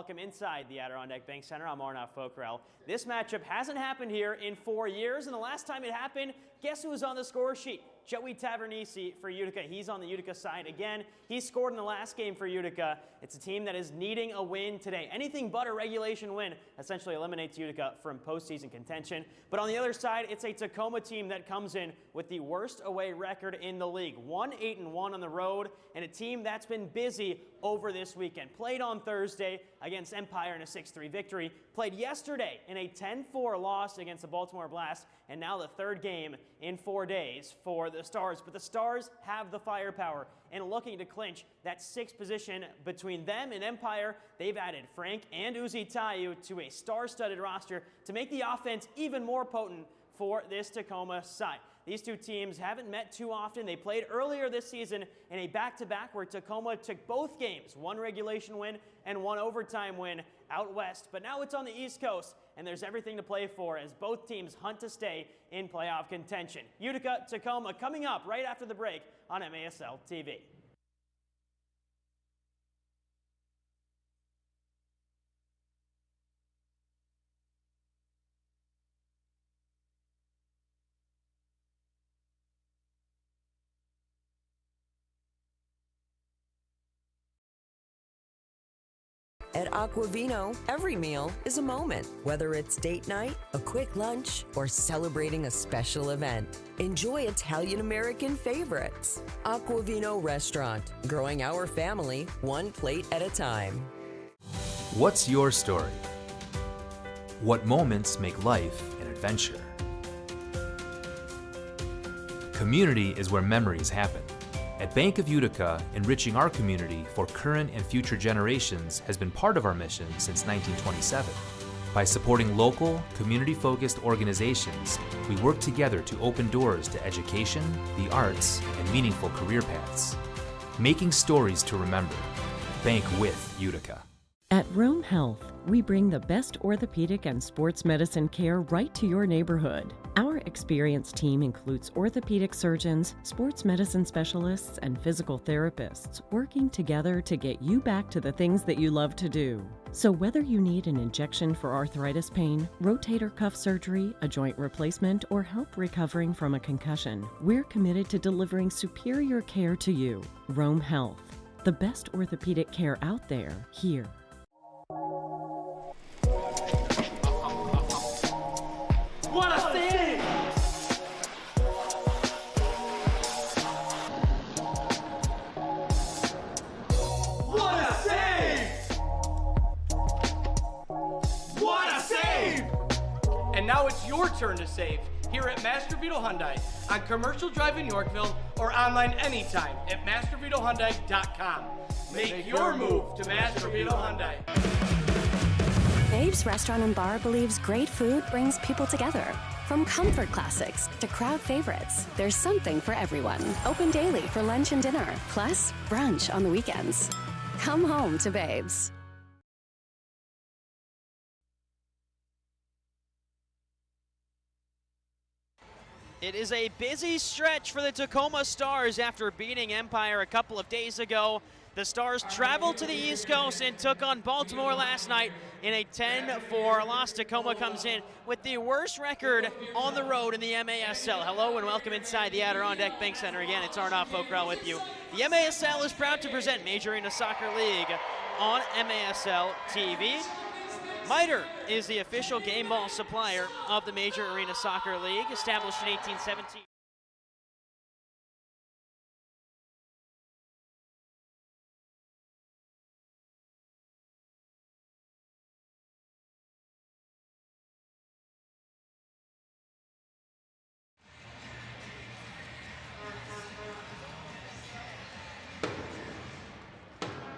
welcome inside the Adirondack Bank Center. I'm Arnav Fokrell. This matchup hasn't happened here in 4 years, and the last time it happened, guess who was on the score sheet? Joey Tavernisi for Utica. He's on the Utica side again. He scored in the last game for Utica. It's a team that is needing a win today. Anything but a regulation win essentially eliminates Utica from postseason contention. But on the other side, it's a Tacoma team that comes in with the worst away record in the league. 1-8-1 on the road, and a team that's been busy over this weekend. Played on Thursday against Empire in a 6-3 victory. Played yesterday in a 10-4 loss against the Baltimore Blast, and now the third game in 4 days for the Stars. But the Stars have the firepower and looking to clinch that 6th position between them and Empire. They've added Frank and Uzi Tayu to a star-studded roster to make the offense even more potent for this Tacoma side. These two teams haven't met too often. They played earlier this season in a back-to-back where Tacoma took both games, one regulation win and one overtime win out west. But now it's on the East Coast, and there's everything to play for as both teams hunt to stay in playoff contention. Utica, Tacoma coming up right after the break on MASL TV. At Aquavino, every meal is a moment, whether it's date night, a quick lunch, or celebrating a special event. Enjoy Italian-American favorites. Aquavino Restaurant, growing our family one plate at a time. What's your story? What moments make life an adventure? Community is where memories happen. At Bank of Utica, enriching our community for current and future generations has been part of our mission since 1927. By supporting local, community-focused organizations, we work together to open doors to education, the arts, and meaningful career paths. Making stories to remember. Bank with Utica. At Rome Health, we bring the best orthopedic and sports medicine care right to your neighborhood. Our experienced team includes orthopedic surgeons, sports medicine specialists, and physical therapists working together to get you back to the things that you love to do. So whether you need an injection for arthritis pain, rotator cuff surgery, a joint replacement, or help recovering from a concussion, we're committed to delivering superior care to you. Rome Health, the best orthopedic care out there, here. What a save! What a save! What a save! And now it's your turn to save here at Master Vito Hyundai on Commercial Drive in Yorkville or online anytime at mastervitohyundai.com. Make your move to Master Vito Hyundai. Babe's Restaurant and Bar believes great food brings people together. From comfort classics to crowd favorites, there's something for everyone. Open daily for lunch and dinner, plus brunch on the weekends. Come home to Babe's. It is a busy stretch for the Tacoma Stars after beating Empire a couple of days ago. The Stars traveled to the East Coast and took on Baltimore last night in a 10-4 loss. Tacoma comes in with the worst record on the road in the MASL. Hello and welcome inside the Adirondack Bank Center. Again, it's Arnav Fokrell with you. The MASL is proud to present Major Arena Soccer League on MASL TV. Miter is the official game ball supplier of the Major Arena Soccer League, established in 1817.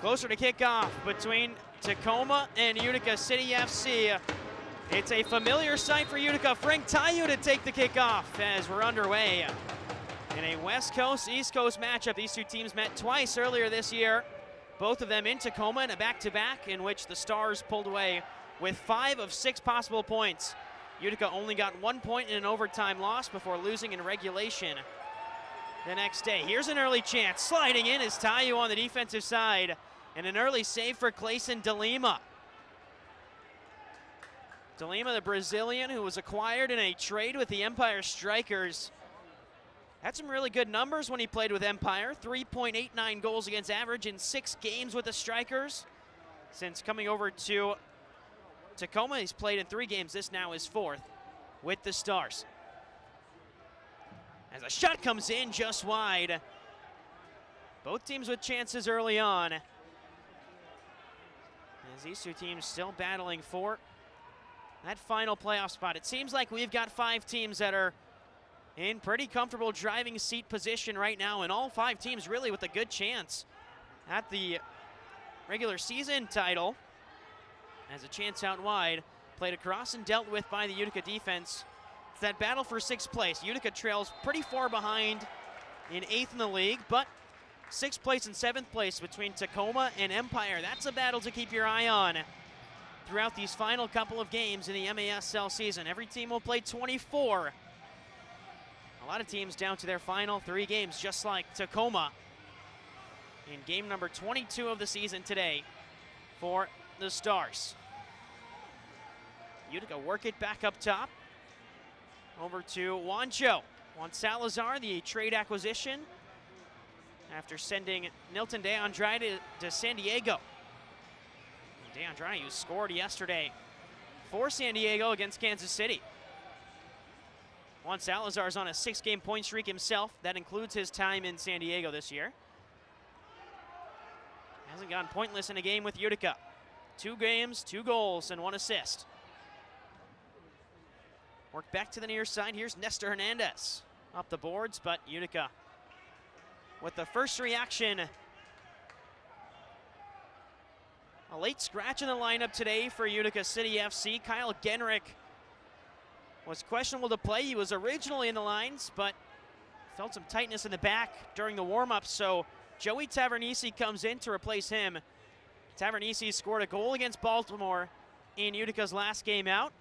Closer to kickoff between Tacoma and Utica City FC. It's a familiar sight for Utica. Frank Tayu to take the kickoff as we're underway in a West Coast, East Coast matchup. These two teams met twice earlier this year, both of them in Tacoma in a back-to-back in which the Stars pulled away with 5 of 6 possible points. Utica only got 1 point in an overtime loss before losing in regulation the next day. Here's an early chance. Sliding in is Tayu on the defensive side. And an early save for Clayson DeLima. DeLima, the Brazilian, who was acquired in a trade with the Empire Strikers, had some really good numbers when he played with Empire. 3.89 goals against average in 6 games with the Strikers. Since coming over to Tacoma, he's played in 3 games. This now is 4th with the Stars. As a shot comes in just wide. Both teams with chances early on. As these two teams still battling for that final playoff spot. It seems like we've got 5 teams that are in pretty comfortable driving seat position right now, and all 5 teams really with a good chance at the regular season title. As a chance out wide, played across and dealt with by the Utica defense. It's that battle for 6th place. Utica trails pretty far behind in 8th in the league, but 6th place and 7th place between Tacoma and Empire. That's a battle to keep your eye on throughout these final couple of games in the MASL season. Every team will play 24. A lot of teams down to their final 3 games, just like Tacoma in game number 22 of the season today for the Stars. Utica work it back up top. Over to Juancho. Juan Salazar, the trade acquisition, after sending Nilton De Andrade to San Diego. De Andrade, who scored yesterday for San Diego against Kansas City. Juan Salazar is on a 6-game point streak himself. That includes his time in San Diego this year. Hasn't gone pointless in a game with Utica. 2 games, 2 goals, and 1 assist. Work back to the near side. Here's Nestor Hernandez up the boards, but Utica with the first reaction. A late scratch in the lineup today for Utica City FC. Kyle Genrich was questionable to play. He was originally in the lines, but felt some tightness in the back during the warm-up, so Joey Tavernisi comes in to replace him. Tavernisi scored a goal against Baltimore in Utica's last game out.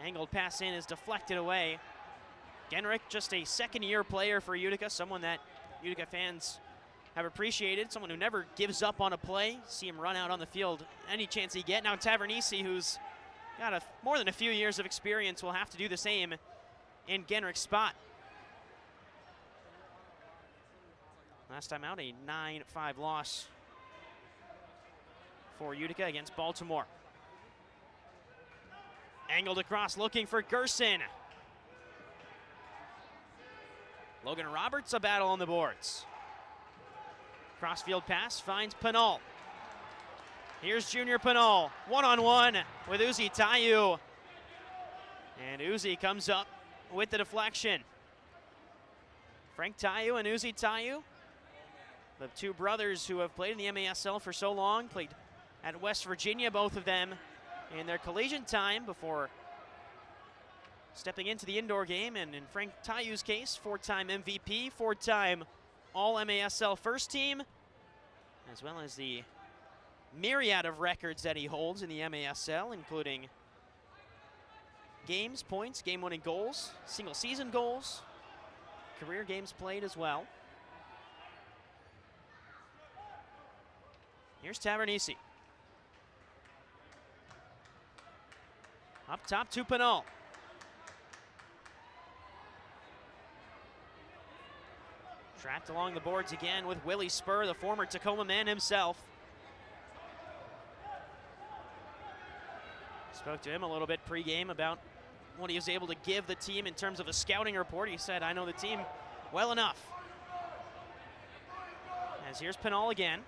Angled pass in is deflected away. Genrich, just a second-year player for Utica, someone that Utica fans have appreciated, someone who never gives up on a play. See him run out on the field any chance he gets. Now Tavernisi, who's got more than a few years of experience, will have to do the same in Genrich's spot. Last time out, a 9-5 loss for Utica against Baltimore. Angled across, looking for Gerson. Logan Roberts, a battle on the boards. Crossfield pass finds Pinal. Here's Junior Pinal, one-on-one with Uzi Tayu. And Uzi comes up with the deflection. Frank Tayu and Uzi Tayu, the 2 brothers who have played in the MASL for so long, played at West Virginia, both of them in their collegiate time before stepping into the indoor game. And in Frank Tayu's case, 4-time MVP, 4-time All-MASL first team, as well as the myriad of records that he holds in the MASL, including games, points, game-winning goals, single-season goals, career games played as well. Here's Tavernisi. Up top to Pinal. Trapped along the boards again with Willie Spur, the former Tacoma man himself. Spoke to him a little bit pregame about what he was able to give the team in terms of a scouting report. He said, "I know the team well enough." As here's Pinal again.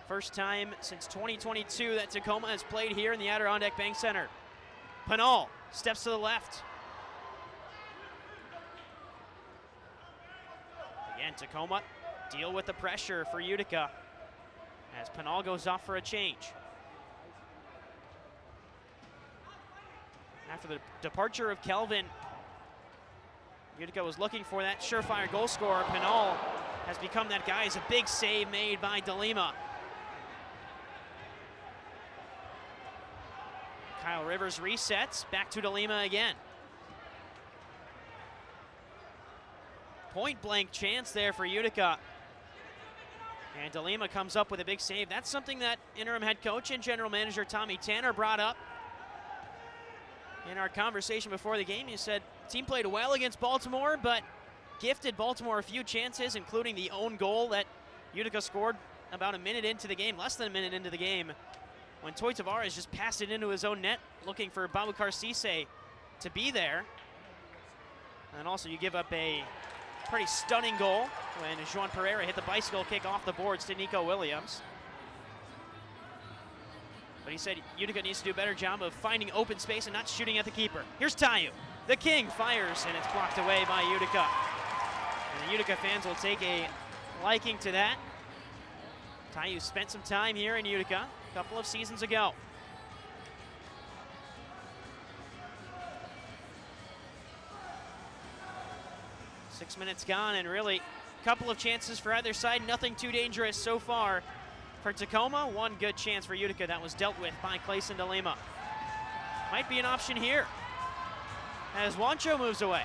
First time since 2022 that Tacoma has played here in the Adirondack Bank Center. Pinal steps to the left. Again, Tacoma deal with the pressure for Utica as Pinal goes off for a change. After the departure of Kelvin, Utica was looking for that surefire goal scorer. Pinal has become that guy. It's a big save made by DeLima. Kyle Rivers resets, back to DeLima again. Point blank chance there for Utica. And DeLima comes up with a big save. That's something that interim head coach and general manager Tommy Tanner brought up in our conversation before the game. He said team played well against Baltimore, but gifted Baltimore a few chances, including the own goal that Utica scored about a minute into the game, less than a minute into the game, when Toy Tavares just passed it into his own net, looking for Babukar Cisse to be there. And also you give up a pretty stunning goal when Juan Pereira hit the bicycle kick off the boards to Nico Williams. But he said Utica needs to do a better job of finding open space and not shooting at the keeper. Here's Tayu. The King fires, and it's blocked away by Utica. And the Utica fans will take a liking to that. Tayu spent some time here in Utica a couple of seasons ago. Six minutes gone, and really a couple of chances for either side. Nothing too dangerous so far for Tacoma. One good chance for Utica that was dealt with by Clayson DeLima. Might be an option here as Juancho moves away.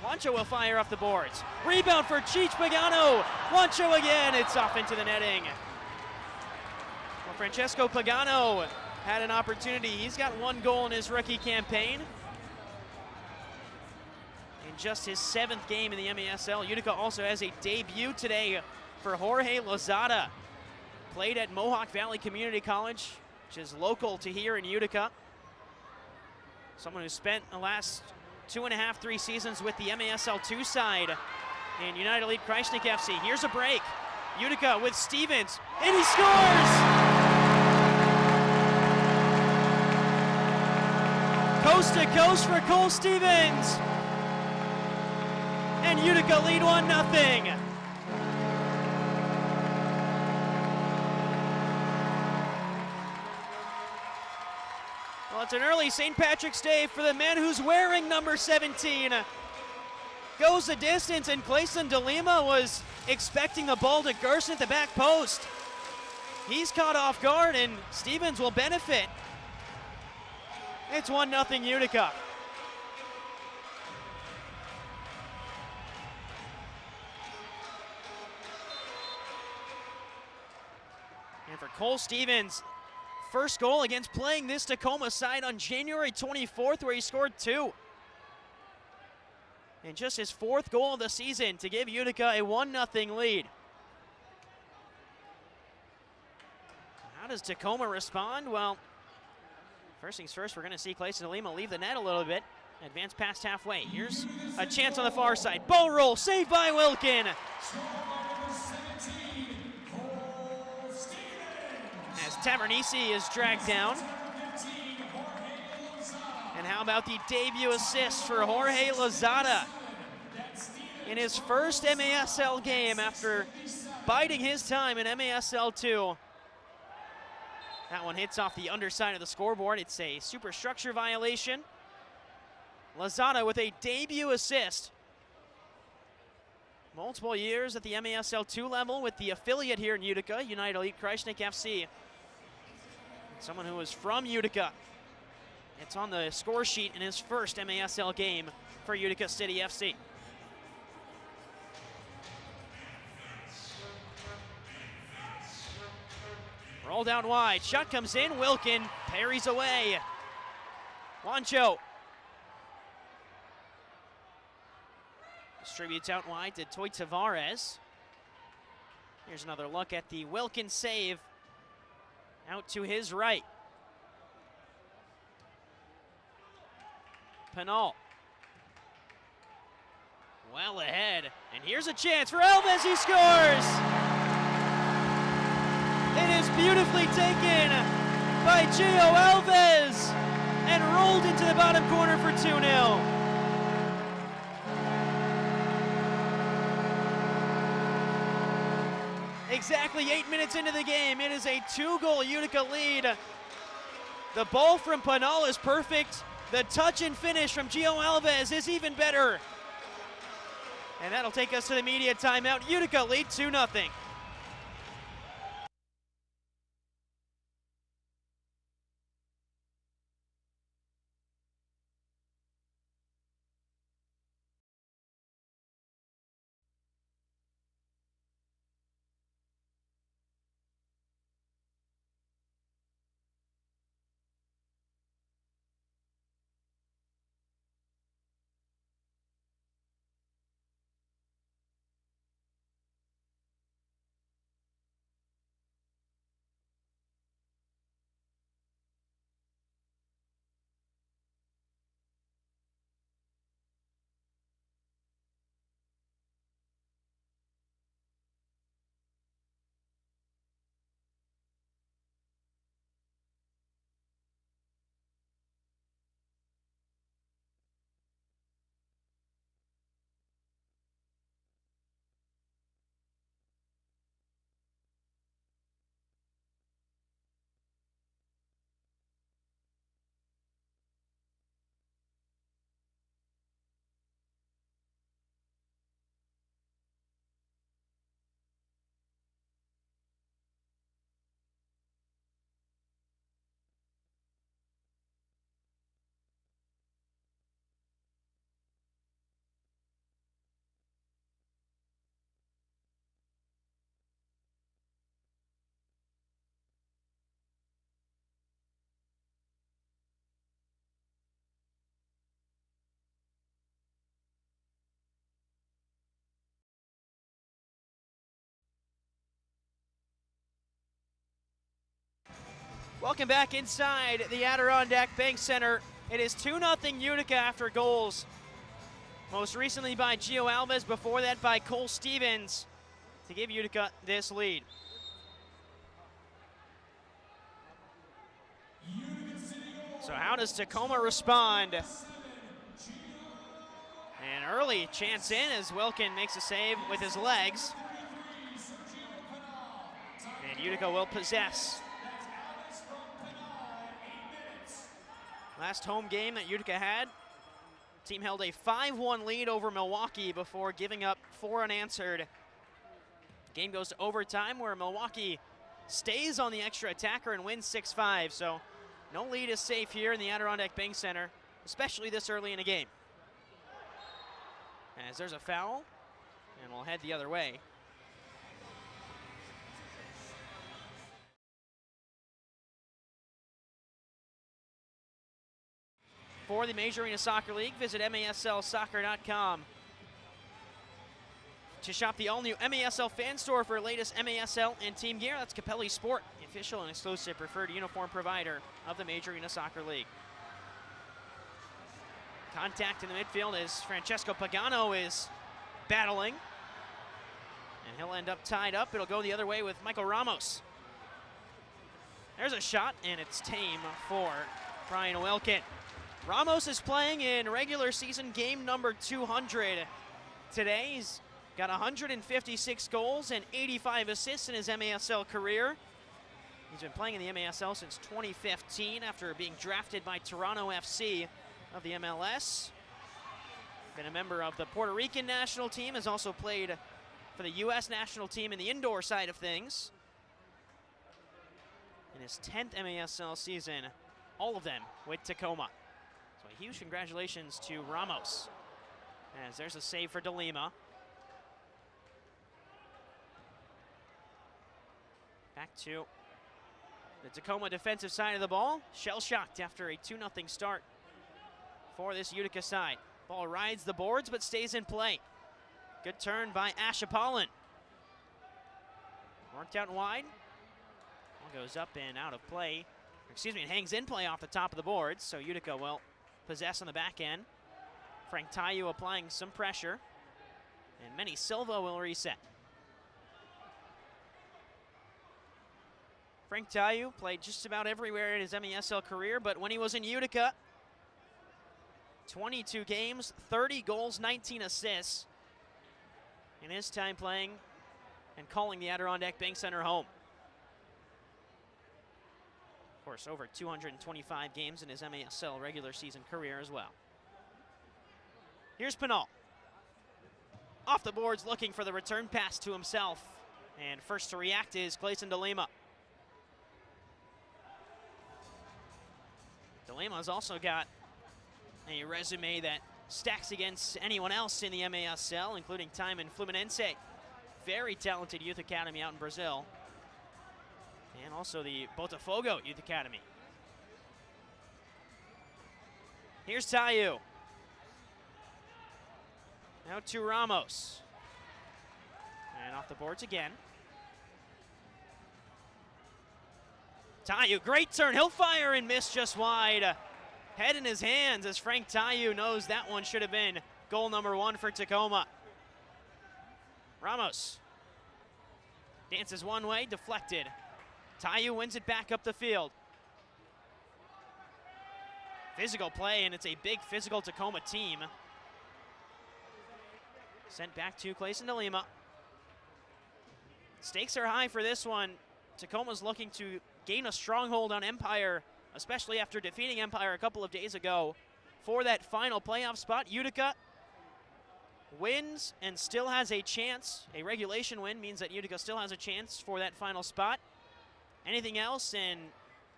Juancho will fire off the boards. Rebound for Cheech Pagano. Juancho again, it's off into the netting. Well, Francesco Pagano had an opportunity. He's got one goal in his rookie campaign. In just his 7th game in the MASL. Utica also has a debut today for Jorge Lozada. Played at Mohawk Valley Community College, which is local to here in Utica. Someone who spent the last 2.5, 3 seasons with the MASL 2 side in United Elite Kreisnik FC. Here's a break. Utica with Stevens, and he scores! Coast to coast for Cole Stevens. And Utica lead 1-0. Well, it's an early St. Patrick's Day for the man who's wearing number 17. Goes the distance, and Clayson DeLima was expecting the ball to Gerson at the back post. He's caught off guard, and Stevens will benefit. It's 1-0 Utica. And for Cole Stevens, first goal against playing this Tacoma side on January 24th, where he scored 2. And just his 4th goal of the season to give Utica a 1-0 lead. How does Tacoma respond? Well, first things first, we're going to see Clayson DeLima leave the net a little bit. Advance past halfway. Here's a chance on the far side. Ball roll, saved by Wilkin. As Tavernisi is dragged down. And how about the debut assist for Jorge Lozada in his first MASL game after biding his time in MASL 2. That one hits off the underside of the scoreboard. It's a superstructure violation. Lozada with a debut assist. Multiple years at the MASL 2 level with the affiliate here in Utica, United Elite Kreisnik FC. Someone who is from Utica. It's on the score sheet in his first MASL game for Utica City FC. Rolled out wide, shot comes in, Wilkin parries away. Juancho distributes out wide to Toy Tavares. Here's another look at the Wilkin save out to his right. Penal. Well ahead, and here's a chance for Alves, he scores! It is beautifully taken by Gio Alves and rolled into the bottom corner for 2-0. Exactly 8 minutes into the game, it is a 2-goal Utica lead. The ball from Penal is perfect. The touch and finish from Gio Alves is even better. And that'll take us to the media timeout. Utica lead 2-0. Welcome back inside the Adirondack Bank Center. It is 2-0 Utica after goals. Most recently by Gio Alves, before that by Cole Stevens to give Utica this lead. So how does Tacoma respond? An early chance in as Wilkin makes a save with his legs. And Utica will possess. Last home game that Utica had, team held a 5-1 lead over Milwaukee before giving up 4 unanswered. Game goes to overtime where Milwaukee stays on the extra attacker and wins 6-5. So no lead is safe here in the Adirondack Bank Center, especially this early in a game. As there's a foul, and we'll head the other way. For the Major Arena Soccer League, visit maslsoccer.com to shop the all-new MASL fan store for latest MASL and team gear. That's Capelli Sport, the official and exclusive preferred uniform provider of the Major Arena Soccer League. Contact in the midfield as Francesco Pagano is battling. And he'll end up tied up. It'll go the other way with Michael Ramos. There's a shot, and it's tame for Brian Wilkin. Ramos is playing in regular season game number 200 today. He's got 156 goals and 85 assists in his MASL career. He's been playing in the MASL since 2015 after being drafted by Toronto FC of the MLS. Been a member of the Puerto Rican national team, has also played for the U.S. national team in the indoor side of things. In his 10th MASL season, all of them with Tacoma. So a huge congratulations to Ramos. As there's a save for DeLima. Back to the Tacoma defensive side of the ball. Shell-shocked after a 2-0 start for this Utica side. Ball rides the boards but stays in play. Good turn by Ash Apollon. Worked out wide. Ball goes up and out of play. Excuse me, it hangs in play off the top of the boards, so Utica will possess on the back end. Frank Tayu applying some pressure. And Manny Silva will reset. Frank Tayu played just about everywhere in his MASL career, but when he was in Utica, 22 games, 30 goals, 19 assists in his time playing and calling the Adirondack Bank Center home. Of course, over 225 games in his MASL regular season career as well. Here's Pinal. Off the boards looking for the return pass to himself. And first to react is Clayson DeLima. DeLima's also got a resume that stacks against anyone else in the MASL, including time in Fluminense. Very talented youth academy out in Brazil. And also the Botafogo Youth Academy. Here's Tayu. Now to Ramos. And off the boards again. Tayu, great turn. He'll fire and miss just wide. Head in his hands as Frank Tayu knows that one should have been goal number 1 for Tacoma. Ramos dances one way, deflected. Tayu wins it back up the field. Physical play, and it's a big physical Tacoma team. Sent back to Clayson DeLima. Stakes are high for this one. Tacoma's looking to gain a stronghold on Empire, especially after defeating Empire a couple of days ago for that final playoff spot. Utica wins and still has a chance. A regulation win means that Utica still has a chance for that final spot. Anything else and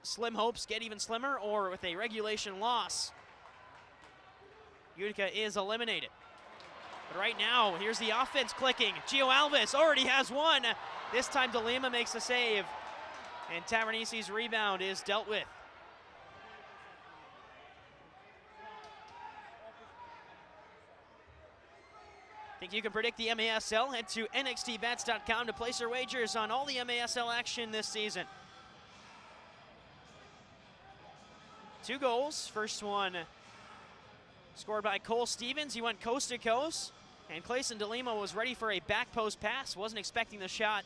slim hopes get even slimmer, or with a regulation loss, Utica is eliminated. But right now, here's the offense clicking. Gio Alves already has one. This time DeLima makes the save, and Tavernisi's rebound is dealt with. Think you can predict the MASL? Head to nxtbets.com to place your wagers on all the MASL action this season. 2 goals. First one scored by Cole Stevens. He went coast to coast, and Clayson DeLima was ready for a back post pass. Wasn't expecting the shot.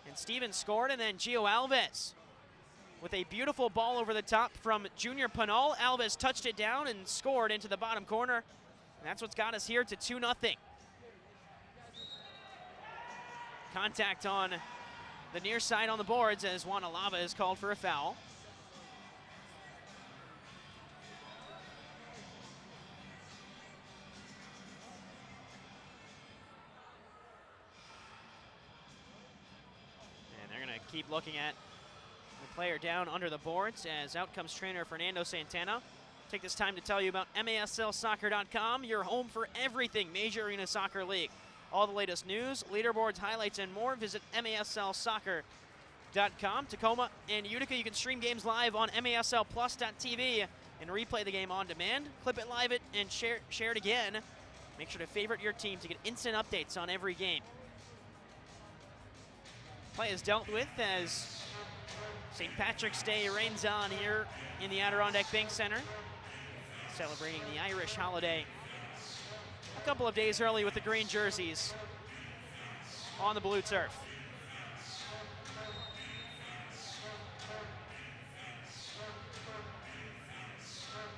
And Stevens scored, and then Gio Alves with a beautiful ball over the top from Junior Pinal. Alves touched it down and scored into the bottom corner. And that's what's got us here to 2-0. Contact on the near side on the boards as Juan Alava is called for a foul. And they're going to keep looking at the player down under the boards as out comes trainer Fernando Santana. Take this time to tell you about MASLsoccer.com, your home for everything Major Arena Soccer League. All the latest news, leaderboards, highlights, and more. Visit MASLsoccer.com. Tacoma and Utica, you can stream games live on MASLplus.tv and replay the game on demand. Clip it, live it, and share it again. Make sure to favorite your team to get instant updates on every game. Play is dealt with as St. Patrick's Day reigns on here in the Adirondack Bank Center, celebrating the Irish holiday a couple of days early with the green jerseys on the blue turf.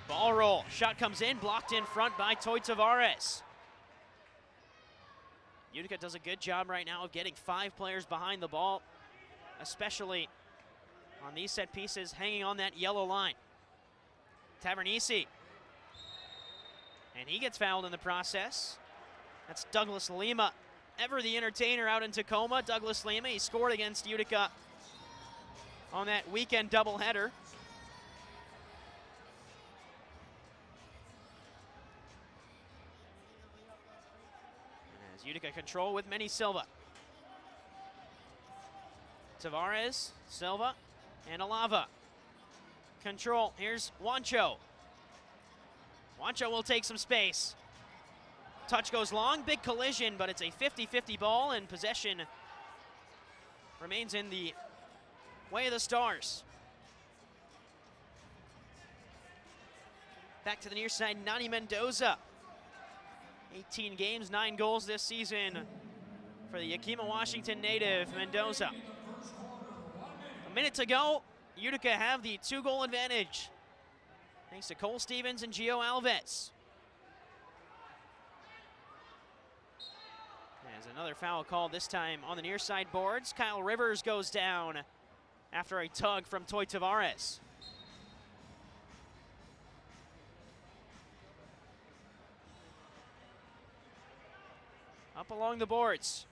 Ball roll, shot comes in, blocked in front by Toy Tavares. Utica does a good job right now of getting 5 players behind the ball, especially on these set pieces, hanging on that yellow line. Tavernisi. And he gets fouled in the process. That's Douglas Lima, ever the entertainer out in Tacoma. Douglas Lima, he scored against Utica on that weekend doubleheader. As Utica control with Manny Silva. Tavares, Silva, and Alava. Control, here's Wancho. Wancho will take some space. Touch goes long, big collision, but it's a 50-50 ball, and possession remains in the way of the Stars. Back to the near side, Nani Mendoza. 18 games, 9 goals this season for the Yakima, Washington native, Mendoza. A minute to go. Utica have the 2-goal advantage, thanks to Cole Stevens and Gio Alves. There's another foul called, this time on the near side boards. Kyle Rivers goes down after a tug from Toy Tavares. Up along the boards.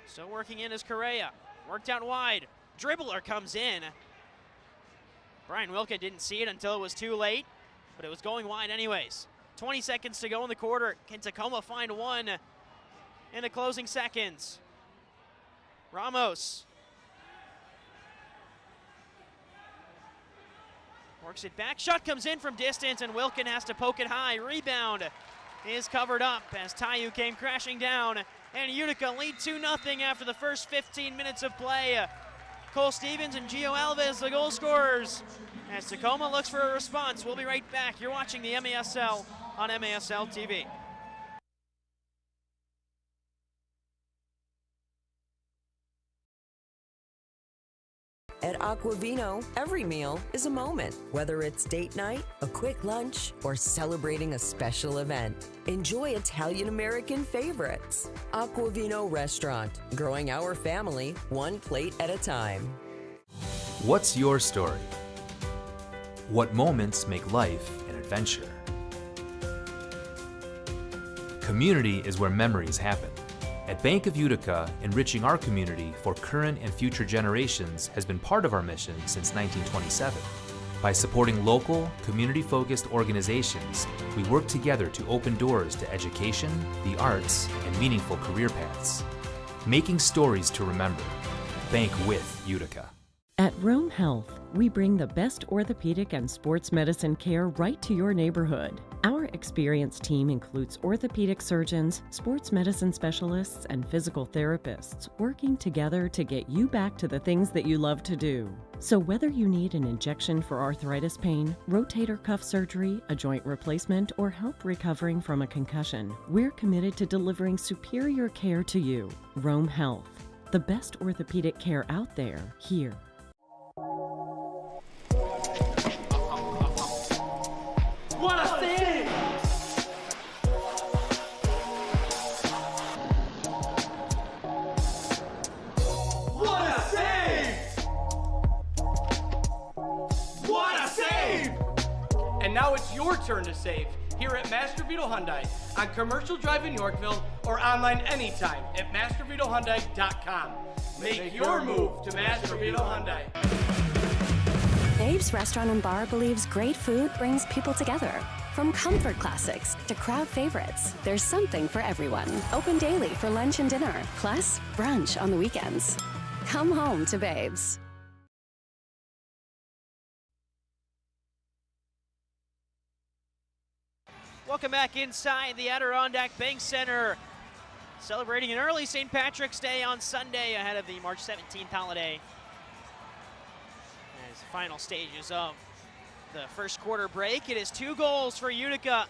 Still working in is Correa. Worked out wide. Dribbler comes in. Brian Wilkin didn't see it until it was too late, but it was going wide anyways. 20 seconds to go in the quarter. Can Tacoma find one in the closing seconds? Ramos works it back. Shot comes in from distance, and Wilkin has to poke it high. Rebound is covered up as Tayu came crashing down, and Utica lead 2-0 after the first 15 minutes of play. Cole Stevens and Gio Alves, the goal scorers, as Tacoma looks for a response. We'll be right back. You're watching the MASL on MASL TV. At Aquavino, every meal is a moment, whether it's date night, a quick lunch, or celebrating a special event. Enjoy Italian-American favorites. Aquavino Restaurant, growing our family one plate at a time. What's your story? What moments make life an adventure? Community is where memories happen. At Bank of Utica, enriching our community for current and future generations has been part of our mission since 1927. By supporting local, community-focused organizations, we work together to open doors to education, the arts, and meaningful career paths. Making stories to remember. Bank with Utica. At Rome Health, we bring the best orthopedic and sports medicine care right to your neighborhood. Our experienced team includes orthopedic surgeons, sports medicine specialists, and physical therapists working together to get you back to the things that you love to do. So whether you need an injection for arthritis pain, rotator cuff surgery, a joint replacement, or help recovering from a concussion, we're committed to delivering superior care to you. Rome Health, the best orthopedic care out there, here. What a save! What a save! What a save! And now it's your turn to save here at Master Vito Hyundai on Commercial Drive in Yorkville or online anytime at mastervitohyundai.com. Make your move to Master Vito Hyundai. Babe's Restaurant and Bar believes great food brings people together. From comfort classics to crowd favorites, there's something for everyone. Open daily for lunch and dinner, plus brunch on the weekends. Come home to Babe's. Welcome back inside the Adirondack Bank Center. Celebrating an early St. Patrick's Day on Sunday ahead of the March 17th holiday. As the final stages of the first quarter break, it is 2 goals for Utica.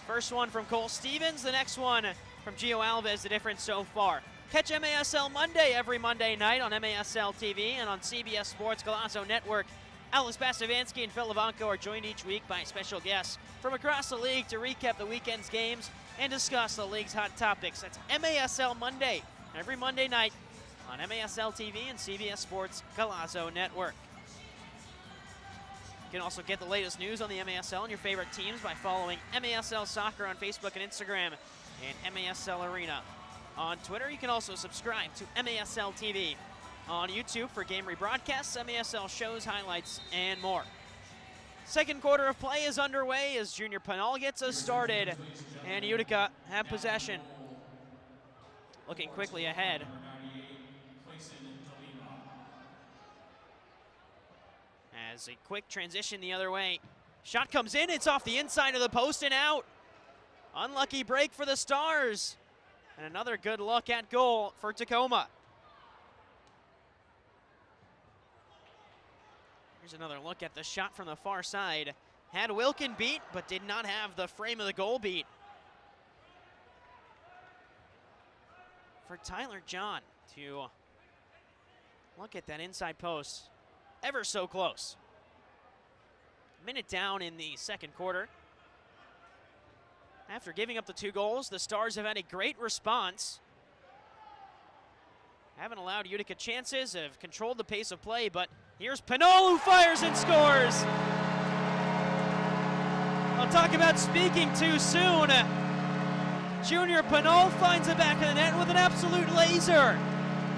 First one from Cole Stevens, the next one from Gio Alves, the difference so far. Catch MASL Monday every Monday night on MASL TV and on CBS Sports Golazo Network. Alex Bastavinsky and Phil Levanko are joined each week by special guests from across the league to recap the weekend's games and discuss the league's hot topics. That's MASL Monday, every Monday night on MASL TV and CBS Sports Golazo Network. You can also get the latest news on the MASL and your favorite teams by following MASL Soccer on Facebook and Instagram and MASL Arena on Twitter. You can also subscribe to MASL TV on YouTube for game rebroadcasts, MASL shows, highlights, and more. Second quarter of play is underway as Junior Pinal gets us started, and Utica have possession. Looking quickly ahead. As a quick transition the other way. Shot comes in, it's off the inside of the post and out. Unlucky break for the Stars. And another good look at goal for Tacoma. Here's another look at the shot from the far side. Had Wilkin beat, but did not have the frame of the goal beat. For Tyler John to look at that inside post. Ever so close. Minute down in the second quarter. After giving up the 2 goals, the Stars have had a great response. Haven't allowed Utica chances, have controlled the pace of play, but here's Pinal who fires and scores. I'll talk about speaking too soon. Junior Pinal finds the back of the net with an absolute laser.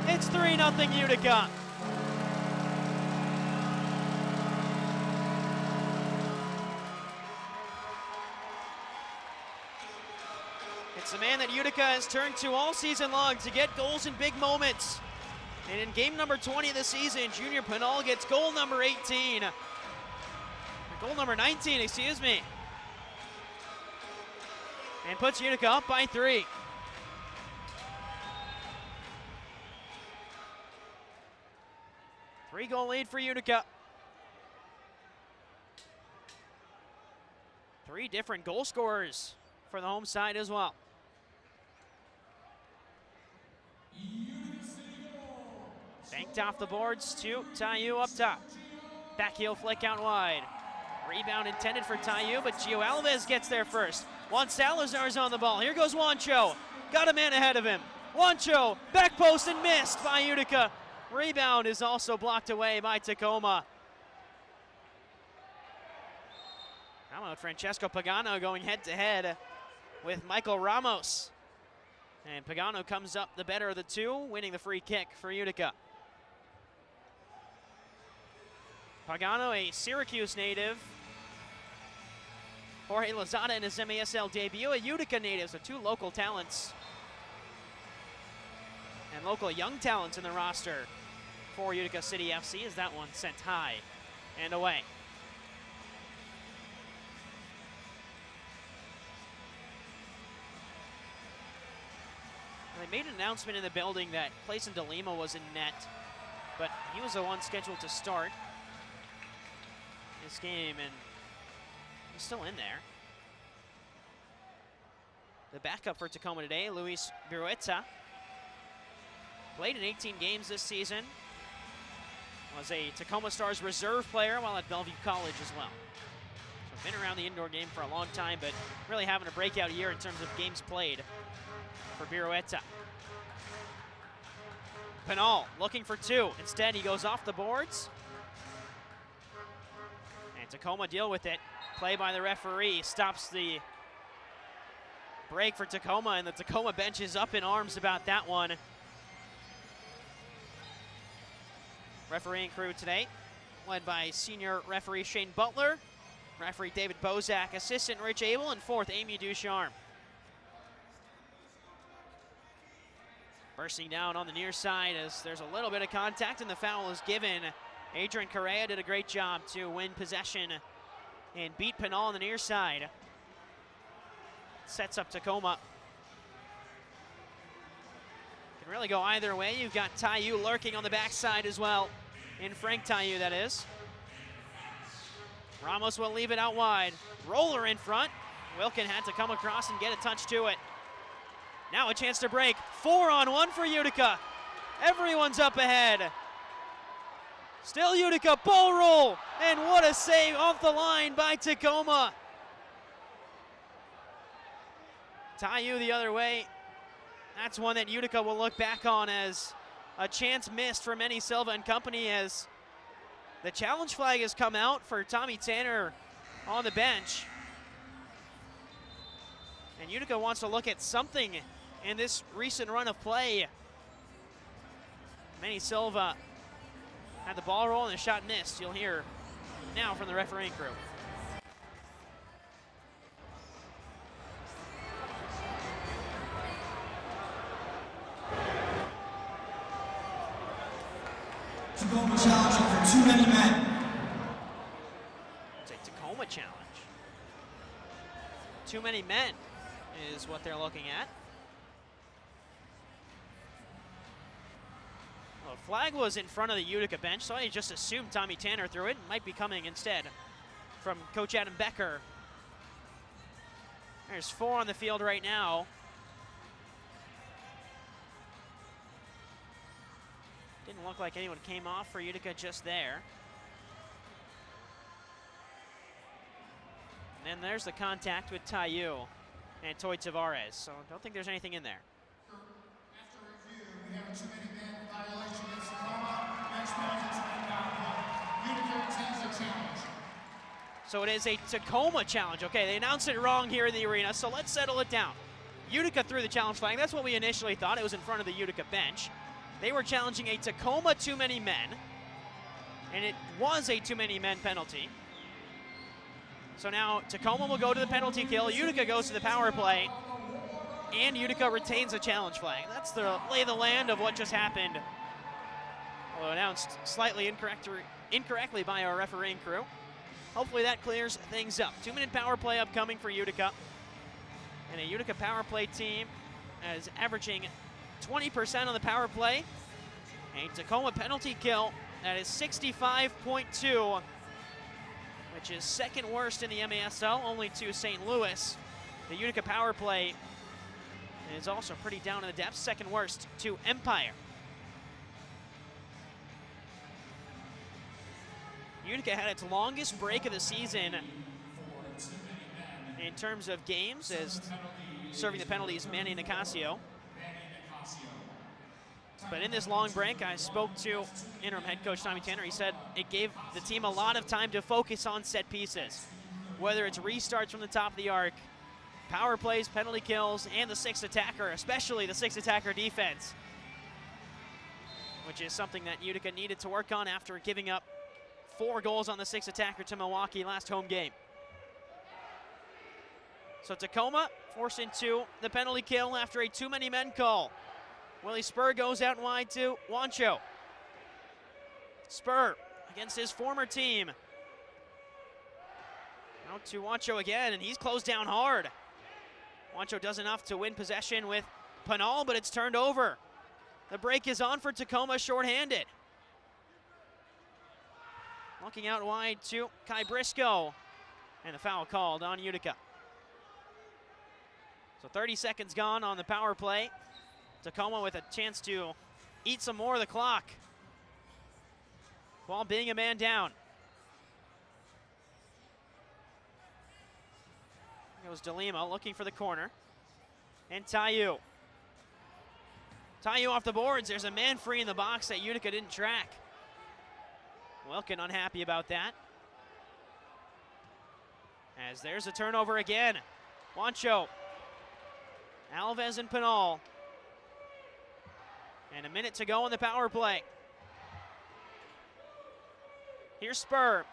It's 3-0 Utica. It's the man that Utica has turned to all season long to get goals in big moments. And in game number 20 of the season, Junior Pinal gets goal number 18. Or goal number 19, excuse me. And puts Utica up by 3. Three-goal lead for Utica. 3 different goal scorers for the home side as well. Banked off the boards to Tayu up top. Backheel flick out wide. Rebound intended for Tayu, but Gio Alves gets there first. Juan Salazar's on the ball. Here goes Juancho. Got a man ahead of him. Juancho, back post and missed by Utica. Rebound is also blocked away by Tacoma. How about Francesco Pagano going head-to-head with Michael Ramos. And Pagano comes up the better of the 2, winning the free kick for Utica. Pagano, a Syracuse native. Jorge Lozada in his MASL debut, a Utica native, so 2 local talents. And local young talents in the roster for Utica City FC as that one sent high and away. They made an announcement in the building that Clayson DeLima was in net, but he was the one scheduled to start this game, and he's still in there. The backup for Tacoma today, Luis Birueta, played in 18 games this season, was a Tacoma Stars reserve player while at Bellevue College as well. So been around the indoor game for a long time, but really having a breakout year in terms of games played for Birueta. Pinal looking for two. Instead, he goes off the boards. And Tacoma deal with it. Play by the referee stops the break for Tacoma, and the Tacoma bench is up in arms about that one. Refereeing crew today, led by senior referee Shane Butler, referee David Bozak, assistant Rich Abel, and fourth Amy Ducharme. Bursting down on the near side as there's a little bit of contact and the foul is given. Adrian Correa did a great job to win possession and beat Pinal on the near side. Sets up Tacoma. Can really go either way. You've got Taiyu lurking on the backside as well. In Frank Taiyu, that is. Ramos will leave it out wide. Roller in front. Wilkin had to come across and get a touch to it. Now a chance to break. 4-on-1 for Utica. Everyone's up ahead. Still Utica, ball roll. And what a save off the line by Tacoma. Taiyu the other way. That's one that Utica will look back on as a chance missed for Manny Silva and company, as the challenge flag has come out for Tommy Tanner on the bench. And Utica wants to look at something in this recent run of play. Manny Silva had the ball roll and the shot missed. You'll hear now from the refereeing crew. Tacoma challenging for too many men. It's a Tacoma challenge. Too many men is what they're looking at. Well, the flag was in front of the Utica bench, so I just assumed Tommy Tanner threw it. Might be coming instead from Coach Adam Becker. There's 4 on the field right now. Didn't look like anyone came off for Utica just there. And then there's the contact with Taiyu and Toy Tavares, so I don't think there's anything in there. After review, we have a too many men violation against Tacoma. Bench penalties and down. Utica retains their challenge. So it is a Tacoma challenge. Okay, they announced it wrong here in the arena, so let's settle it down. Utica threw the challenge flag. That's what we initially thought. It was in front of the Utica bench. They were challenging a Tacoma too many men, and it was a too many men penalty. So now Tacoma will go to the penalty kill, Utica goes to the power play, and Utica retains a challenge flag. That's the lay of the land of what just happened. Although announced slightly incorrectly by our refereeing crew. Hopefully that clears things up. 2-minute power play upcoming for Utica. And a Utica power play team is averaging 20% on the power play. A Tacoma penalty kill that is 65.2, which is second worst in the MASL, only to St. Louis. The Utica power play is also pretty down in the depths, second worst to Empire. Utica had its longest break of the season in terms of games, as serving the penalties Manny Nicasio. But in this long break, I spoke to interim head coach Tommy Tanner. He said it gave the team a lot of time to focus on set pieces, whether it's restarts from the top of the arc, power plays, penalty kills, and the sixth attacker, especially the sixth attacker defense, which is something that Utica needed to work on after giving up 4 goals on the sixth attacker to Milwaukee last home game. So Tacoma forced into the penalty kill after a too many men call. Willie Spur goes out wide to Wancho. Spur against his former team. Out to Wancho again, and he's closed down hard. Wancho does enough to win possession with Pinal, but it's turned over. The break is on for Tacoma, shorthanded. Looking out wide to Kai Briscoe, and the foul called on Utica. So 30 seconds gone on the power play. Tacoma with a chance to eat some more of the clock while being a man down. Here goes DeLima looking for the corner. And Tayu. Tayu off the boards. There's a man free in the box that Utica didn't track. Wilkin unhappy about that. As there's a turnover again. Wancho. Alves and Pinal. And a minute to go in the power play. Here's Spur.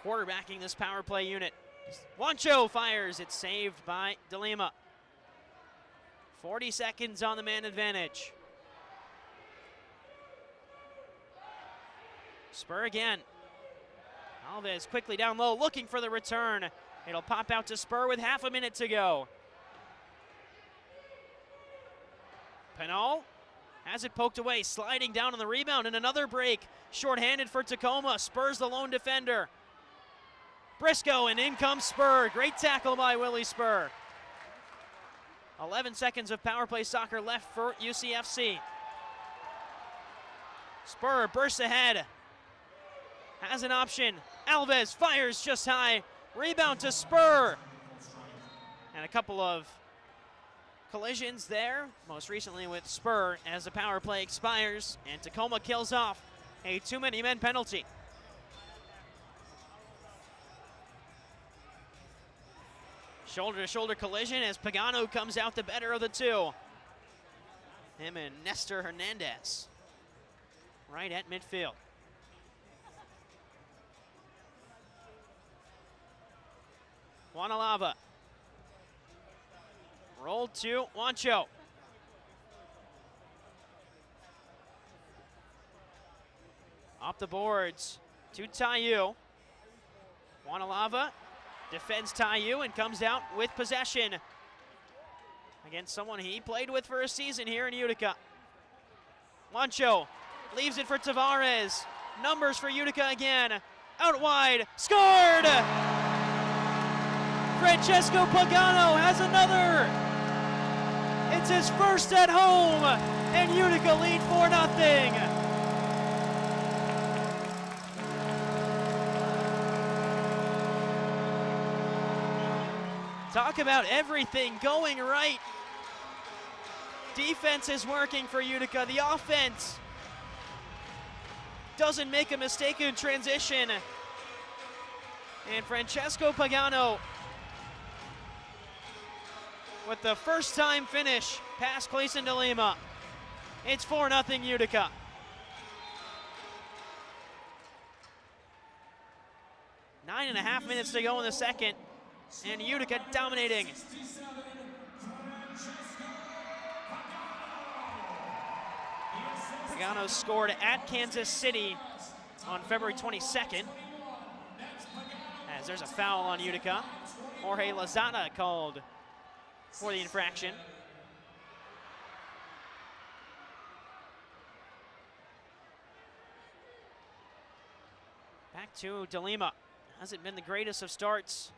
Quarterbacking this power play unit. Wancho fires. It's saved by DeLima. 40 seconds on the man advantage. Spur again. Alves quickly down low, looking for the return. It'll pop out to Spur with half a minute to go. Pinal has it poked away, sliding down on the rebound, and another break. Shorthanded for Tacoma. Spur's the lone defender. Briscoe, and in comes Spur. Great tackle by Willie Spur. 11 seconds of power play soccer left for UCFC. Spur bursts ahead. Has an option. Alves fires just high. Rebound to Spur. And a couple of collisions there, most recently with Spur as the power play expires, and Tacoma kills off a too many men penalty. Shoulder to shoulder collision as Pagano comes out the better of the two. Him and Nestor Hernandez right at midfield. Wanalava. Rolled to Wancho. Off the boards to Tayu. Wanalava defends Tayu and comes out with possession against someone he played with for a season here in Utica. Wancho leaves it for Tavares. Numbers for Utica again. Out wide. Scored! Francesco Pagano has another. It's his first at home, and Utica lead 4-0. Talk about everything going right. Defense is working for Utica. The offense doesn't make a mistake in transition. And Francesco Pagano with the first time finish past Clayson DeLima. It's 4-0 Utica. Nine and a half minutes to go in the second, and Utica dominating. Pagano scored at Kansas City on February 22nd. As there's a foul on Utica. Jorge Lozada called for the infraction. Back to DeLima. Hasn't been the greatest of starts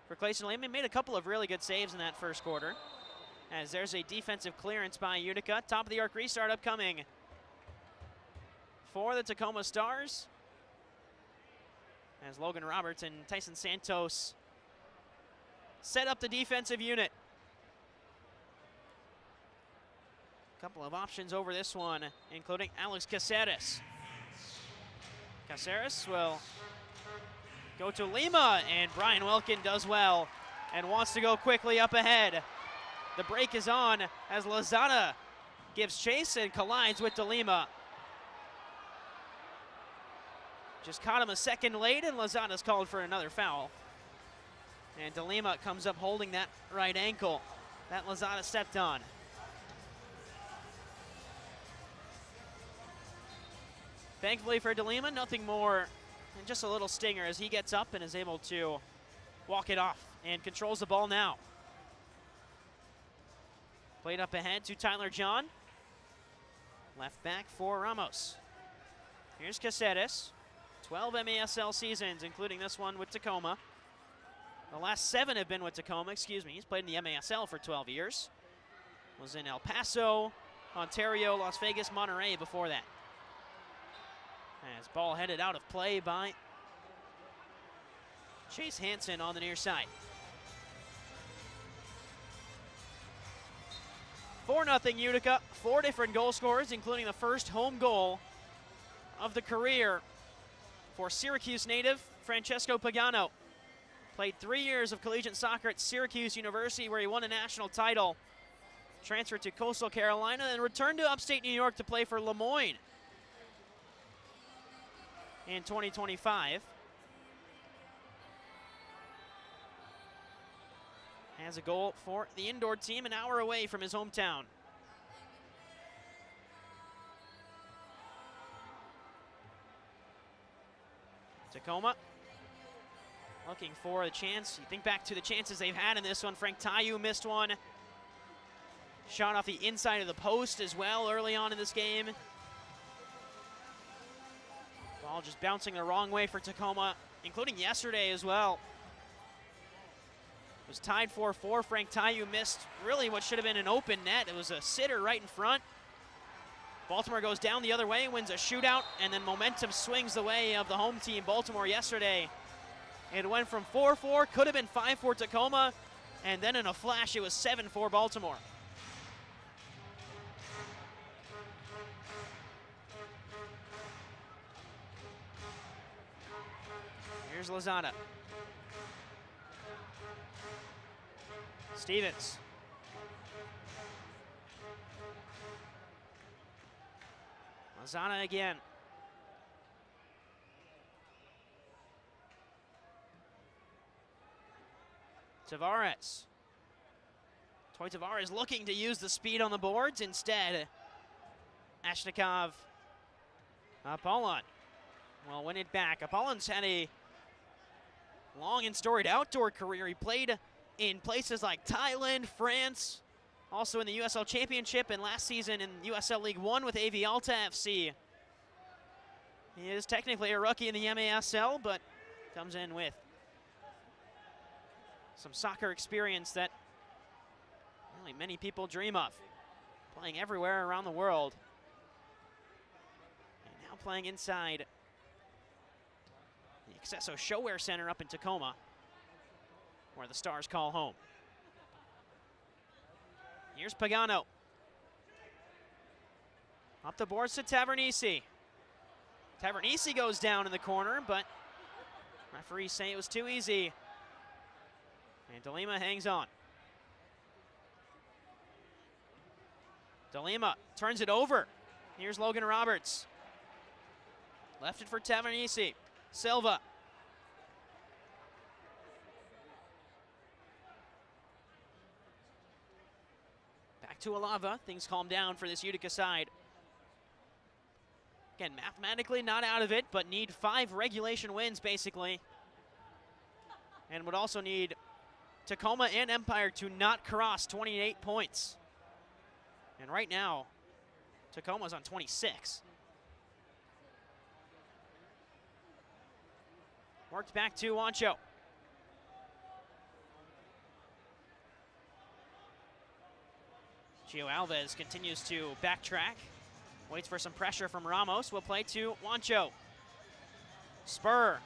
for Clayson DeLima. He made a couple of really good saves in that first quarter. As there's a defensive clearance by Utica. Top of the arc restart upcoming for the Tacoma Stars. As Logan Roberts and Tyson Santos set up the defensive unit. Couple of options over this one, including Alex Caceres. Caceres will go to Lima, and Brian Wilkin does well and wants to go quickly up ahead. The break is on as Lozada gives chase and collides with DeLima. Just caught him a second late, and Lozada's called for another foul. And DeLima comes up holding that right ankle that Lozada stepped on. Thankfully for DeLima, nothing more than just a little stinger as he gets up and is able to walk it off and controls the ball now. Played up ahead to Tyler John. Left back for Ramos. Here's Caceres. 12 MASL seasons, including this one with Tacoma. The last 7 have been with Tacoma, excuse me. He's played in the MASL for 12 years. Was in El Paso, Ontario, Las Vegas, Monterey before that. As ball headed out of play by Chase Hansen on the near side. 4-0 Utica. 4 different goal scorers, including the first home goal of the career for Syracuse native Francesco Pagano. Played 3 years of collegiate soccer at Syracuse University, where he won a national title. Transferred to Coastal Carolina and returned to upstate New York to play for Lemoyne in 2025. Has a goal for the indoor team an hour away from his hometown. Tacoma looking for a chance. You think back to the chances they've had in this one. Frank Tayu missed one. Shot off the inside of the post as well early on in this game. Ball just bouncing the wrong way for Tacoma, including yesterday as well. It was tied 4-4. Frank Tayu missed really what should have been an open net. It was a sitter right in front. Baltimore goes down the other way, wins a shootout, and then momentum swings the way of the home team. Baltimore yesterday, it went from 4-4, could have been 5-4 Tacoma, and then in a flash it was 7-4 Baltimore. Here's Lozada. Stevens. Lozada again. Tavares. Toy Tavares looking to use the speed on the boards. Instead, Ashnikov. Apollon will win it back. Apollon's had a long and storied outdoor career. He played in places like Thailand, France, also in the USL Championship, and last season in USL League One with AV Alta FC. He is technically a rookie in the MASL, but comes in with some soccer experience that really many people dream of. Playing everywhere around the world. And now playing inside the Accesso Showwear Center up in Tacoma, where the Stars call home. Here's Pagano. Up the boards to Tavernisi. Tavernisi goes down in the corner, but referees say it was too easy. And DeLima hangs on. DeLima turns it over. Here's Logan Roberts. Left it for Tavernisi. Silva. Back to Alava. Things calm down for this Utica side. Again, mathematically not out of it, but need 5 regulation wins, basically. And would also need Tacoma and Empire to not cross 28 points. And right now, Tacoma's on 26. Worked back to Wancho. Gio Alves continues to backtrack. Waits for some pressure from Ramos. Will play to Wancho. Spur.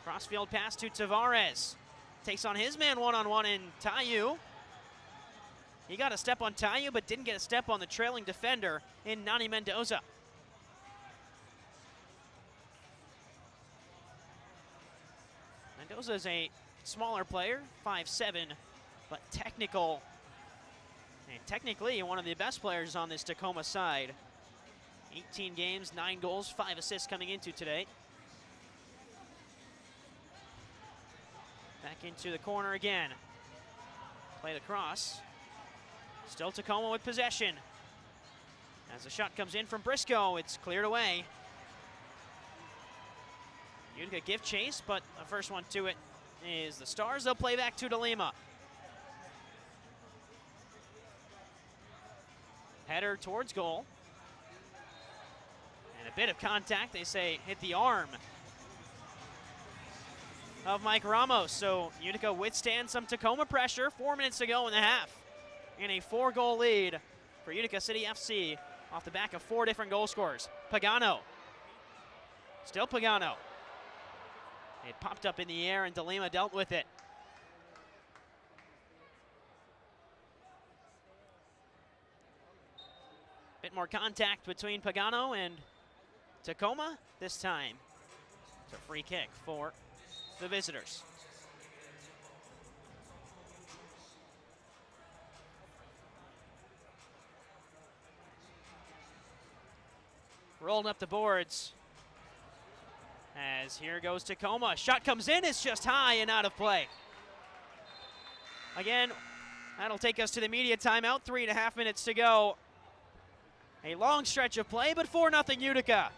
Crossfield pass to Tavares. Takes on his man one-on-one in Tayu. He got a step on Tayu, but didn't get a step on the trailing defender in Nani Mendoza. Mendoza is a smaller player, 5'7", but technical. And technically one of the best players on this Tacoma side. 18 games, 9 goals, 5 assists coming into today. Back into the corner again. Play the cross. Still Tacoma with possession. As the shot comes in from Briscoe, it's cleared away. Utica give chase, but the first one to it is the Stars. They'll play back to DeLima. Header towards goal. And a bit of contact, they say hit the arm of Mike Ramos. So Utica withstands some Tacoma pressure. 4 minutes to go in the half. And a 4-goal lead for Utica City FC off the back of 4 different goal scorers. Pagano. Still Pagano. It popped up in the air and DeLima dealt with it. Bit more contact between Pagano and Tacoma this time. It's a free kick for the visitors. Rolled up the boards. As here goes Tacoma. Shot comes in, it's just high and out of play. Again, that'll take us to the media timeout. 3.5 minutes to go. A long stretch of play, but 4-0 Utica.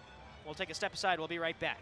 We'll take a step aside. We'll be right back.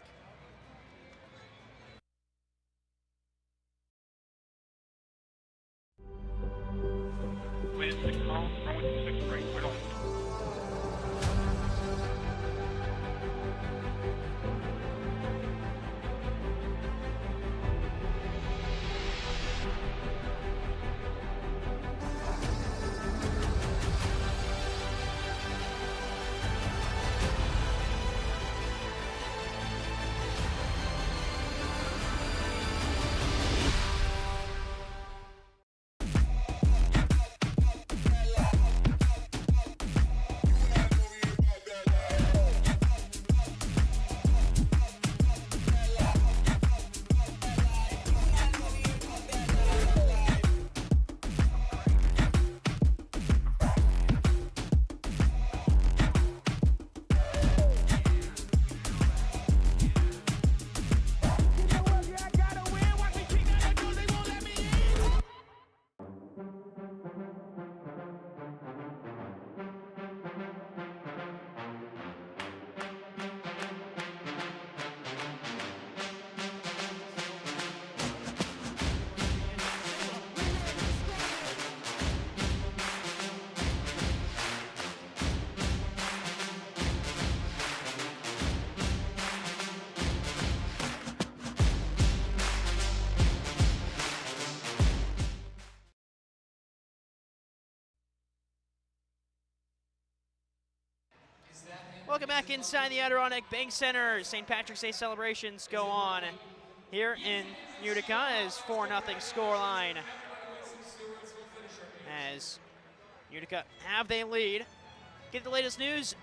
Welcome back inside the Adirondack Bank Center. St. Patrick's Day celebrations go on here in Utica as 4-0 scoreline. As Utica have they lead. Get the latest news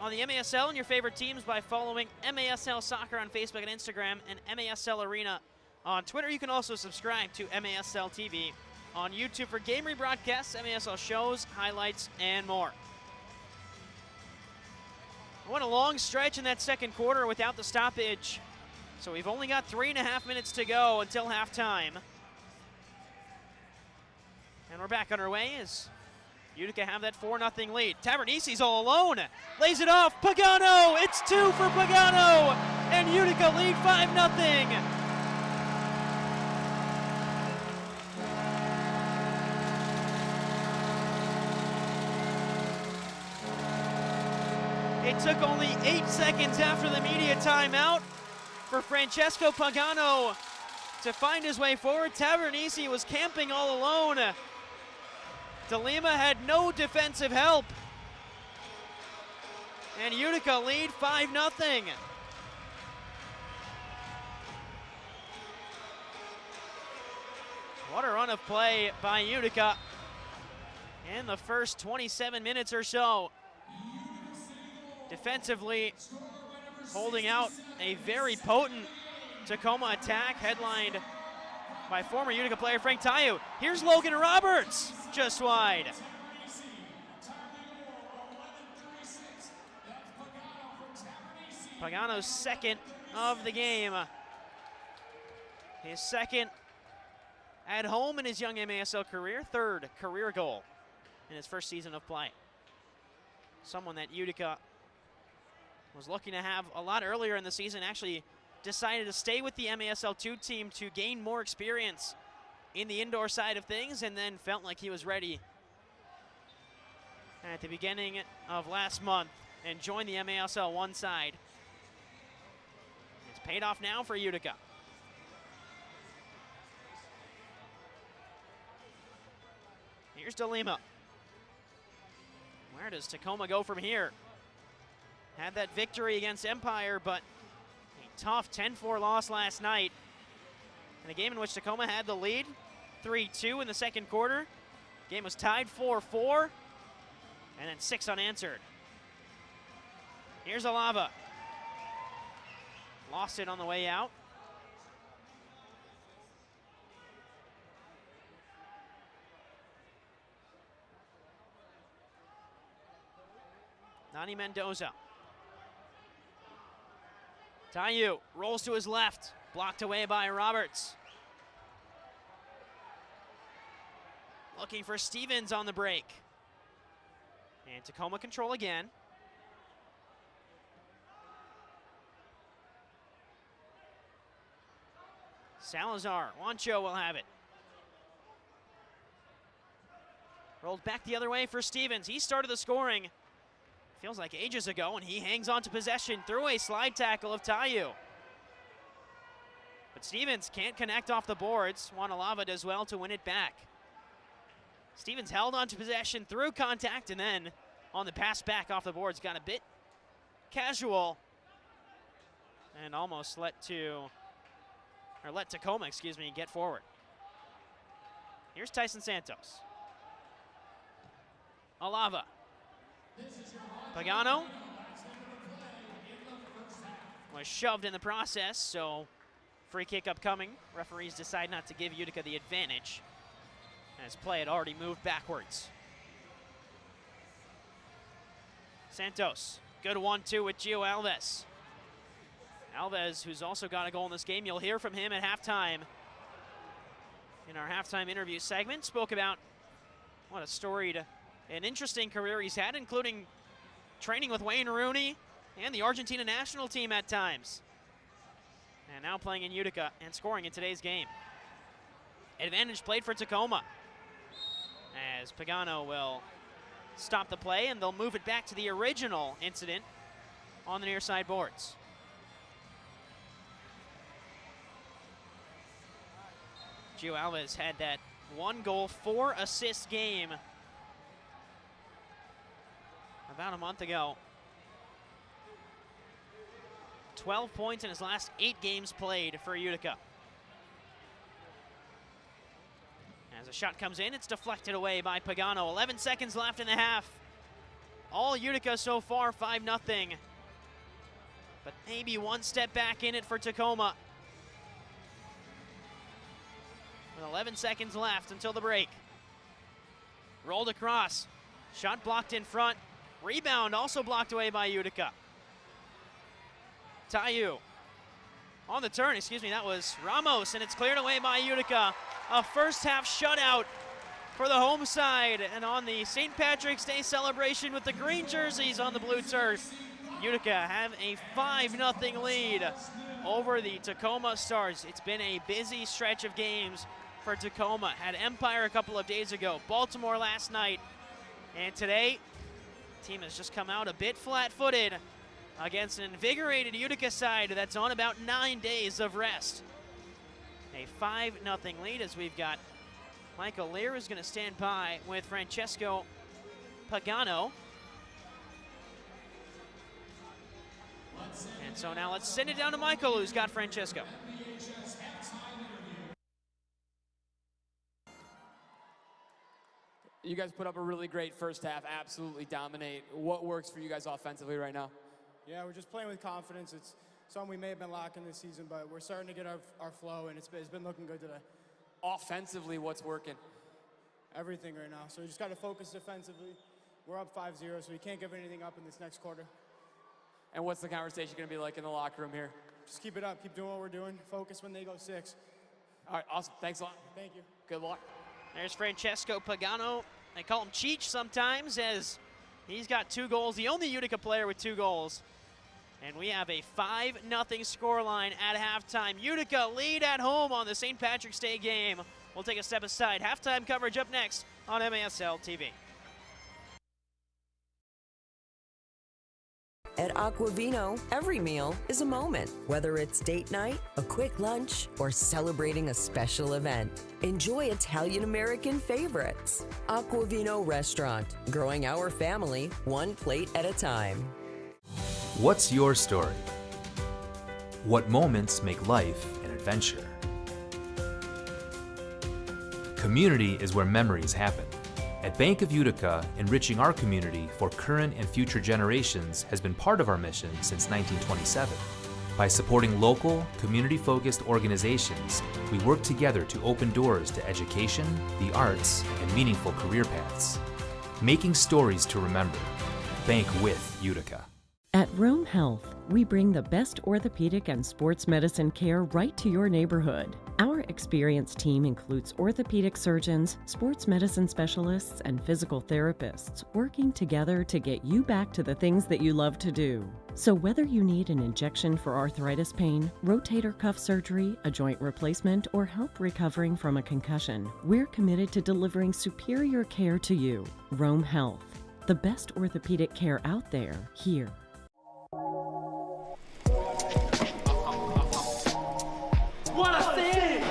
on the MASL and your favorite teams by following MASL Soccer on Facebook and Instagram and MASL Arena on Twitter. You can also subscribe to MASL TV on YouTube for game rebroadcasts, MASL shows, highlights, and more. What a long stretch in that second quarter without the stoppage. So we've only got 3.5 minutes to go until halftime. And we're back underway as Utica have that 4-0 lead. Tavernisi's all alone. Lays it off. Pagano! It's 2 for Pagano! And Utica lead 5-0. It took only 8 seconds after the media timeout for Francesco Pagano to find his way forward. Tavernisi was camping all alone. DeLima had no defensive help. And Utica lead 5-0. What a run of play by Utica in the first 27 minutes or so. Defensively, holding out a very potent Tacoma attack, headlined by former Utica player Frank Tayu. Here's Logan Roberts, just wide. Pagano's second of the game. His second at home in his young MASL career, third career goal in his first season of play. someone that Utica was looking to have a lot earlier in the season, actually decided to stay with the MASL2 team to gain more experience in the indoor side of things, and then felt like he was ready at the beginning of last month and joined the MASL1 side. It's paid off now for Utica. Here's DeLima. Where does Tacoma go from here? Had that victory against Empire, but a tough 10-4 loss last night in a game in which Tacoma had the lead, 3-2 in the second quarter. Game was tied 4-4, and then 6 unanswered. Here's Alava. Lost it on the way out. Nani Mendoza. Tayu rolls to his left, blocked away by Roberts. Looking for Stevens on the break. And Tacoma control again. Salazar, Juancho will have it. Rolled back the other way for Stevens. He started the scoring. Feels like ages ago, and he hangs on to possession through a slide tackle of Tayu. But Stevens can't connect off the boards. Wanalava does well to win it back. Stevens held on to possession through contact, and then on the pass back off the boards, got a bit casual and almost let Tacoma, get forward. Here's Tyson Santos. Alava. Pagano was shoved in the process, so free kick upcoming. Referees decide not to give Utica the advantage as play had already moved backwards. Santos, good 1-2 with Gio Alves. Alves, who's also got a goal in this game. You'll hear from him at halftime. In our halftime interview segment, spoke about what a storied and interesting career he's had, including training with Wayne Rooney and the Argentina national team at times. And now playing in Utica and scoring in today's game. Advantage played for Tacoma, as Pagano will stop the play, and they'll move it back to the original incident on the near side boards. Gio Alves had that 1-goal, 4-assist game about a month ago. 12 points in his last 8 games played for Utica. As a shot comes in, it's deflected away by Pagano. 11 seconds left in the half. All Utica so far, 5-0. But maybe one step back in it for Tacoma. With 11 seconds left until the break. Rolled across. Shot blocked in front. Rebound also blocked away by Utica. Tayu on the turn, that was Ramos, and it's cleared away by Utica. A first half shutout for the home side, and on the St. Patrick's Day celebration with the green jerseys on the blue turf, Utica have a 5-0 lead over the Tacoma Stars. It's been a busy stretch of games for Tacoma. Had Empire a couple of days ago, Baltimore last night, and today, the team has just come out a bit flat-footed against an invigorated Utica side that's on about 9 days of rest. A 5-0 lead, as we've got Michael Lear is going to stand by with Francesco Pagano. And so now let's send it down to Michael, who's got Francesco. You guys put up a really great first half, absolutely dominate. What works for you guys offensively right now? Yeah, we're just playing with confidence. It's something we may have been lacking this season, but we're starting to get our flow, and it's been looking good today. Offensively, what's working? Everything right now. So we just got to focus defensively. We're up 5-0, so we can't give anything up in this next quarter. And what's the conversation going to be like in the locker room here? Just keep it up. Keep doing what we're doing. Focus when they go 6. All right, awesome. Thanks a lot. Thank you. Good luck. There's Francesco Pagano. They call him Cheech sometimes, as He's got 2 goals, the only Utica player with 2 goals. And we have a 5-0 scoreline at halftime. Utica lead at home on the St. Patrick's Day game. We'll take a step aside. Halftime coverage up next on MASL TV. At Aquavino, every meal is a moment. Whether it's date night, a quick lunch, or celebrating a special event, enjoy Italian-American favorites. Aquavino Restaurant, growing our family one plate at a time. What's your story? What moments make life an adventure? Community is where memories happen. At Bank of Utica, enriching our community for current and future generations has been part of our mission since 1927. By supporting local, community-focused organizations, we work together to open doors to education, the arts, and meaningful career paths. Making stories to remember. Bank with Utica. At Rome Health, we bring the best orthopedic and sports medicine care right to your neighborhood. Our experienced team includes orthopedic surgeons, sports medicine specialists, and physical therapists working together to get you back to the things that you love to do. So whether you need an injection for arthritis pain, rotator cuff surgery, a joint replacement, or help recovering from a concussion, we're committed to delivering superior care to you. Rome Health, the best orthopedic care out there, here. What a save!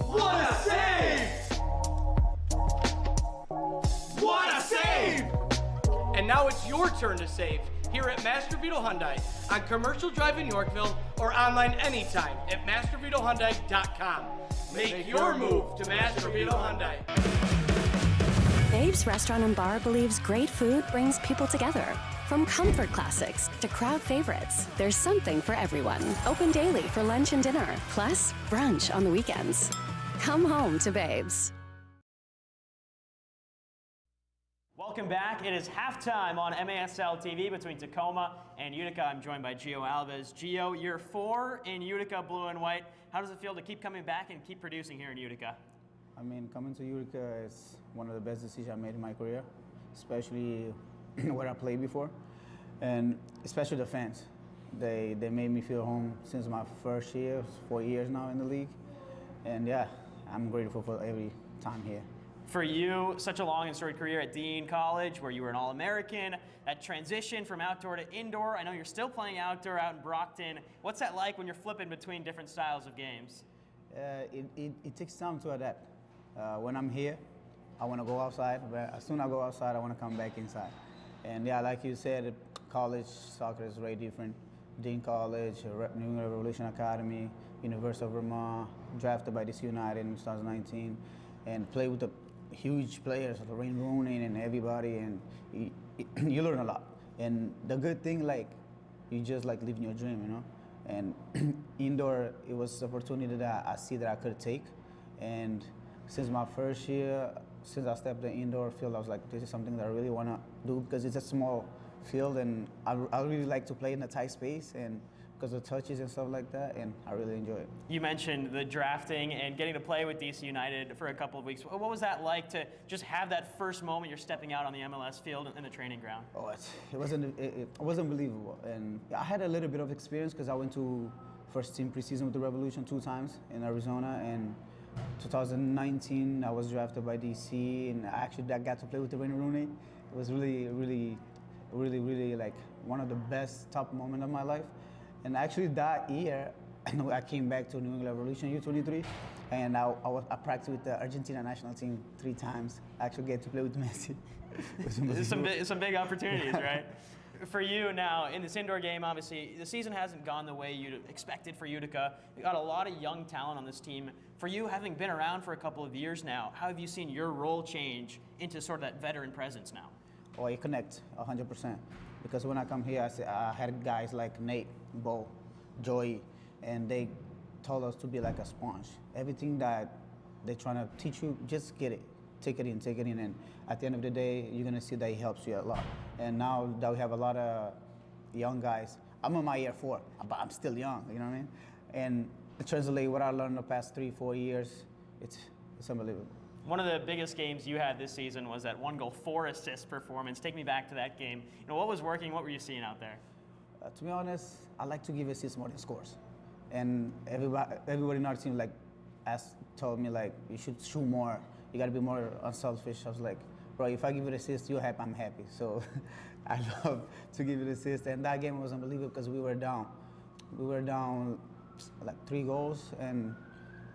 What a save! What a save! And now it's your turn to save here at Master Vito Hyundai on Commercial Drive in Yorkville or online anytime at mastervitohyundai.com. Make your move to Master Vito Hyundai. Babe's Restaurant and Bar believes great food brings people together. From comfort classics to crowd favorites, there's something for everyone. Open daily for lunch and dinner, plus brunch on the weekends. Come home to Babe's. Welcome back. It is halftime on MASL TV between Tacoma and Utica. I'm joined by Gio Alves. Gio, you're 4 in Utica blue and white. How does it feel to keep coming back and keep producing here in Utica? I mean, coming to Utica is one of the best decisions I made in my career, especially where I played before, and especially the fans. They made me feel home since my first year, 4 years now in the league, and yeah, I'm grateful for every time here. For you, such a long and storied career at Dean College, where you were an All-American, that transition from outdoor to indoor. I know you're still playing outdoor out in Brockton. What's that like when you're flipping between different styles of games? It takes time to adapt. When I'm here, I want to go outside, but as soon as I go outside, I want to come back inside. And yeah, like you said, college soccer is very different. Dean College, New England Revolution Academy, University of Vermont, drafted by DC United in 2019, and play with the huge players, like Wayne Rooney and everybody, and you learn a lot. And the good thing, like, you just like living your dream, you know? And indoor, it was an opportunity that I see that I could take. And since my first year, since I stepped in the indoor field, I was like, this is something that I really want to do because it's a small field, and I really like to play in a tight space, and because of touches and stuff like that, and I really enjoy it. You mentioned the drafting and getting to play with DC United for a couple of weeks. What was that like to just have that first moment you're stepping out on the MLS field in the training ground? Oh, it was unbelievable, and I had a little bit of experience because I went to first team preseason with the Revolution 2 times in Arizona, and 2019 I was drafted by DC, and I got to play with Wayne Rooney. It was really like one of the best top moments of my life. And actually that year, I came back to New England Revolution U23, and I practiced with the Argentina national team 3 times. I actually get to play with Messi. Some big opportunities, right? For you now, in this indoor game, obviously, the season hasn't gone the way you'd expected for Utica. You got a lot of young talent on this team. For you, having been around for a couple of years now, how have you seen your role change into sort of that veteran presence now? Oh, you connect 100%. Because when I come here, I had guys like Nate, Bo, Joey, and they told us to be like a sponge. Everything that they're trying to teach you, just get it. Take it in, and at the end of the day, you're gonna see that it helps you a lot. And now that we have a lot of young guys, I'm on my year 4, but I'm still young, you know what I mean? And translate what I learned the past 3-4 years. It's unbelievable. One of the biggest games you had this season was that 1 goal, 4 assist performance. Take me back to that game. What was working? What were you seeing out there? To be honest, I like to give assists more than scores. And everybody in our team told me you should shoot more. You got to be more unselfish. I was like, bro, if I give you an assist, you're happy, I'm happy. So I love to give you an assist. And that game was unbelievable because we were down. We were down 3 goals, and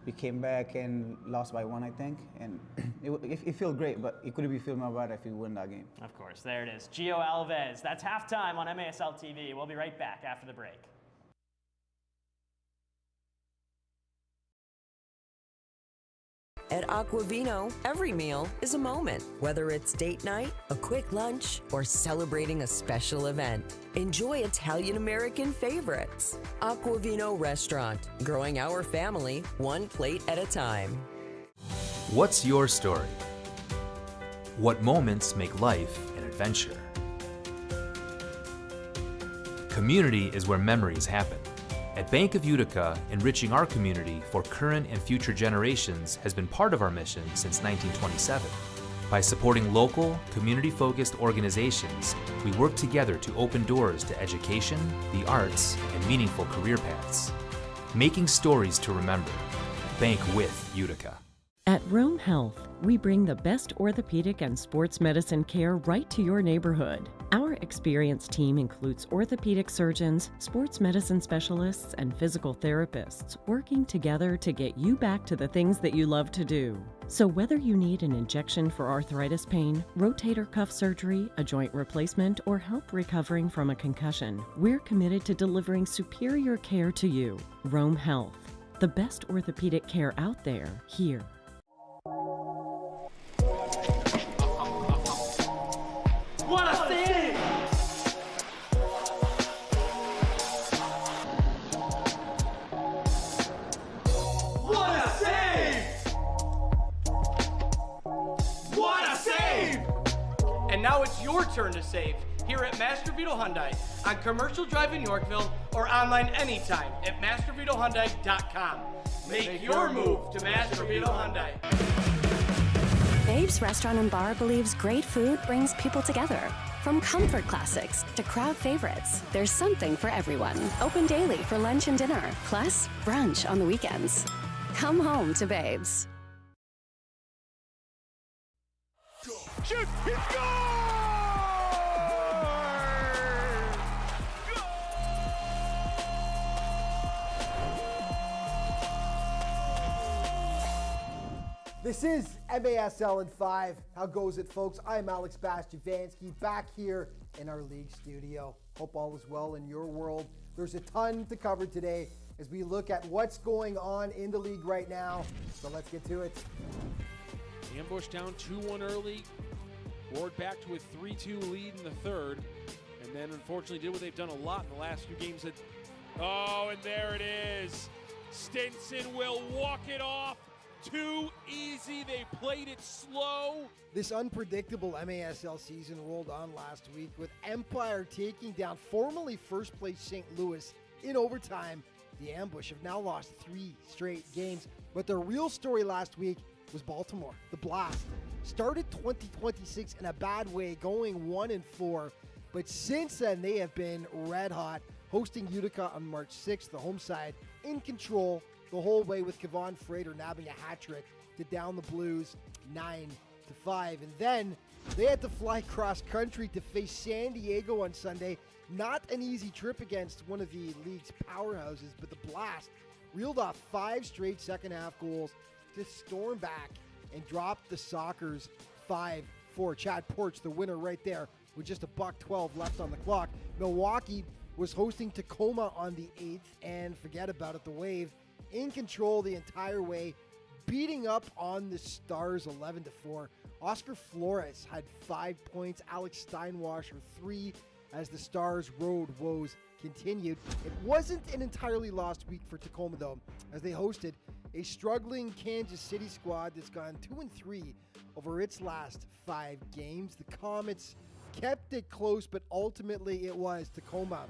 we came back and lost by 1, I think. And it felt great, but it could be feeling more better if we win that game. Of course, there it is. Gio Alves. That's halftime on MASL TV. We'll be right back after the break. At Aquavino, every meal is a moment, whether it's date night, a quick lunch, or celebrating a special event. Enjoy Italian-American favorites. Aquavino Restaurant, growing our family one plate at a time. What's your story? What moments make life an adventure? Community is where memories happen. At Bank of Utica, enriching our community for current and future generations has been part of our mission since 1927. By supporting local, community-focused organizations, we work together to open doors to education, the arts, and meaningful career paths. Making stories to remember. Bank with Utica. At Rome Health, we bring the best orthopedic and sports medicine care right to your neighborhood. Our experienced team includes orthopedic surgeons, sports medicine specialists, and physical therapists working together to get you back to the things that you love to do. So whether you need an injection for arthritis pain, rotator cuff surgery, a joint replacement, or help recovering from a concussion, we're committed to delivering superior care to you. Rome Health, the best orthopedic care out there, here. What a save! What a save! What a save! And now it's your turn to save here at Master Vito Hyundai on Commercial Drive in Yorkville or online anytime at mastervitohyundai.com. Make your move to Master Vito Hyundai. Babe's Restaurant and Bar believes great food brings people together. From comfort classics to crowd favorites, there's something for everyone. Open daily for lunch and dinner, plus brunch on the weekends. Come home to Babe's. Shoot! It's gone! This is MASL in 5. How goes it, folks? I'm Alex Bastiavansky back here in our league studio. Hope all is well in your world. There's a ton to cover today as we look at what's going on in the league right now. So let's get to it. Ambush down 2-1 early, roared back to a 3-2 lead in the third, and then unfortunately did what they've done a lot in the last few games. Oh, and there it is. Stinson will walk it off. Too easy. They played it slow. This unpredictable MASL season rolled on last week with Empire taking down formerly first place St. Louis in overtime. The Ambush have now lost 3 straight games, but the real story last week was Baltimore. The Blast started 2026 in a bad way, going 1-4, but since then they have been red hot, hosting Utica on March 6th, the home side in control the whole way with Kevon Frater nabbing a hat trick to down the Blues 9-5. And then they had to fly cross country to face San Diego on Sunday. Not an easy trip against one of the league's powerhouses, but the Blast reeled off 5 straight second half goals to storm back and drop the Sockers 5-4. Chad Porch, the winner right there, with just $1:12 left on the clock. Milwaukee was hosting Tacoma on the 8th, and forget about it, the Wave in control the entire way, beating up on the Stars 11-4. Oscar Flores had 5 points, Alex Steinwasser 3, as the Stars' road woes continued. It wasn't an entirely lost week for Tacoma, though, as they hosted a struggling Kansas City squad that's gone 2-3 over its last 5 games. The Comets kept it close, but ultimately it was Tacoma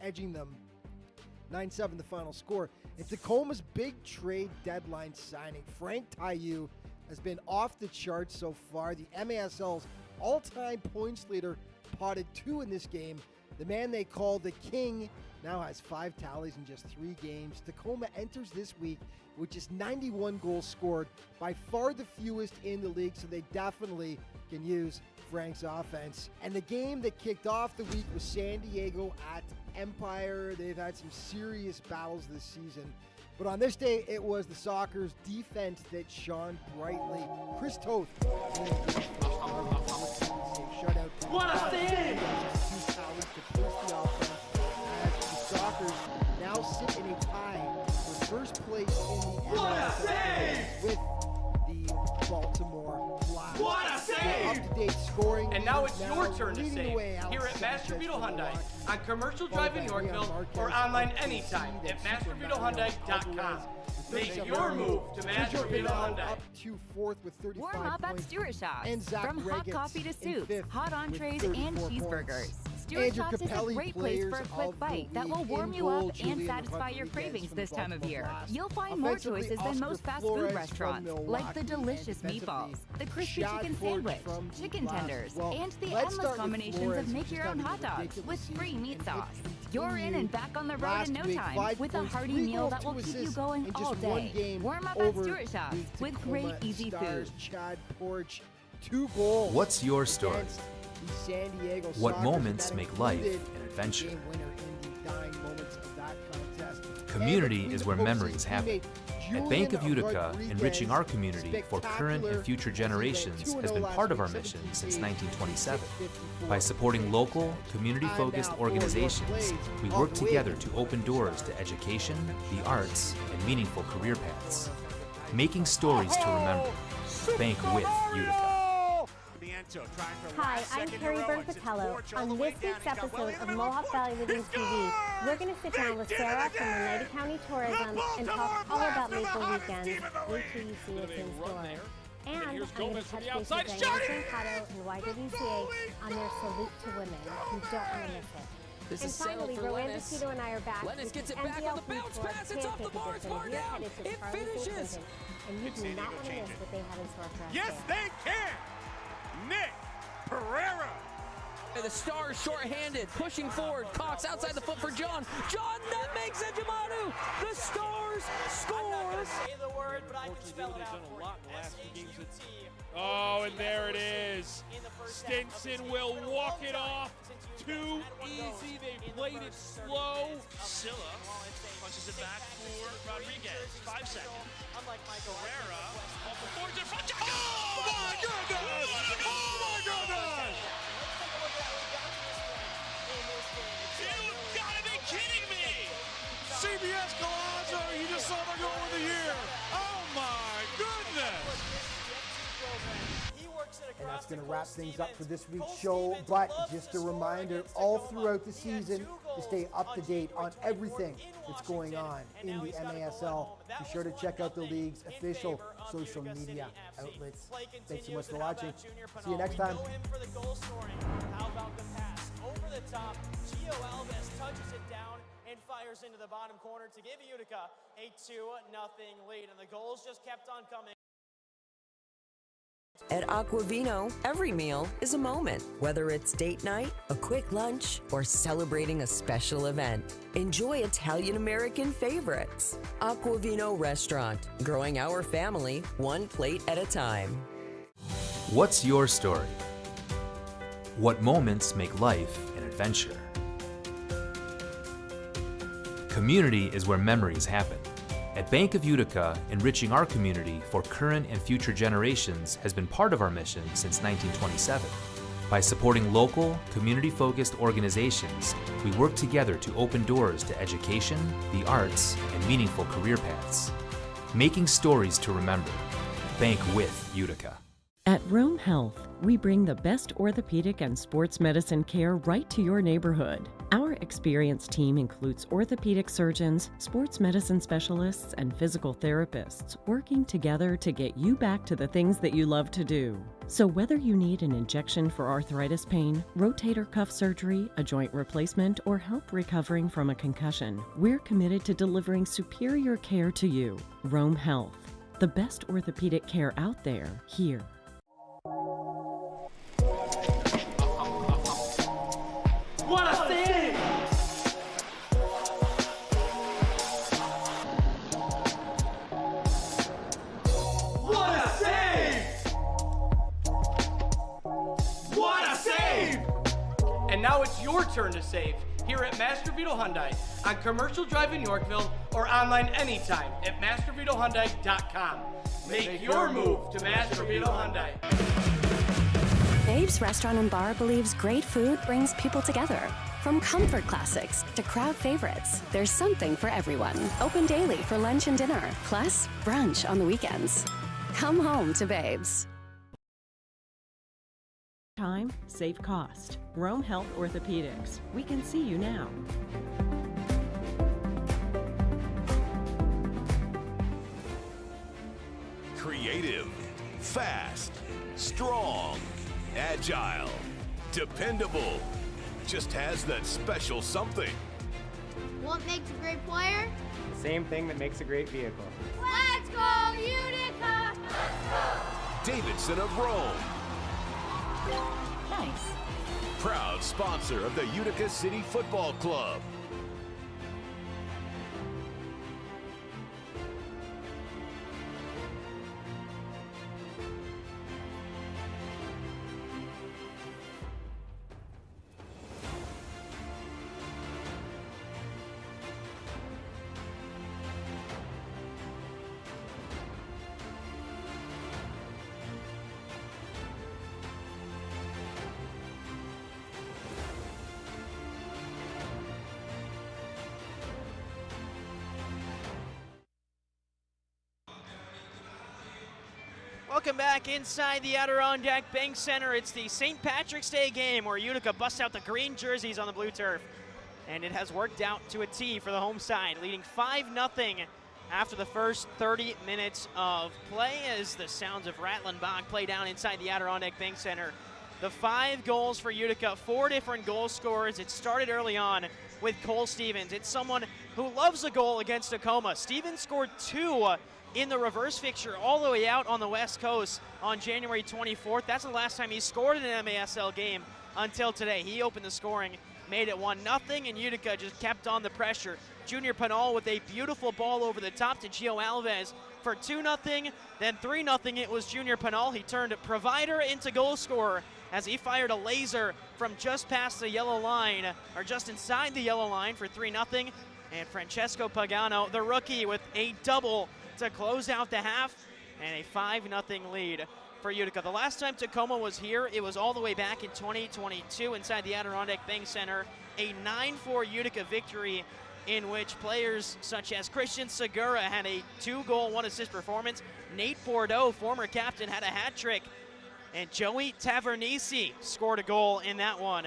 edging them 9-7 the final score. And Tacoma's big trade deadline signing, Frank Taillou, has been off the charts so far. The MASL's all-time points leader potted 2 in this game. The man they call the King now has 5 tallies in just 3 games. Tacoma enters this week with just 91 goals scored, by far the fewest in the league, so they definitely can use Frank's offense. And the game that kicked off the week was San Diego at Empire. They've had some serious battles this season. But on this day, it was the Soccer's defense that shone brightly. Chris Toth. Shutout. What a save! 2 tallies to push the offense as the Sockers now sit in a tie for first place in the MLS with the Baltimore Blast. What a save! Up-to-date scoring. And now it's leads your turn to leading the save way, Alex here at Sanchez Masterville from Hyundai Milwaukee. on Commercial Drive in Yorkville or online anytime at mastervillehyundai.com. Make your move to Masterville Hyundai. Up to 4th with 35 Warm up at points. Stewart Shops. And Zach From hot Regetz coffee to in soups, 5th hot with entrees, 34 and cheeseburgers. points. Stewart Andrew Shops is a Capelli, great place for a players quick of the bite that will week. warm In you goal, up Julian and satisfy Rodriguez your cravings from this the time of Baltimore year. Blast. You'll find more Offensively, choices than Oscar most fast Flores food from restaurants, like Milwaukee. the delicious And meatballs, the crispy Shad chicken Ford sandwich, from the chicken Blast. tenders, Well, and the let's endless start with combinations Flores, of who's make-your-own having a hot dogs ridiculous with free season, meat and sauce. it You're in continued and back on the road last in no week. time 5 with a points, hearty 3 meal goals, that will 2 keep you assists going in all just 1 day. game Warm up at over Stewart Shops the with great Tacoma easy Stars. food. Chad Porch, 2 goals. What's your story? against the San Diego What Sockers, moments and that make life included an adventure? the game winner in the dying moments of that contest. Community And is the where Queen of memories Hope's happen. teammate At Bank of Julian Utica, Rodriguez, enriching our community for current and future generations has been part of our mission since 1927. By supporting local, community-focused organizations, we work together to open doors to education, the arts, and meaningful career paths. Making stories to remember. Bank with Utica. Hi, I'm Carrie Byrne Patello. On this week's episode of Mohawk Valley Living TV, we're going to sit down with Sarah from Oneida County Tourism and talk all about Maple Weekends. Wait till you see what's in store. And I'm going to touch base with Diane Chancato and YWCA on their Salute to Women. You don't want to miss it. This And is settled finally, for Rowan Lennis. Vecchito and I are back. Lennis with gets the it back on the NBL bounce Food pass. It's off the Pancake bars. Edition. Far We're down. headed to It Charlie's finishes. Clinton, and you do not want to miss what they have in store for us. Yes, there. they can. Nick Pereira. The Stars short-handed, pushing forward. Cox outside the foot for John. John nutmegs Ejimanu. The Stars score. I'm not going to say the word, but I can spell it out They've done for a lot you. in the last few games. S-H-U-T. Oh, and there it is. Stinson will walk it off. Too easy. They played it slow. Silla punches it back for Rodriguez. 5 seconds. Unlike Michael Herrera off the boards in front. Oh my goodness! Oh my goodness! You've got to be kidding me! CBS Galazzo, you just saw the goal of the year. Oh my goodness! And that's going to wrap things up for this week's show. But just a reminder, all throughout the season, to stay up to date on everything that's going on in the MASL. Be sure to check out the league's official social media outlets. Thanks so much for watching. See you next time. How about the pass? Over the top, Gio Alves touches it down and fires into the bottom corner to give Utica a 2-0 lead. And the goals just kept on coming. At Aquavino, every meal is a moment. Whether it's date night, a quick lunch, or celebrating a special event, enjoy Italian-American favorites. Aquavino Restaurant, growing our family one plate at a time. What's your story? What moments make life an adventure? Community is where memories happen. At Bank of Utica, enriching our community for current and future generations has been part of our mission since 1927. By supporting local, community-focused organizations, we work together to open doors to education, the arts, and meaningful career paths. Making stories to remember. Bank with Utica. At Rome Health, we bring the best orthopedic and sports medicine care right to your neighborhood. Our experienced team includes orthopedic surgeons, sports medicine specialists, and physical therapists working together to get you back to the things that you love to do. So whether you need an injection for arthritis pain, rotator cuff surgery, a joint replacement, or help recovering from a concussion, we're committed to delivering superior care to you. Rome Health, the best orthopedic care out there, here. What a save! What a save! What a save! And now it's your turn to save here at Master Vito Hyundai on Commercial Drive in Yorkville or online anytime at mastervitohyundai.com. Make your move to Master Vito Hyundai. Babe's Restaurant and Bar believes great food brings people together. From comfort classics to crowd favorites, there's something for everyone. Open daily for lunch and dinner, plus brunch on the weekends. Come home to Babe's. Time, save cost. Rome Health Orthopedics. We can see you now. Creative, fast, strong, agile, dependable. Just has that special something. What makes a great player? Same thing that makes a great vehicle. Let's go, Utica! Davidson of Rome. Nice. Proud sponsor of the Utica City Football Club. Welcome back inside the Adirondack Bank Center. It's the St. Patrick's Day game where Utica busts out the green jerseys on the blue turf. And it has worked out to a T for the home side, leading 5-0 after the first 30 minutes of play as the sounds of Rattling Bach play down inside the Adirondack Bank Center. The 5 goals for Utica, 4 different goal scorers. It started early on with Cole Stevens. It's someone who loves a goal against Tacoma. Stevens scored 2 in the reverse fixture all the way out on the West Coast on January 24th. That's the last time he scored in an MASL game until today. He opened the scoring, made it 1-0, and Utica just kept on the pressure. Junior Pinal with a beautiful ball over the top to Gio Alves for 2-0, then 3-0. It was Junior Pinal. He turned Provider into goal scorer as he fired a laser from just past the yellow line, or just inside the yellow line for 3-0. And Francesco Pagano, the rookie, with a double to close out the half, and a 5-0 lead for Utica. The last time Tacoma was here, it was all the way back in 2022 inside the Adirondack Bank Center. A 9-4 Utica victory in which players such as Christian Segura had a 2-goal, 1-assist performance. Nate Bordeaux, former captain, had a hat trick. And Joey Tavernisi scored a goal in that one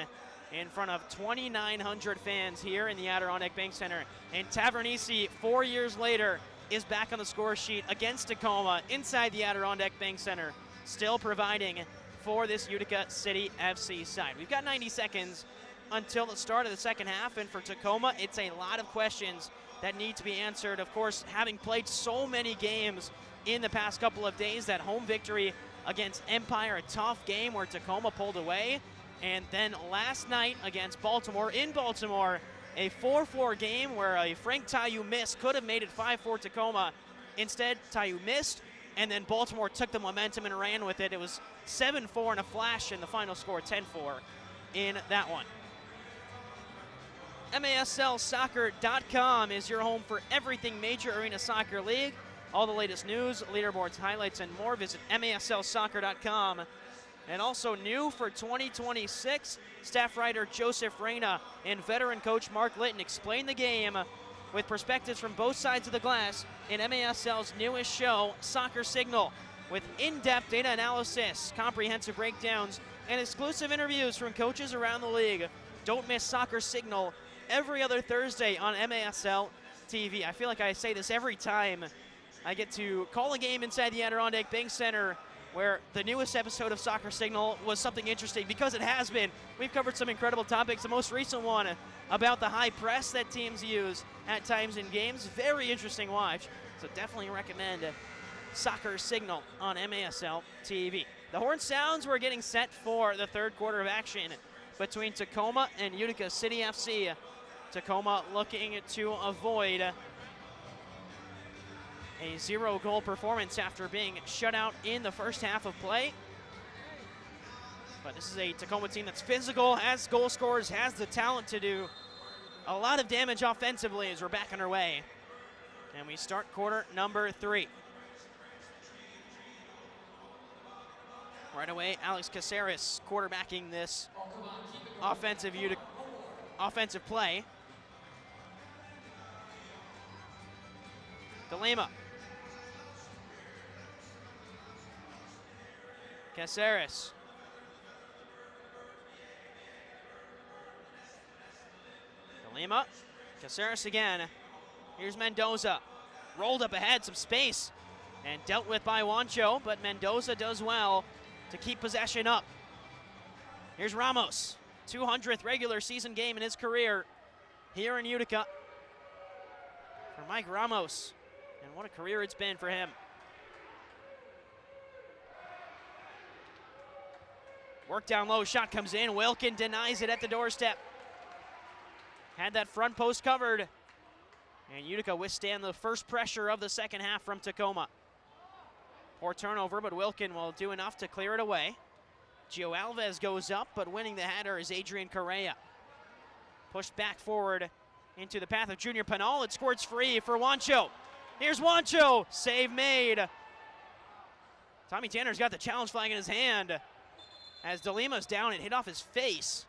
in front of 2,900 fans here in the Adirondack Bank Center. And Tavernisi, 4 years later, is back on the score sheet against Tacoma inside the Adirondack Bank Center, still providing for this Utica City FC side. We've got 90 seconds until the start of the second half, and for Tacoma, it's a lot of questions that need to be answered. Of course, having played so many games in the past couple of days, that home victory against Empire, a tough game where Tacoma pulled away, and then last night against Baltimore in Baltimore, a 4-4 game where a Frank Tayu miss could have made it 5-4 Tacoma. Instead, Tayu missed, and then Baltimore took the momentum and ran with it. It was 7-4 in a flash, and the final score 10-4 in that one. MASLsoccer.com is your home for everything Major Arena Soccer League. All the latest news, leaderboards, highlights, and more. Visit MASLsoccer.com. And also new for 2026, staff writer Joseph Reyna and veteran coach Mark Litton explain the game with perspectives from both sides of the glass in MASL's newest show, Soccer Signal, with in-depth data analysis, comprehensive breakdowns, and exclusive interviews from coaches around the league. Don't miss Soccer Signal every other Thursday on MASL TV. I feel like I say this every time I get to call a game inside the Adirondack Bank Center where the newest episode of Soccer Signal was something interesting, because it has been. We've covered some incredible topics. The most recent one about the high press that teams use at times in games. Very interesting watch. So definitely recommend Soccer Signal on MASL TV. The horn sounds, we're getting set for the third quarter of action between Tacoma and Utica City FC. Tacoma looking to avoid a 0-goal performance after being shut out in the first half of play. But this is a Tacoma team that's physical, has goal scorers, has the talent to do a lot of damage offensively as we're back underway. And we start quarter number 3. Right away, Alex Caceres quarterbacking this offensive play. DeLima. Caceres. DeLima. Caceres again. Here's Mendoza. Rolled up ahead, some space, and dealt with by Wancho, but Mendoza does well to keep possession up. Here's Ramos. 200th regular season game in his career here in Utica for Mike Ramos. And what a career it's been for him. Work down low, shot comes in. Wilkin denies it at the doorstep. Had that front post covered. And Utica withstand the first pressure of the second half from Tacoma. Poor turnover, but Wilkin will do enough to clear it away. Gio Alves goes up, but winning the header is Adrian Correa. Pushed back forward into the path of Junior Pinal. It squirts free for Wancho. Here's Wancho, save made. Tommy Tanner's got the challenge flag in his hand. As DeLima's down, it hit off his face.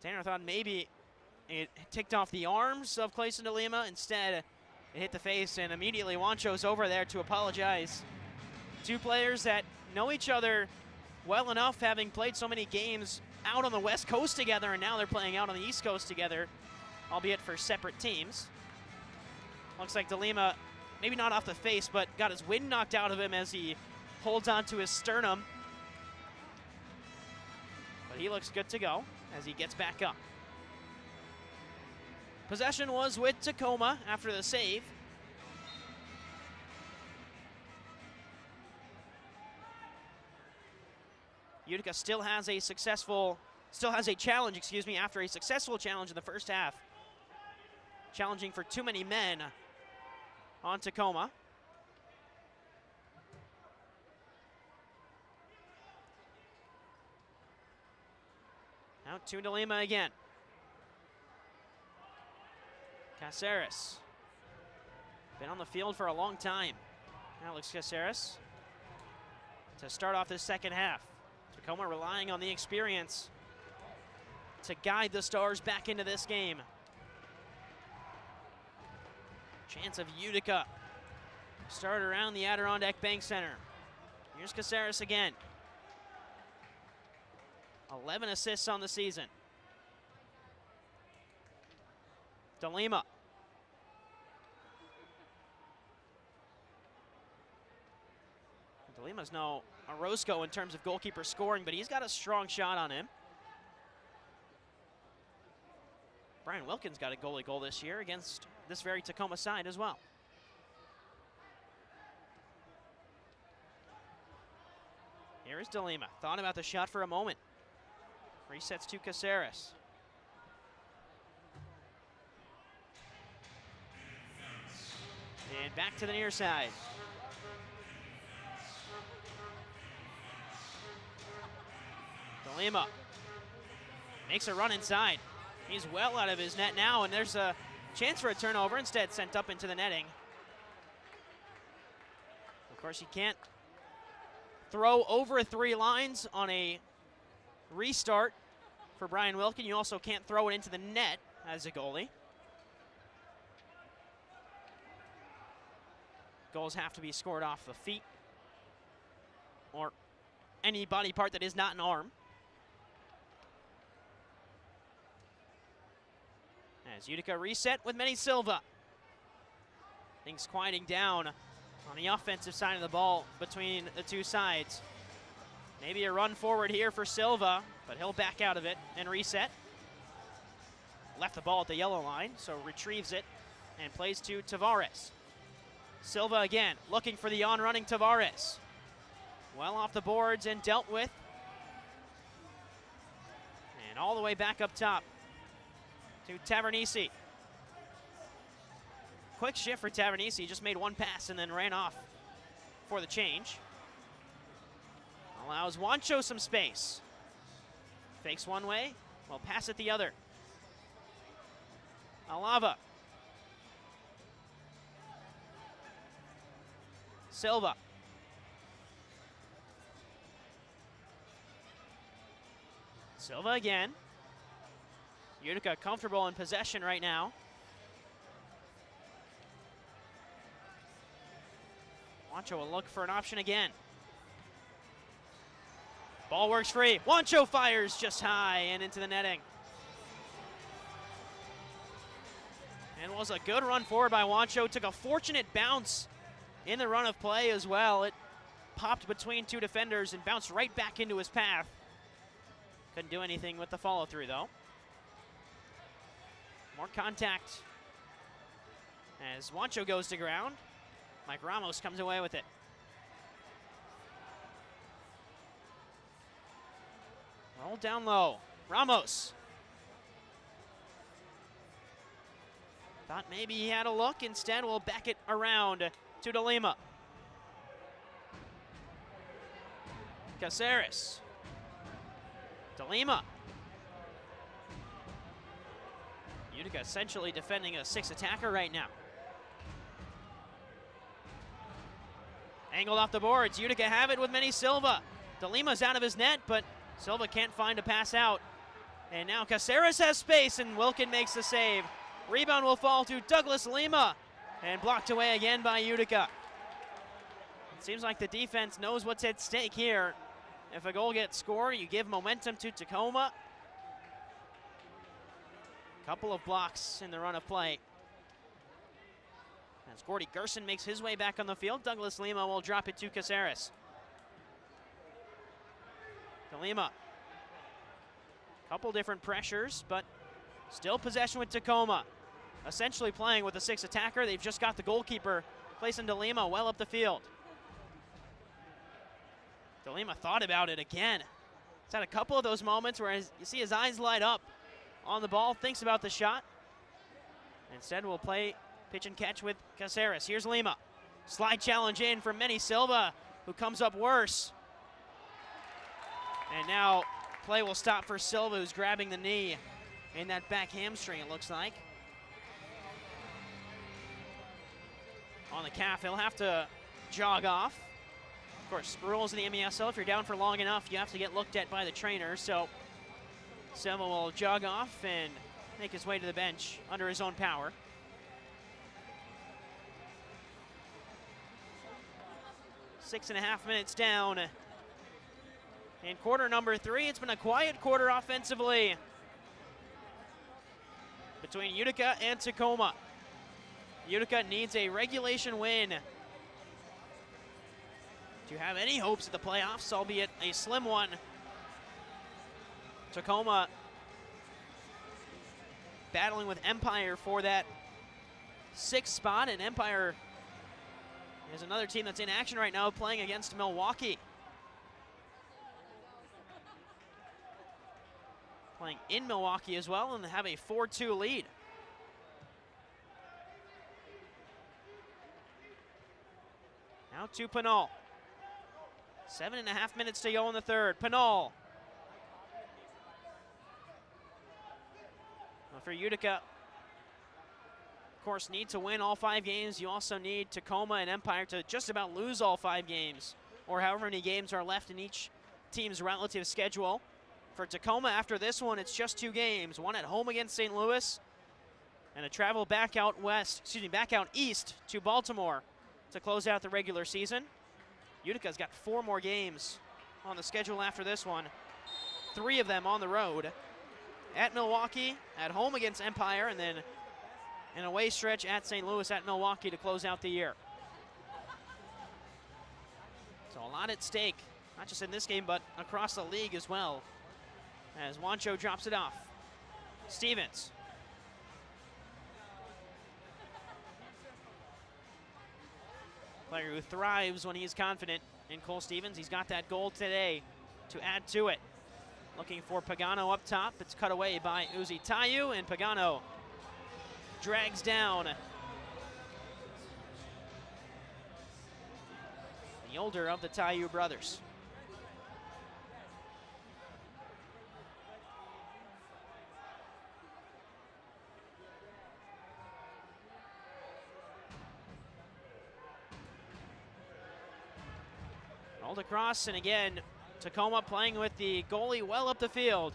Tanner thought maybe it ticked off the arms of Clayson DeLima. Instead, it hit the face, and immediately Wancho's over there to apologize. Two players that know each other well enough, having played so many games out on the West Coast together, and now they're playing out on the East Coast together, albeit for separate teams. Looks like DeLima, maybe not off the face, but got his wind knocked out of him as he holds onto his sternum. But he looks good to go as he gets back up. Possession was with Tacoma after the save. Utica still has a challenge, after a successful challenge in the first half. Challenging for too many men on Tacoma. Now to DeLima again. Caceres. Been on the field for a long time. Alex Caceres to start off this second half. Tacoma relying on the experience to guide the Stars back into this game. Chance of Utica. Start around the Adirondack Bank Center. Here's Caceres again. 11 assists on the season. DeLima. DeLima's no Orozco in terms of goalkeeper scoring, but he's got a strong shot on him. Brian Wilkins got a goalie goal this year against this very Tacoma side as well. Here is DeLima. Thought about the shot for a moment. Resets to Caceres. And back to the near side. DeLima makes a run inside. He's well out of his net now, and there's a chance for a turnover, instead sent up into the netting. Of course, you can't throw over 3 lines on a restart for Brian Wilkin. You also can't throw it into the net as a goalie. Goals have to be scored off the feet or any body part that is not an arm. As Utica reset with Manny Silva. Things quieting down on the offensive side of the ball between the two sides. Maybe a run forward here for Silva, but he'll back out of it and reset. Left the ball at the yellow line, so retrieves it and plays to Tavares. Silva again, looking for the on-running Tavares. Well off the boards and dealt with. And all the way back up top to Tavernisi. Quick shift for Tavernisi. He just made one pass and then ran off for the change. Allows Wancho some space. Fakes one way, well, pass it the other. Alava. Silva. Silva again. Utica comfortable in possession right now. Wancho will look for an option again. Ball works free. Wancho fires just high and into the netting. And it was a good run forward by Wancho. Took a fortunate bounce in the run of play as well. It popped between two defenders and bounced right back into his path. Couldn't do anything with the follow through though. More contact as Wancho goes to ground. Mike Ramos comes away with it. Roll down low. Ramos. Thought maybe he had a look. Instead, we'll back it around to De Lima. Caceres. De Lima. Utica essentially defending a 6 attacker right now. Angled off the boards. Utica have it with Manny Silva. De Lima's out of his net, but Silva can't find a pass out. And now Caceres has space, and Wilkin makes the save. Rebound will fall to Douglas Lima, and blocked away again by Utica. It seems like the defense knows what's at stake here. If a goal gets scored, you give momentum to Tacoma. Couple of blocks in the run of play. As Gordy Gerson makes his way back on the field, Douglas Lima will drop it to Caceres. De Lima. Couple different pressures, but still possession with Tacoma. Essentially playing with a 6 attacker. They've just got the goalkeeper placing De Lima well up the field. De Lima thought about it again. He's had a couple of those moments where you see his eyes light up on the ball, thinks about the shot. Instead, we'll play pitch and catch with Caceres. Here's Lima. Slide challenge in from Manny Silva, who comes up worse. And now play will stop for Silva, who's grabbing the knee in that back hamstring, it looks like. On the calf, he'll have to jog off. Of course, rules in the MESL, if you're down for long enough, you have to get looked at by the trainer. So Silva will jog off and make his way to the bench under his own power. Six and a half minutes down. In quarter number 3, it's been a quiet quarter offensively between Utica and Tacoma. Utica needs a regulation win to have any hopes at the playoffs, albeit a slim one. Tacoma battling with Empire for that 6th spot, and Empire is another team that's in action right now playing against Milwaukee. Playing in Milwaukee as well, and have a 4-2 lead. Now to Pinal. 7.5 minutes to go in the third. Pinal. Well, for Utica, of course, need to win all 5 games. You also need Tacoma and Empire to just about lose all 5 games, or however many games are left in each team's relative schedule. For Tacoma, after this one, it's just 2 games. One at home against St. Louis, and a travel back out east to Baltimore to close out the regular season. Utica's got 4 more games on the schedule after this one. 3 of them on the road. At Milwaukee, at home against Empire, and then an away stretch at St. Louis, at Milwaukee to close out the year. So a lot at stake, not just in this game, but across the league as well. As Wancho drops it off. Stevens. Player who thrives when he's confident in Cole Stevens. He's got that goal today to add to it. Looking for Pagano up top. It's cut away by Uzi Tayu, and Pagano drags down the older of the Tayu brothers. Rolled across, and again, Tacoma playing with the goalie well up the field.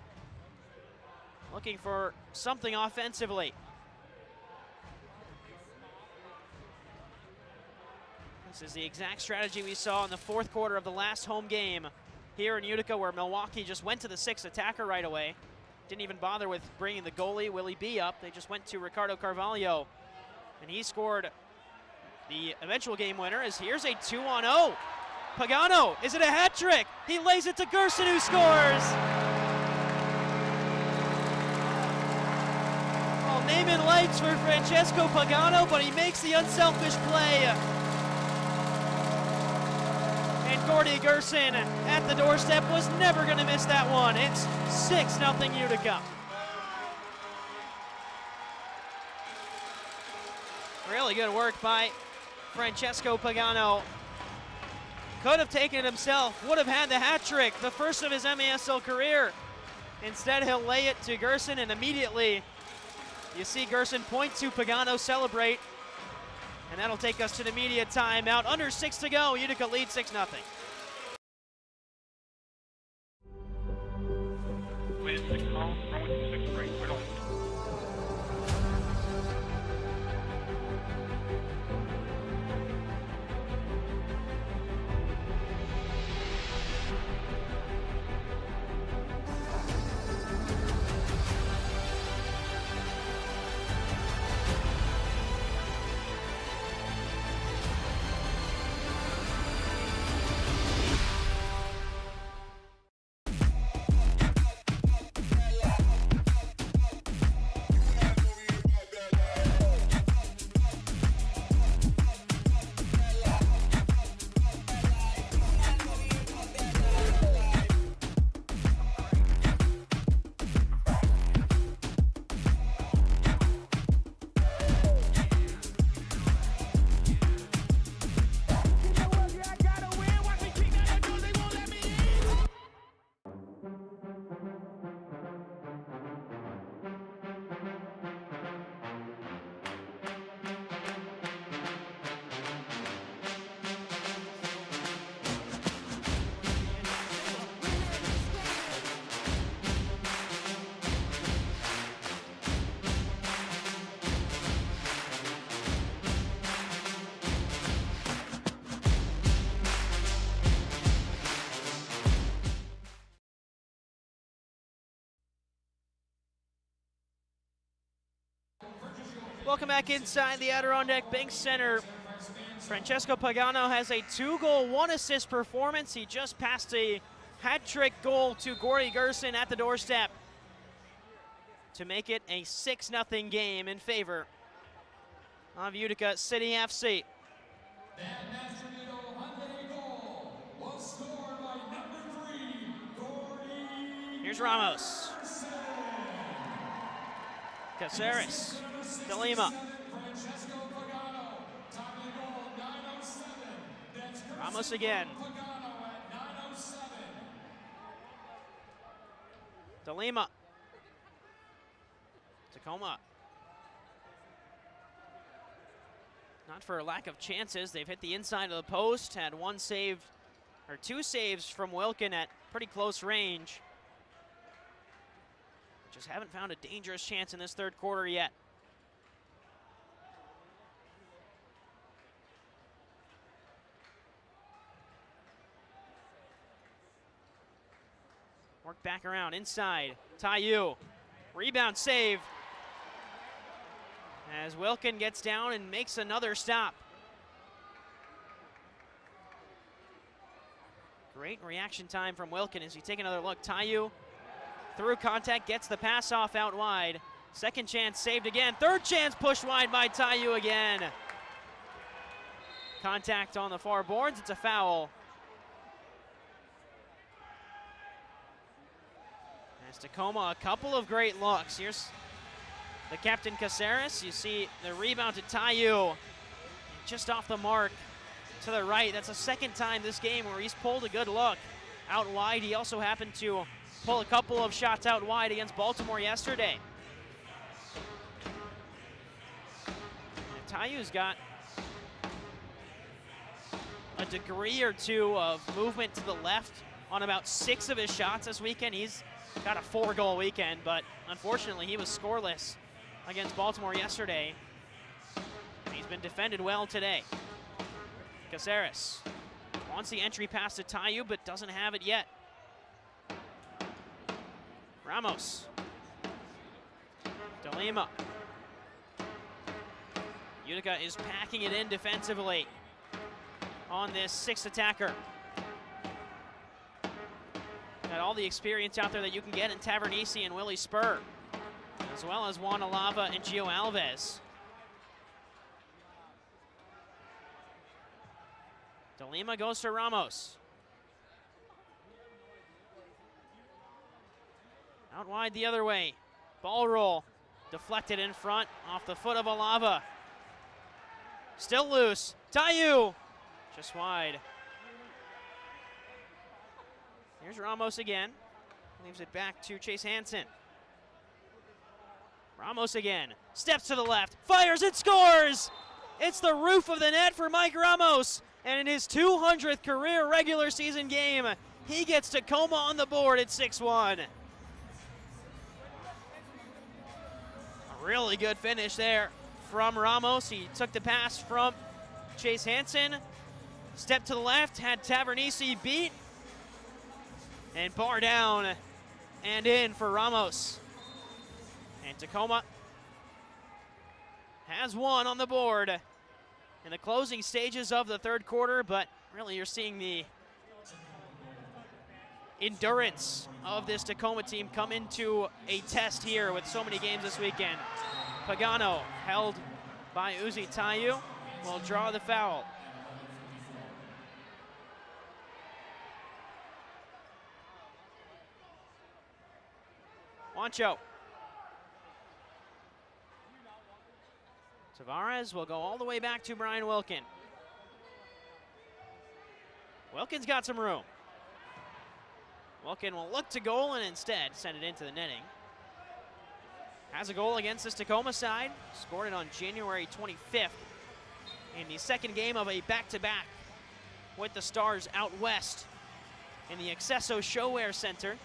Looking for something offensively. This is the exact strategy we saw in the fourth quarter of the last home game here in Utica, where Milwaukee just went to the sixth attacker right away. Didn't even bother with bringing the goalie, Willie B, up. They just went to Ricardo Carvalho, and he scored the eventual game winner. As here's a 2-on-0. Pagano, is it a hat trick? He lays it to Gerson, who scores. Well, name and lights for Francesco Pagano, but he makes the unselfish play. And Gordy Gerson at the doorstep was never going to miss that one. It's 6-0 Utica. Really good work by Francesco Pagano. Could have taken it himself, would have had the hat trick, the first of his MASL career. Instead, he'll lay it to Gerson, and immediately you see Gerson point to Pagano, celebrate, and that'll take us to the media timeout. Under 6 to go, Utica leads 6-0. Welcome back inside the Adirondack Bank Center. Francesco Pagano has a 2-goal, 1-assist performance. He just passed a hat-trick goal to Gordy Gerson at the doorstep to make it a 6-0 game in favor of Utica City FC. Here's Ramos. Caceres. De Lima. Ramos again. De Lima. Tacoma. Not for a lack of chances. They've hit the inside of the post. Had one save, or two saves from Wilkin at pretty close range. Just haven't found a dangerous chance in this third quarter yet. Work back around inside. Tayu. Rebound save. As Wilkin gets down and makes another stop. Great reaction time from Wilkin as you take another look. Tayu through contact, gets the pass off out wide. Second chance saved again. Third chance pushed wide by Tayu again. Contact on the far boards, it's a foul. As Tacoma, a couple of great looks. Here's the captain Caceres. You see the rebound to Tayu. Just off the mark to the right. That's the second time this game where he's pulled a good look out wide. He also happened to pull a couple of shots out wide against Baltimore yesterday. Tayu's got a degree or two of movement to the left on about 6 of his shots this weekend. He's got a 4-goal weekend, but unfortunately he was scoreless against Baltimore yesterday. He's been defended well today. Caceres wants the entry pass to Tayu, but doesn't have it yet. Ramos. De Lima. Utica is packing it in defensively on this 6th attacker. Got all the experience out there that you can get in Tavernisi and Willie Spur, as well as Juan Alava and Gio Alves. De Lima goes to Ramos. Out wide the other way. Ball roll. Deflected in front off the foot of Alava. Still loose. Tayu. Just wide. Here's Ramos again. Leaves it back to Chase Hansen. Ramos again. Steps to the left. Fires and scores! It's the roof of the net for Mike Ramos. And in his 200th career regular season game, he gets Tacoma on the board at 6-1. A really good finish there from Ramos. He took the pass from Chase Hansen, stepped to the left, had Tavernisi beat, and bar down and in for Ramos. And Tacoma has one on the board in the closing stages of the third quarter, but really you're seeing the endurance of this Tacoma team come into a test here with so many games this weekend. Pagano, held by Uzi Tayu, will draw the foul. Juancho. Tavares will go all the way back to Brian Wilkin. Wilkin's got some room. Wilkin will look to goal and instead send it into the netting. Has a goal against this Tacoma side. Scored it on January 25th in the second game of a back-to-back with the Stars out west in the Accesso Showwear Center.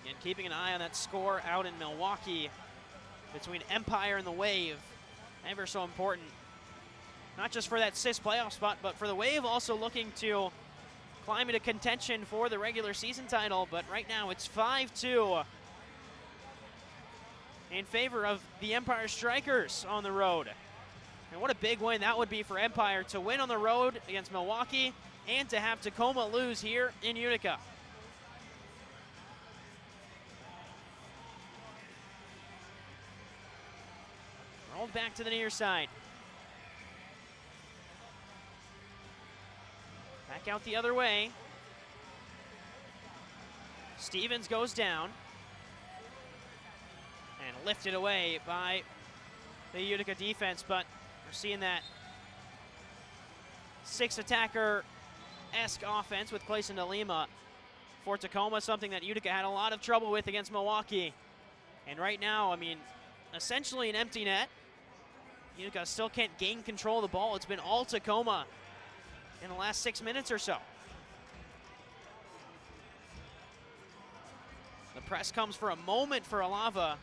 And keeping an eye on that score out in Milwaukee between Empire and the Wave. Ever so important. Not just for that 6th playoff spot, but for the Wave also looking to climb into contention for the regular season title. But right now it's 5-2 in favor of the Empire Strikers on the road. And what a big win that would be for Empire to win on the road against Milwaukee and to have Tacoma lose here in Utica. Rolled back to the near side. Back out the other way. Stevens goes down. And lifted away by the Utica defense, but we're seeing that 6 attacker-esque offense with Clayson De Lima for Tacoma, something that Utica had a lot of trouble with against Milwaukee. And right now, I mean, essentially an empty net. Utica still can't gain control of the ball. It's been all Tacoma in the last 6 minutes or so. The press comes for a moment for Alava,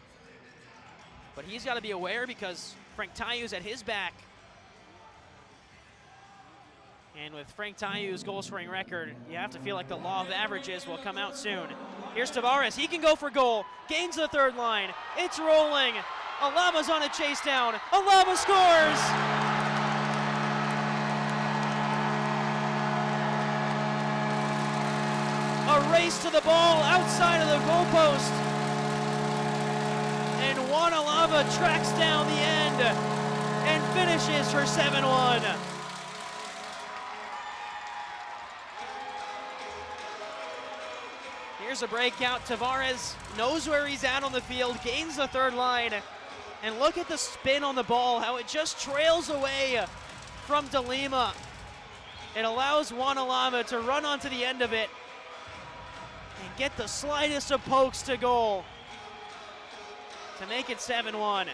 but he's got to be aware because Frank Tayu's at his back. And with Frank Tayu's goal-scoring record, you have to feel like the law of averages will come out soon. Here's Tavares. He can go for goal. Gains the third line. It's rolling. Alava's on a chase down. Alava scores! race to the ball outside of the goalpost. And Wanalava tracks down the end and finishes for 7-1. Here's a breakout. Tavares knows where he's at on the field, gains the third line, and look at the spin on the ball, how it just trails away from DeLima. It allows Wanalava to run onto the end of it and get the slightest of pokes to goal to make it 7-1.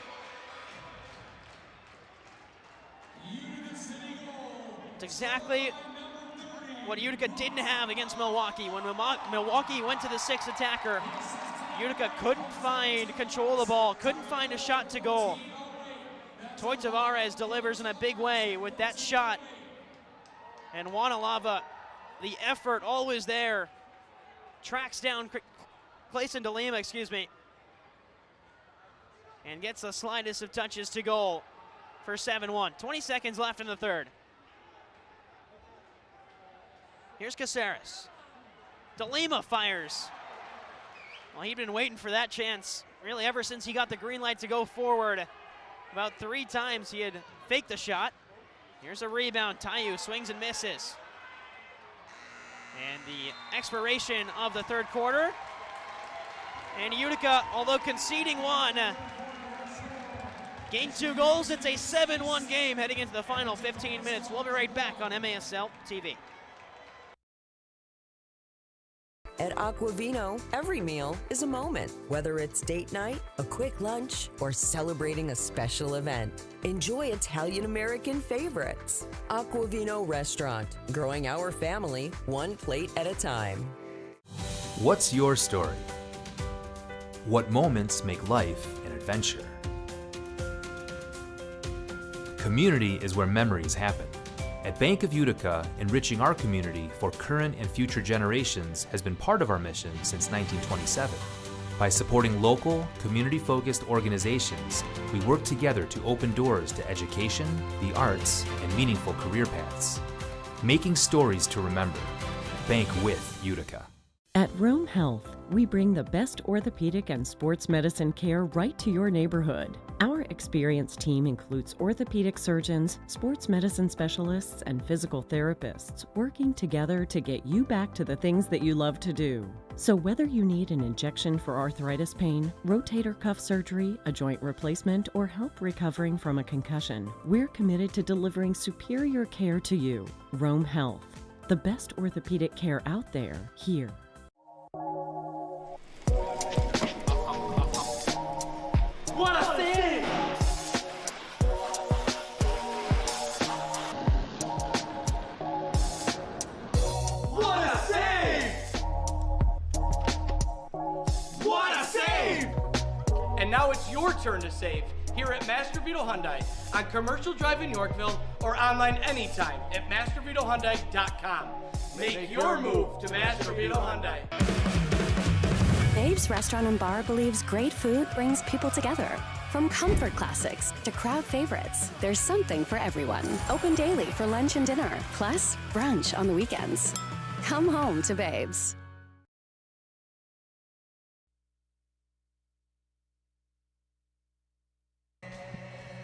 It's exactly what Utica didn't have against Milwaukee. When Milwaukee went to the sixth attacker, Utica couldn't find control of the ball, couldn't find a shot to goal. Toy Tavares delivers in a big way with that shot. And Wanalava, the effort always there, tracks down Clayson DeLima, and gets the slightest of touches to goal for 7-1. 20 seconds left in the third. Here's Caceres. DeLima fires. Well, he'd been waiting for that chance really ever since he got the green light to go forward. About 3 times he had faked the shot. Here's a rebound. Tayu swings and misses. And the expiration of the third quarter. And Utica, although conceding 1, gained 2 goals. It's a 7-1 game heading into the final 15 minutes. We'll be right back on MASL TV. At Aquavino, every meal is a moment, whether it's date night, a quick lunch, or celebrating a special event. Enjoy Italian-American favorites. Aquavino Restaurant, growing our family one plate at a time. What's your story? What moments make life an adventure? Community is where memories happen. At Bank of Utica, enriching our community for current and future generations has been part of our mission since 1927. By supporting local, community-focused organizations, we work together to open doors to education, the arts, and meaningful career paths. Making stories to remember. Bank with Utica. At Rome Health, we bring the best orthopedic and sports medicine care right to your neighborhood. Our experienced team includes orthopedic surgeons, sports medicine specialists, and physical therapists working together to get you back to the things that you love to do. So whether you need an injection for arthritis pain, rotator cuff surgery, a joint replacement, or help recovering from a concussion, we're committed to delivering superior care to you. Rome Health, the best orthopedic care out there, here. What a save! What a save! What a save! And now it's your turn to save here at Master Vito Hyundai on Commercial Drive in Yorkville or online anytime at mastervitohyundai.com. Make your move to Master Vito Hyundai. Babe's Restaurant and Bar believes great food brings people together. From comfort classics to crowd favorites, there's something for everyone. Open daily for lunch and dinner, plus brunch on the weekends. Come home to Babe's.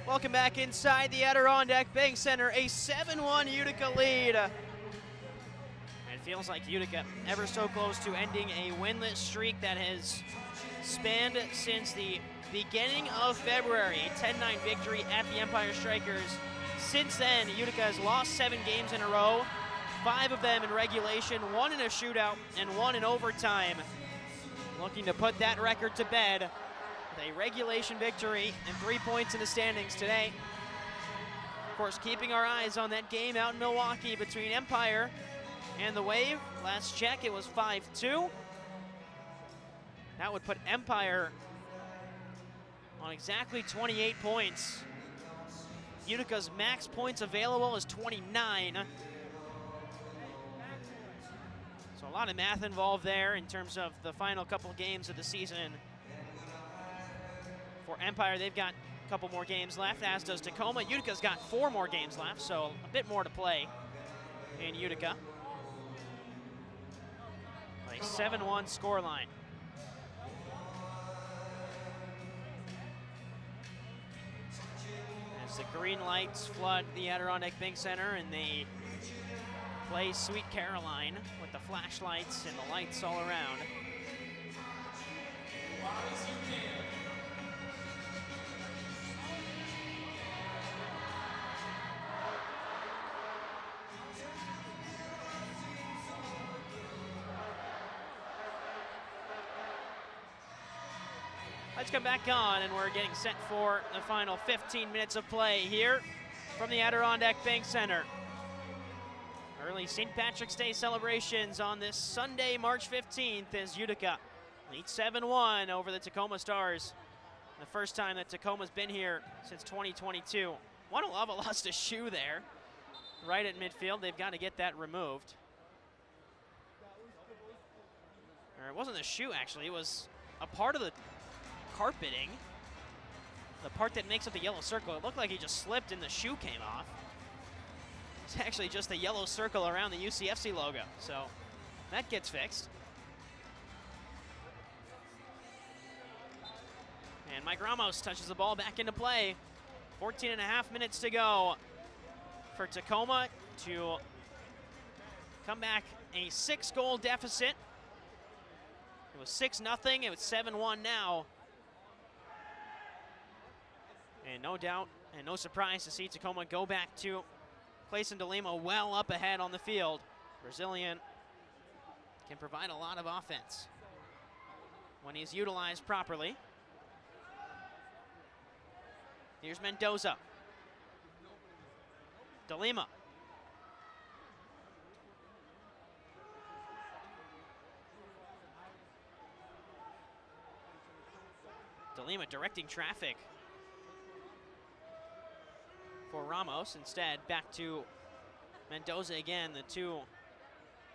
Welcome back inside the Adirondack Bank Center, a 7-1 Utica lead. It feels like Utica ever so close to ending a winless streak that has spanned since the beginning of February. A 10-9 victory at the Empire Strikers. Since then, Utica has lost 7 games in a row, 5 of them in regulation, 1 in a shootout, and 1 in overtime. Looking to put that record to bed with a regulation victory and 3 points in the standings today. Of course, keeping our eyes on that game out in Milwaukee between Empire and the Wave. Last check, it was 5-2. That would put Empire on exactly 28 points. Utica's max points available is 29. So a lot of math involved there in terms of the final couple games of the season. For Empire, they've got a couple more games left, as does Tacoma. Utica's got 4 more games left, so a bit more to play in Utica. a 7-1 scoreline. As the green lights flood the Adirondack Bank Center and they play Sweet Caroline with the flashlights and the lights all around. Let's come back on, and we're getting set for the final 15 minutes of play here from the Adirondack Bank Center. Early St. Patrick's Day celebrations on this Sunday, March 15th, as Utica leads 7-1 over the Tacoma Stars. The first time that Tacoma's been here since 2022. Wanalava lost a shoe there, right at midfield. They've got to get that removed. Or it wasn't the shoe, actually. It was a part of the carpeting, the part that makes up the yellow circle. It looked like he just slipped and the shoe came off. It's actually just a yellow circle around the UCFC logo, so that gets fixed. And Mike Ramos touches the ball back into play. 14 and a half minutes to go for Tacoma to come back a 6-goal deficit. It was 6-0, it was 7-1 now. And no doubt and no surprise to see Tacoma go back to Clayson DeLima well up ahead on the field. Brazilian can provide a lot of offense when he's utilized properly. Here's Mendoza. DeLima. DeLima directing traffic for Ramos. Instead, back to Mendoza again. The two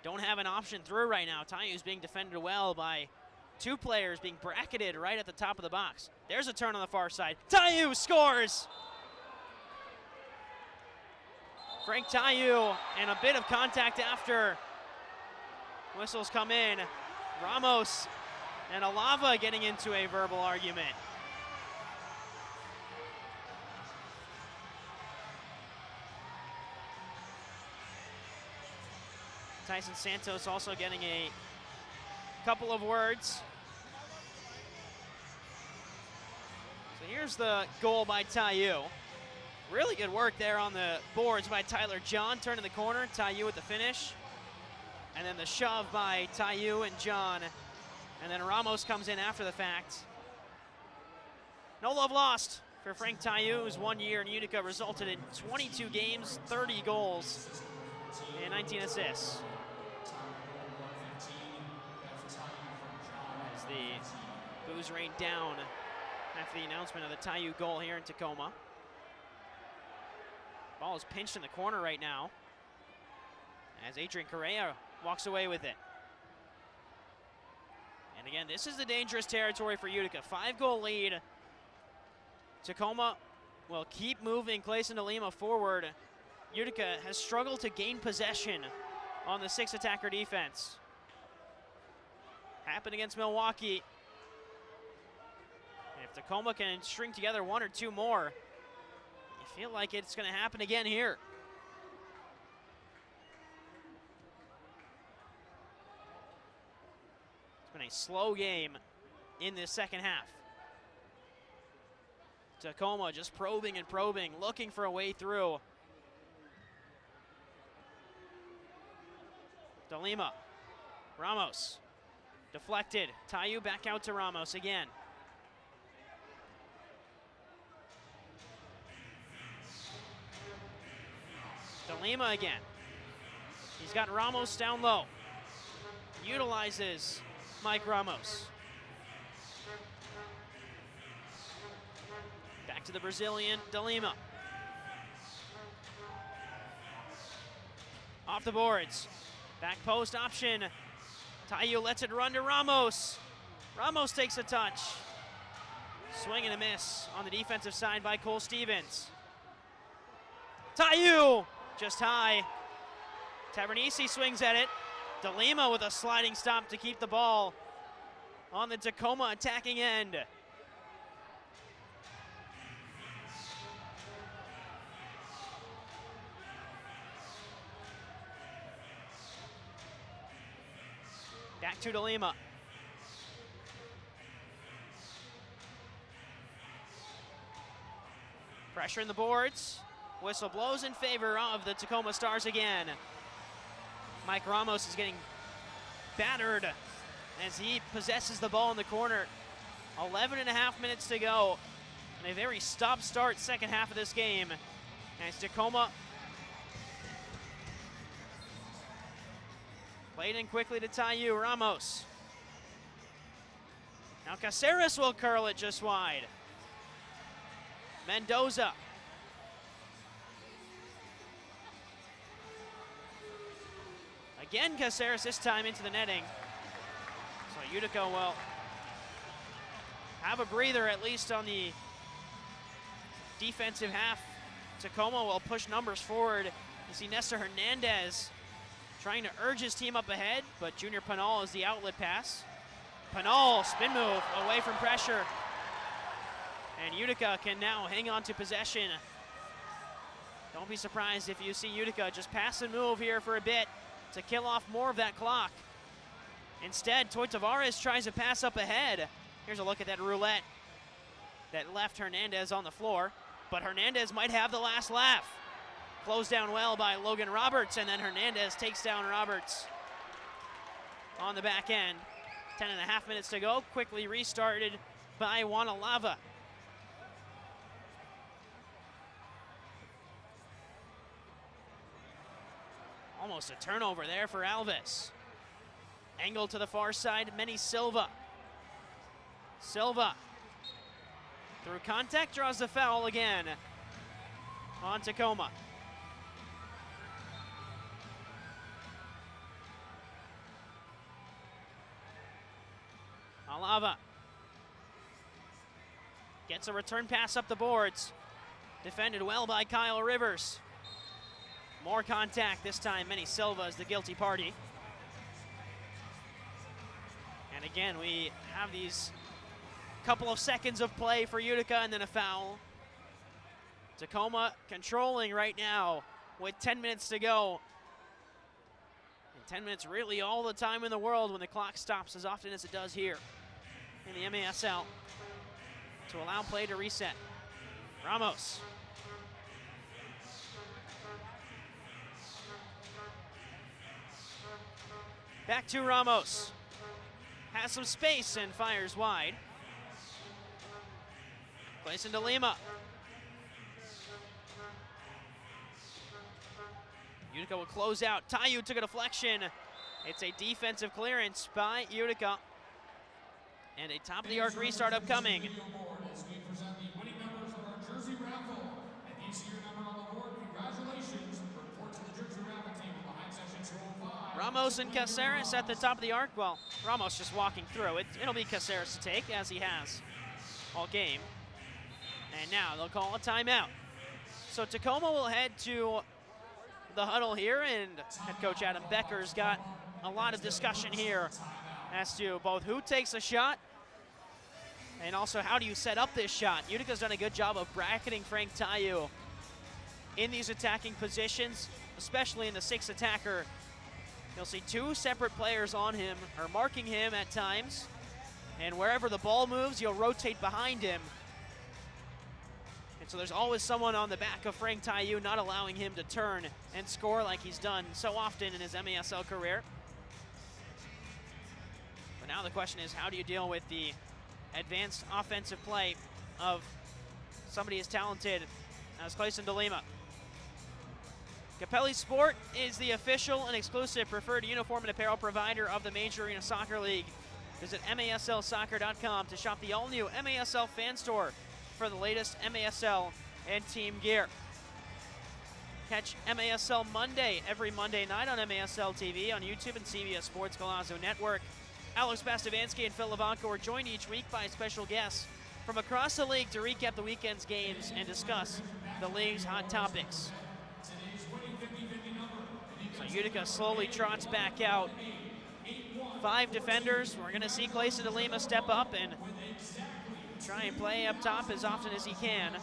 don't have an option through right now. Tayu's being defended well by two players being bracketed right at the top of the box. There's a turn on the far side. Tayu scores! Frank Tayu, and a bit of contact after whistles come in. Ramos and Alava getting into a verbal argument. Tyson Santos also getting a couple of words. So here's the goal by Tayu. Really good work there on the boards by Tyler John, turning the corner. Tayu with the finish. And then the shove by Tayu and John. And then Ramos comes in after the fact. No love lost for Frank Tayu, whose 1 year in Utica resulted in 22 games, 30 goals, and 19 assists. As the boos rained down after the announcement of the Tayu goal here in Tacoma. Ball is pinched in the corner right now as Adrian Correa walks away with it. And again, this is the dangerous territory for Utica. 5-goal lead. Tacoma will keep moving Clayson DeLima forward. Utica has struggled to gain possession on the 6-attacker defense. Happened against Milwaukee. And if Tacoma can string together one or two more, I feel like it's going to happen again here. It's been a slow game in this second half. Tacoma just probing and probing, looking for a way through. DeLima, Ramos, deflected. Tayu back out to Ramos again. DeLima again. He's got Ramos down low. Utilizes Mike Ramos. Back to the Brazilian, DeLima. Off the boards. Back post option. Tayu lets it run to Ramos. Ramos takes a touch. Swing and a miss on the defensive side by Cole Stevens. Tayu just high. Tavernisi swings at it. DeLima with a sliding stop to keep the ball on the Tacoma attacking end. Back to DeLima. Pressure in the boards. Whistle blows in favor of the Tacoma Stars again. Mike Ramos is getting battered as he possesses the ball in the corner. 11.5 minutes to go. And a very stop-start second half of this game. As Tacoma played in quickly to Tayu. Ramos. Now Caceres will curl it just wide. Mendoza. Again, Caceres this time into the netting. So Utica will have a breather at least on the defensive half. Tacoma will push numbers forward. You see Nestor Hernandez trying to urge his team up ahead, but Junior Pinal is the outlet pass. Pinal, spin move, away from pressure. And Utica can now hang on to possession. Don't be surprised if you see Utica just pass and move here for a bit to kill off more of that clock. Instead, Toy Tavares tries to pass up ahead. Here's a look at that roulette that left Hernandez on the floor, but Hernandez might have the last laugh. Closed down well by Logan Roberts, and then Hernandez takes down Roberts on the back end. 10.5 minutes to go, quickly restarted by Wanalava. Almost a turnover there for Alves. Angle to the far side, Manny Silva. Silva, through contact, draws the foul again on Tacoma. Alava gets a return pass up the boards. Defended well by Kyle Rivers. More contact this time. Manny Silva is the guilty party. And again, we have these couple of seconds of play for Utica and then a foul. Tacoma controlling right now with 10 minutes to go. And 10 minutes really all the time in the world when the clock stops as often as it does here in the MASL to allow play to reset. Ramos. Back to Ramos. Has some space and fires wide. Plays into Lima. Utica will close out. Tayu took a deflection. It's a defensive clearance by Utica. And a top-of-the-arc restart upcoming. Ramos and Caceres at the top of the arc. Well, Ramos just walking through it. It'll be Caceres to take, as he has all game. And now they'll call a timeout. So Tacoma will head to the huddle here, and head coach Adam Becker's got a lot of discussion here as to both who takes a shot and also how do you set up this shot. Utica's done a good job of bracketing Frank Tayu in these attacking positions, especially in the sixth attacker. You'll see two separate players on him, or marking him at times, and wherever the ball moves, you'll rotate behind him. And so there's always someone on the back of Frank Tayu, not allowing him to turn and score like he's done so often in his MASL career. But now the question is, how do you deal with the advanced offensive play of somebody as talented as Clayson DeLima? Capelli Sport is the official and exclusive preferred uniform and apparel provider of the Major Arena Soccer League. Visit MASLsoccer.com to shop the all-new MASL fan store for the latest MASL and team gear. Catch MASL Monday every Monday night on MASL TV, on YouTube, and CBS Sports Golazo Network. Alex Bastavansky and Phil Levanko are joined each week by special guests from across the league to recap the weekend's games and discuss the league's hot topics. So Utica slowly trots back out. 5 defenders. We're going to see Clayson DeLima step up and try and play up top as often as he can.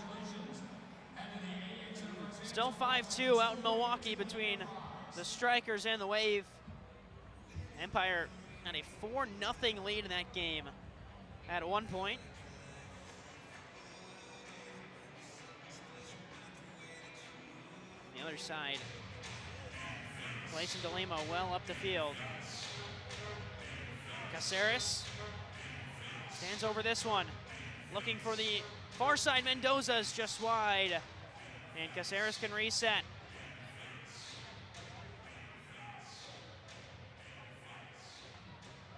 Still 5-2 out in Milwaukee between the Strikers and the Wave. Empire had a 4-0 lead in that game at one point. On the other side, Clayson DeLima well up the field. Caceres stands over this one, looking for the far side. Mendoza's just wide, and Caceres can reset.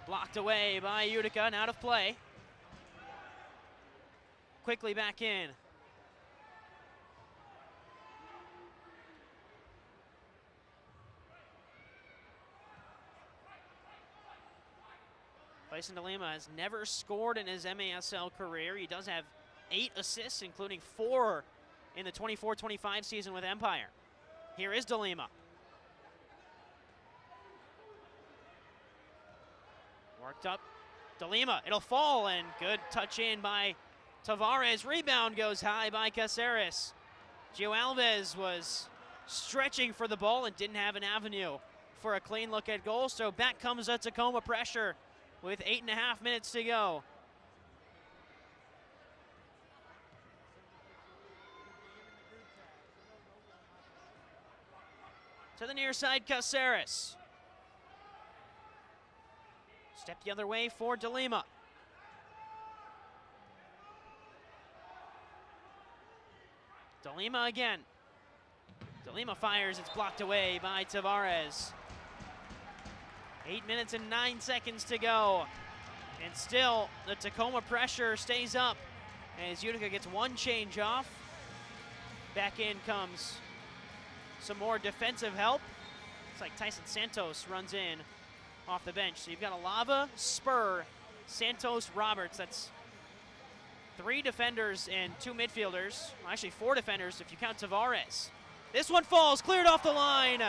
Blocked away by Utica and out of play. Quickly back in. Clayson DeLima has never scored in his MASL career. He does have 8 assists, including 4 in the 24-25 season with Empire. Here is DeLima. Worked up, DeLima, it'll fall, and good touch in by Tavares. Rebound goes high by Caceres. Gio Alves was stretching for the ball and didn't have an avenue for a clean look at goal, so back comes a Tacoma pressure with 8.5 minutes to go. To the near side, Caceres. Step the other way for DeLima. DeLima again. DeLima fires, it's blocked away by Tavares. 8 minutes and 9 seconds to go. And still, the Tacoma pressure stays up as Utica gets one change off. Back in comes some more defensive help. It's like Tyson Santos runs in off the bench. So you've got Alava, Spur, Santos, Roberts. That's 3 defenders and 2 midfielders. Well, actually 4 defenders if you count Tavares. This one falls, cleared off the line.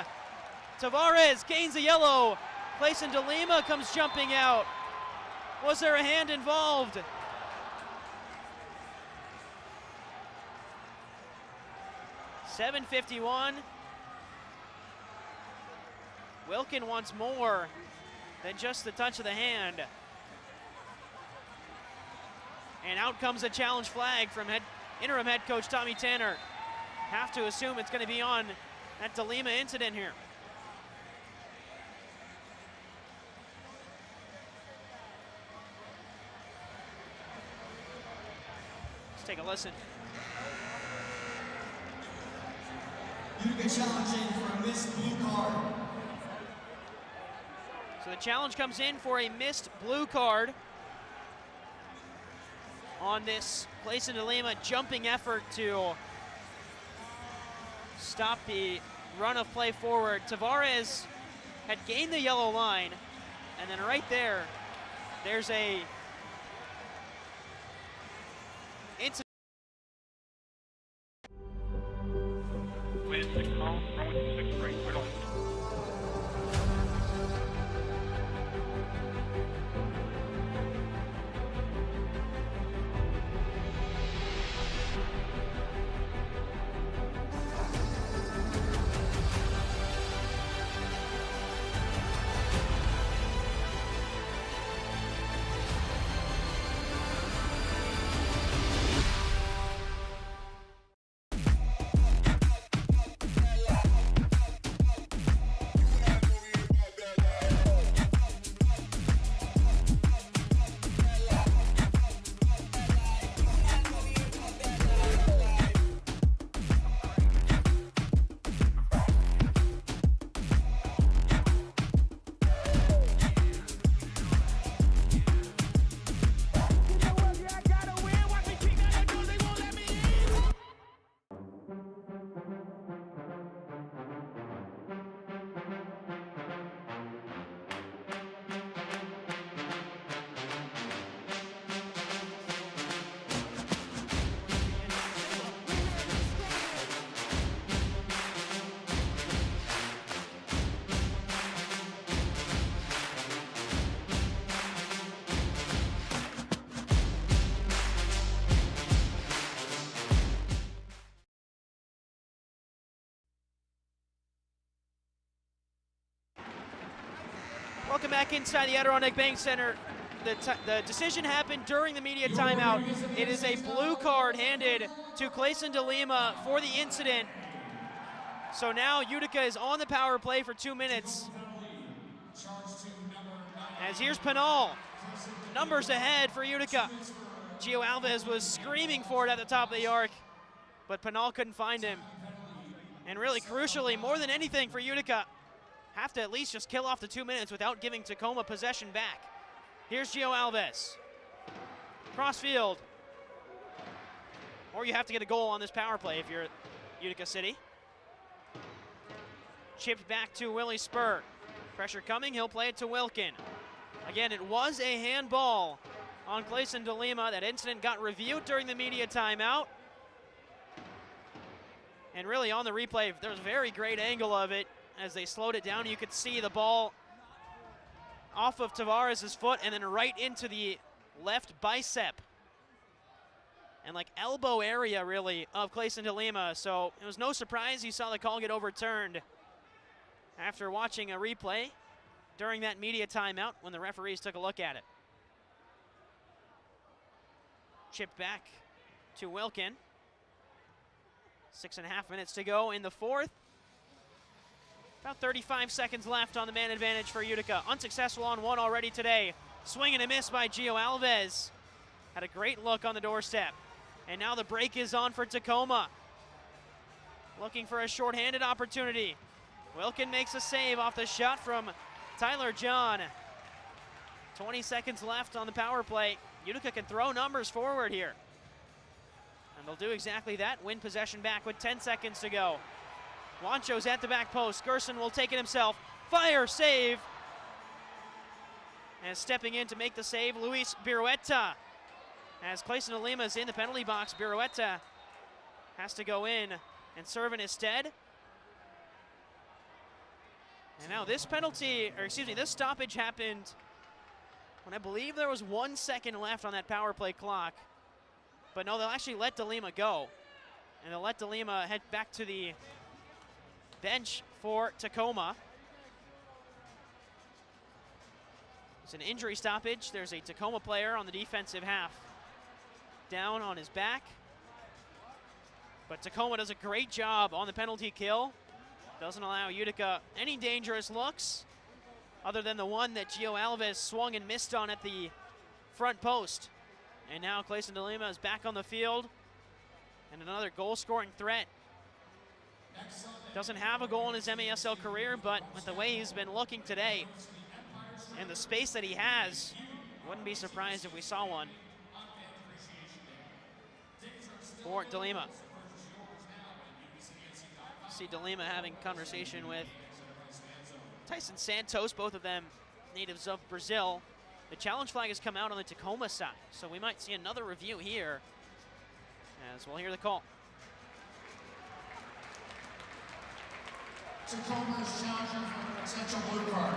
Tavares gains a yellow. Clayson DeLima comes jumping out. Was there a hand involved? .751. Wilkin wants more than just the touch of the hand. And out comes a challenge flag from interim head coach Tommy Tanner. Have to assume it's going to be on that DeLima incident here. Let's take a listen. Utica challenging for a missed blue card. So the challenge comes in for a missed blue card on this Clayson DeLima jumping effort to stop the run of play forward. Tavares had gained the yellow line, and then right there, there's a incident. With 6 calls, runway 26 break, we're on. Welcome back inside the Adirondack Bank Center. The decision happened during the media timeout. It is a blue card handed to Clayson DeLima for the incident. So now Utica is on the power play for 2 minutes. As here's Pinal. Numbers ahead for Utica. Gio Alves was screaming for it at the top of the arc, but Pinal couldn't find him. And really crucially, more than anything for Utica, have to at least just kill off the 2 minutes without giving Tacoma possession back. Here's Gio Alves. Cross field. Or you have to get a goal on this power play if you're at Utica City. Chipped back to Willie Spur. Pressure coming, he'll play it to Wilkin. Again, it was a handball on Clayson DeLima. That incident got reviewed during the media timeout. And really on the replay, there's a very great angle of it. As they slowed it down, you could see the ball off of Tavares' foot and then right into the left bicep. And like elbow area, really, of Clayson DeLima. So it was no surprise you saw the call get overturned after watching a replay during that media timeout when the referees took a look at it. Chipped back to Wilkin. 6.5 minutes to go in the fourth. About 35 seconds left on the man advantage for Utica. Unsuccessful on one already today. Swing and a miss by Gio Alves. Had a great look on the doorstep. And now the break is on for Tacoma. Looking for a shorthanded opportunity. Wilkin makes a save off the shot from Tyler John. 20 seconds left on the power play. Utica can throw numbers forward here. And they'll do exactly that, win possession back with 10 seconds to go. Wancho's at the back post. Gerson will take it himself. Fire, save. And stepping in to make the save, Luis Birueta. As Clayson DeLima is in the penalty box, Birueta has to go in and serve in his stead. And now this this stoppage happened when I believe there was 1 second left on that power play clock. But no, they'll actually let DeLima go. And they'll let DeLima head back to the bench for Tacoma. It's an injury stoppage. There's a Tacoma player on the defensive half down on his back. But Tacoma does a great job on the penalty kill. Doesn't allow Utica any dangerous looks other than the one that Gio Alves swung and missed on at the front post. And now Clayson DeLima is back on the field and another goal-scoring threat. Doesn't have a goal in his MASL career, but with the way he's been looking today and the space that he has, wouldn't be surprised if we saw one for DeLima. See DeLima having conversation with Tyson Santos, both of them natives of Brazil. The challenge flag has come out on the Tacoma side, so we might see another review here as we'll hear the call. Tacoma is challenging for a potential blue card.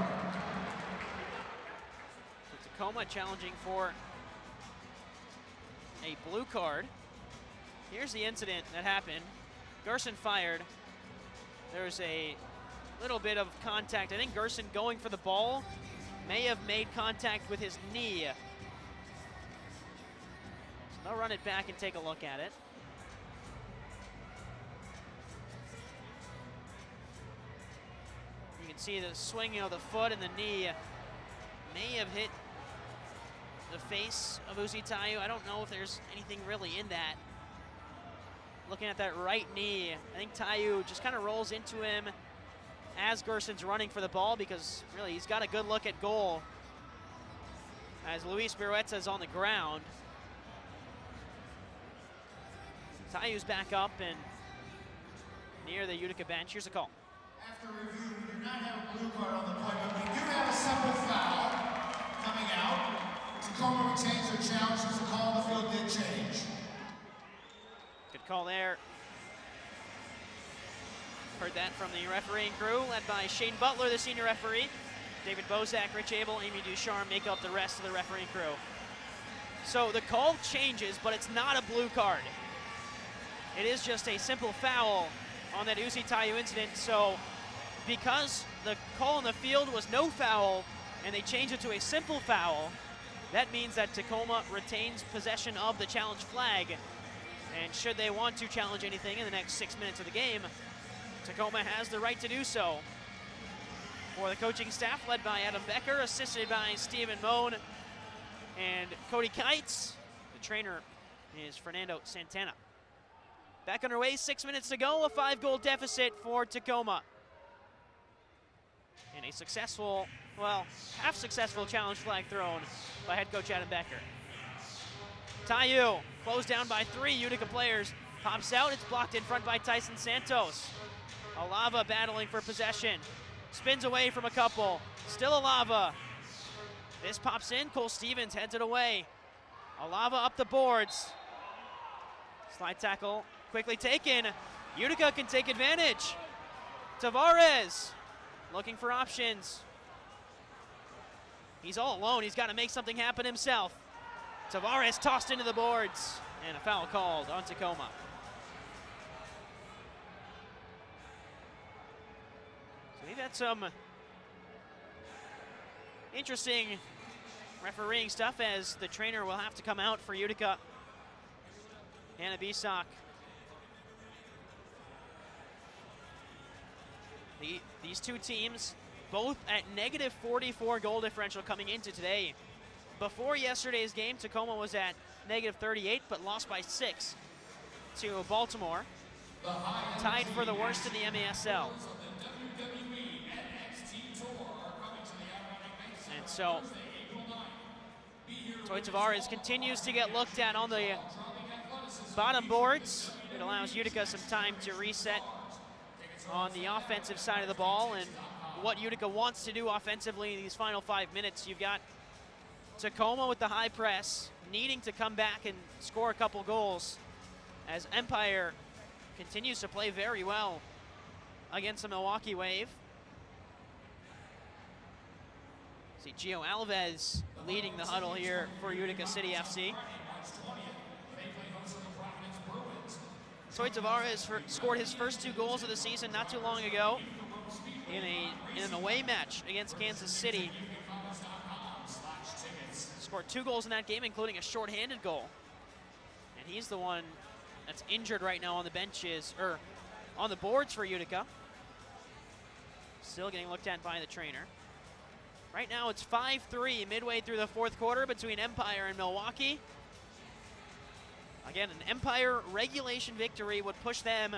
So Tacoma challenging for a blue card. Here's the incident that happened. Gerson fired. There's a little bit of contact. I think Gerson going for the ball may have made contact with his knee. So they'll run it back and take a look at it. You can see the swinging of the foot and the knee may have hit the face of Uzi Tayu. I don't know if there's anything really in that. Looking at that right knee, I think Tayu just kind of rolls into him as Gerson's running for the ball because really he's got a good look at goal as Luis Birueta is on the ground. Tayu's back up and near the Utica bench. Here's a call. After review, we do not have a blue card on the play, but we do have a simple foul coming out. Tacoma retains their challenge since the call on the field did change. Good call there. Heard that from the refereeing crew, led by Shane Butler, the senior referee. David Bozak, Rich Abel, Amy Ducharme make up the rest of the refereeing crew. So the call changes, but it's not a blue card. It is just a simple foul on that Uzi Tayu incident. So because the call on the field was no foul and they change it to a simple foul, that means that Tacoma retains possession of the challenge flag. And should they want to challenge anything in the next 6 minutes of the game, Tacoma has the right to do so. For the coaching staff, led by Adam Becker, assisted by Stephen Moan and Cody Kites. The trainer is Fernando Santana. Back underway, 6 minutes to go, a 5-goal deficit for Tacoma. And a successful, well, half-successful challenge flag thrown by head coach Adam Becker. Tayu, closed down by 3 Utica players, pops out, it's blocked in front by Tyson Santos. Alava battling for possession, spins away from a couple, still Alava. This pops in, Cole Stevens heads it away. Alava up the boards. Slide tackle, quickly taken. Utica can take advantage. Tavares looking for options. He's all alone, he's got to make something happen himself. Tavares tossed into the boards, and a foul called on Tacoma. So we've had some interesting refereeing stuff as the trainer will have to come out for Utica. Hannah Bisak. These two teams both at negative 44 goal differential coming into today. Before yesterday's game, Tacoma was at negative 38, but lost by 6 to Baltimore. Tied for the worst in the MASL. And so, Toy Tavares continues to get looked at on the bottom boards. It allows Utica some time to reset on the offensive side of the ball and what Utica wants to do offensively in these final 5 minutes. You've got Tacoma with the high press, needing to come back and score a couple goals as Empire continues to play very well against the Milwaukee Wave. See Gio Alves leading the huddle here for Utica City FC. Toy Tavares scored his first 2 goals of the season not too long ago in an away match against Kansas City. Scored 2 goals in that game, including a shorthanded goal. And he's the one that's injured right now on the benches, or on the boards for Utica. Still getting looked at by the trainer. Right now it's 5-3 midway through the 4th quarter between Empire and Milwaukee. Again, an Empire regulation victory would push them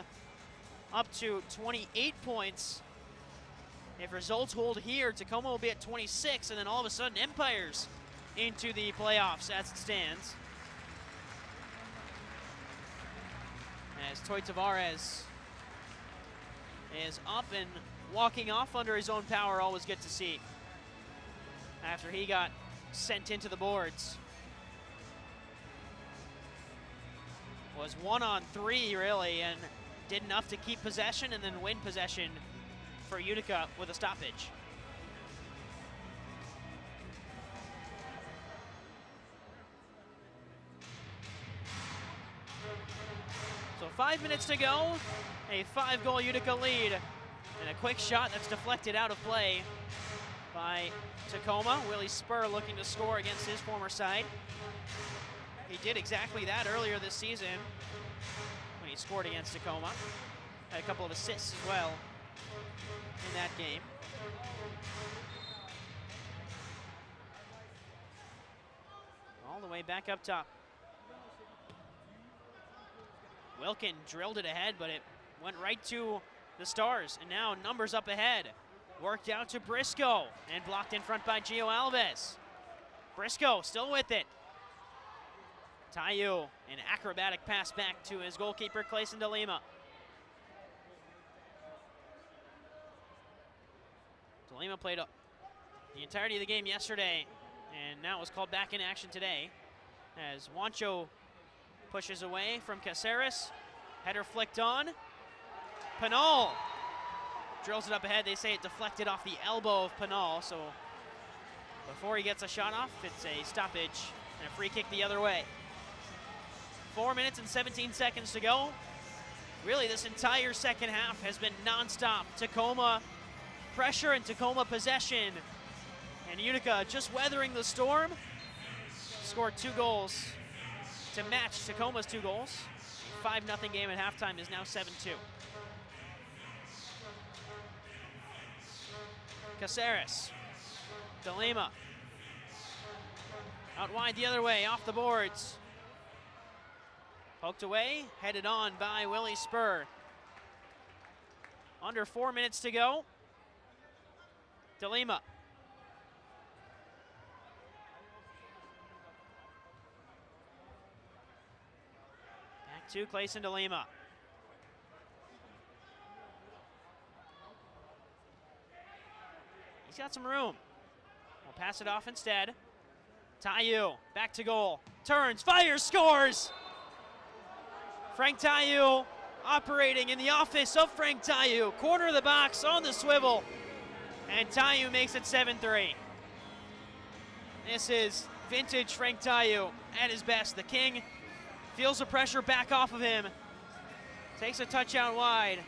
up to 28 points. If results hold here, Tacoma will be at 26, and then all of a sudden Empire's into the playoffs as it stands. As Toy Tavares is up and walking off under his own power, always good to see, after he got sent into the boards. Was 1-on-3 really, and did enough to keep possession and then win possession for Utica with a stoppage. So 5 minutes to go, a 5-goal Utica lead, and a quick shot that's deflected out of play by Tacoma. Willie Spur looking to score against his former side. He did exactly that earlier this season when he scored against Tacoma. Had a couple of assists as well in that game. All the way back up top. Wilkin drilled it ahead, but it went right to the Stars. And now numbers up ahead. Worked out to Briscoe and blocked in front by Gio Alves. Briscoe still with it. Tayu, an acrobatic pass back to his goalkeeper, Clayson De Lima. De Lima played the entirety of the game yesterday, and now was called back in action today as Wancho pushes away from Caceres. Header flicked on. Pinal drills it up ahead. They say it deflected off the elbow of Pinal, so before he gets a shot off, it's a stoppage and a free kick the other way. 4 minutes and 17 seconds to go. Really, this entire second half has been nonstop. Tacoma pressure and Tacoma possession. And Utica just weathering the storm. Scored 2 goals to match Tacoma's 2 goals. 5-0 game at halftime is now 7-2. Caceres. De Lima. Out wide the other way, off the boards. Poked away, headed on by Willie Spur. Under 4 minutes to go. De Lima. Back to Clayson De Lima. He's got some room. We'll pass it off instead. Tayu, back to goal. Turns, fires, scores! Frank Tayu operating in the office of Frank Tayu. Corner of the box, on the swivel. And Tayu makes it 7-3. This is vintage Frank Tayu at his best. The King feels the pressure back off of him. Takes a touch out wide.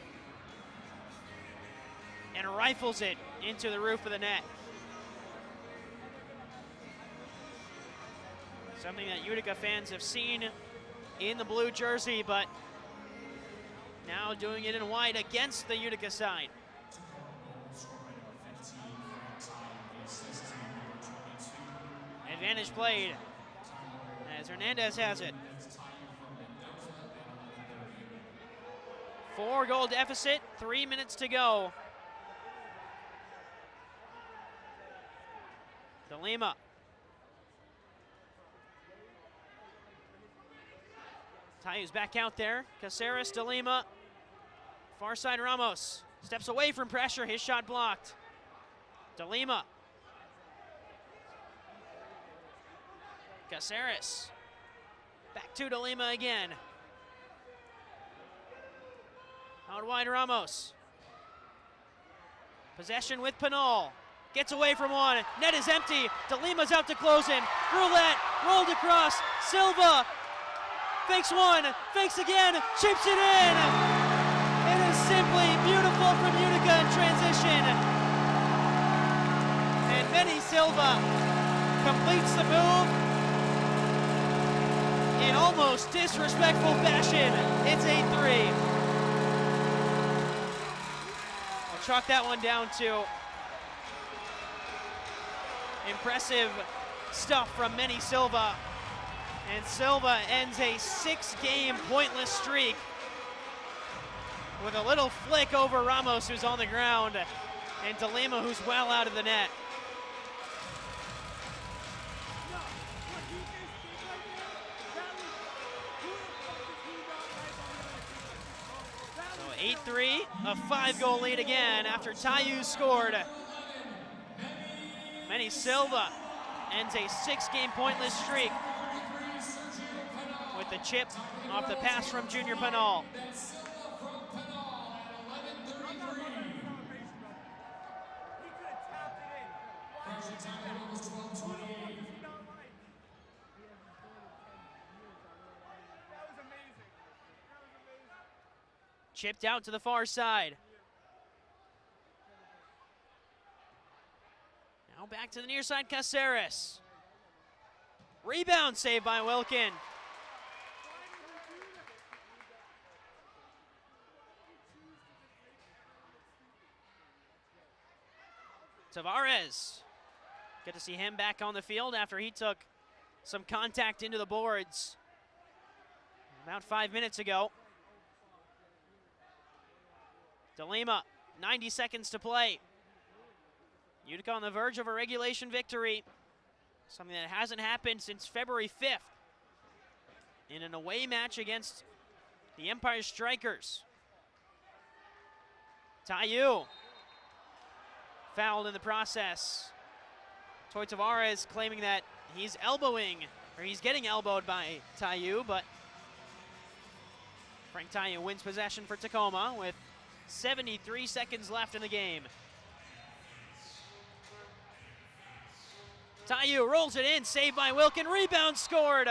And rifles it into the roof of the net. Something that Utica fans have seen in the blue jersey, but now doing it in white against the Utica side. Advantage played as Hernandez has it. 4-goal deficit, 3 minutes to go. De Lima. Tayu's back out there. Caceres, De Lima. Far side Ramos. Steps away from pressure. His shot blocked. De Lima. Caceres. Back to De Lima again. Out wide Ramos. Possession with Pinal. Gets away from one. Net is empty. De Lima's out to close him. Roulette. Rolled across. Silva. Fakes one, fakes again, chips it in. It is simply beautiful from Utica in transition. And Benny Silva completes the move in almost disrespectful fashion. It's 8-3. I'll chalk that one down to impressive stuff from Benny Silva. And Silva ends a 6-game pointless streak with a little flick over Ramos, who's on the ground, and De Lima, who's well out of the net. So 8-3, a 5-goal lead again after Tayu scored. Benny Silva ends a 6-game pointless streak with the chip off the pass from Junior Pinal. Chipped out to the far side. Now back to the near side, Caceres. Rebound saved by Wilkin. Tavares. Good to see him back on the field after he took some contact into the boards about 5 minutes ago. De Lima, 90 seconds to play. Utica on the verge of a regulation victory. Something that hasn't happened since February 5th in an away match against the Empire Strikers. Tayu. Fouled in the process. Toy Tavares claiming that he's getting elbowed by Tayu, but Frank Tayu wins possession for Tacoma with 73 seconds left in the game. Tayu rolls it in, saved by Wilkin, rebound scored.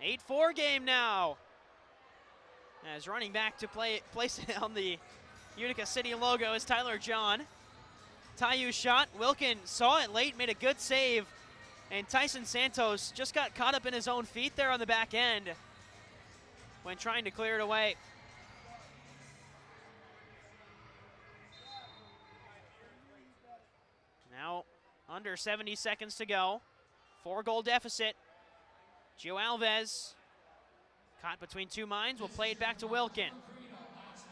8-4 game now. As running back to place it on the Utica City logo is Tyler John. Tayu shot. Wilkin saw it late, made a good save. And Tyson Santos just got caught up in his own feet there on the back end when trying to clear it away. Now under 70 seconds to go. 4-goal deficit. Gio Alves caught between two minds, will play it back to Wilkin.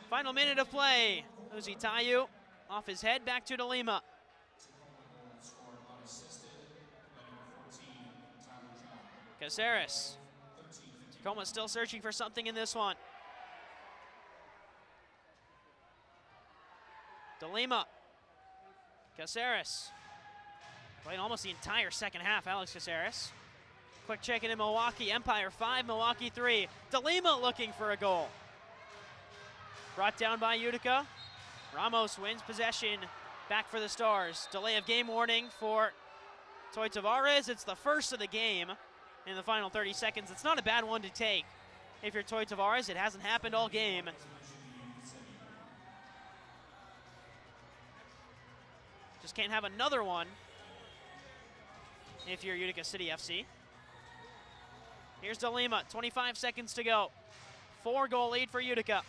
Final minute of play. Uzi Tayu off his head, back to De Lima. Caceres. Tacoma still searching for something in this one. De Lima. Caceres. Played almost the entire second half, Alex Caceres. Quick check in Milwaukee. Empire 5, Milwaukee 3. De Lima looking for a goal. Brought down by Utica. Ramos wins possession. Back for the Stars. Delay of game warning for Toy Tavares. It's the first of the game in the final 30 seconds. It's not a bad one to take if you're Toy Tavares. It hasn't happened all game. Just can't have another one if you're Utica City FC. Here's De Lima, 25 seconds to go. 4-goal lead for Utica.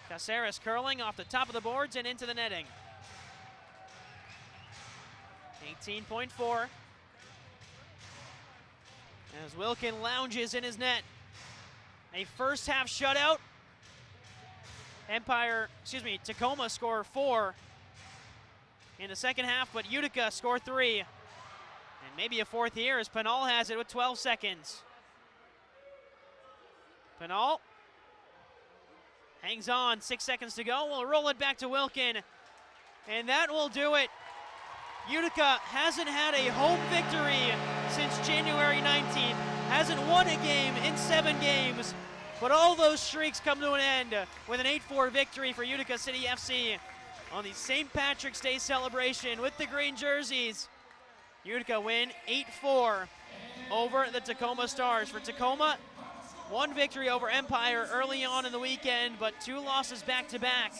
Caceres curling off the top of the boards and into the netting. 18.4. As Wilkin lounges in his net. A first half shutout. Tacoma score 4 in the second half, but Utica score 3. And maybe a fourth here as Penal has it with 12 seconds. Penal hangs on, 6 seconds to go. We'll roll it back to Wilkin, and that will do it. Utica hasn't had a home victory since January 19th, hasn't won a game in 7 games, but all those streaks come to an end with an 8-4 victory for Utica City FC on the St. Patrick's Day celebration with the green jerseys. Utica win 8-4 over the Tacoma Stars. For Tacoma, 1 victory over Empire early on in the weekend, but 2 losses back-to-back.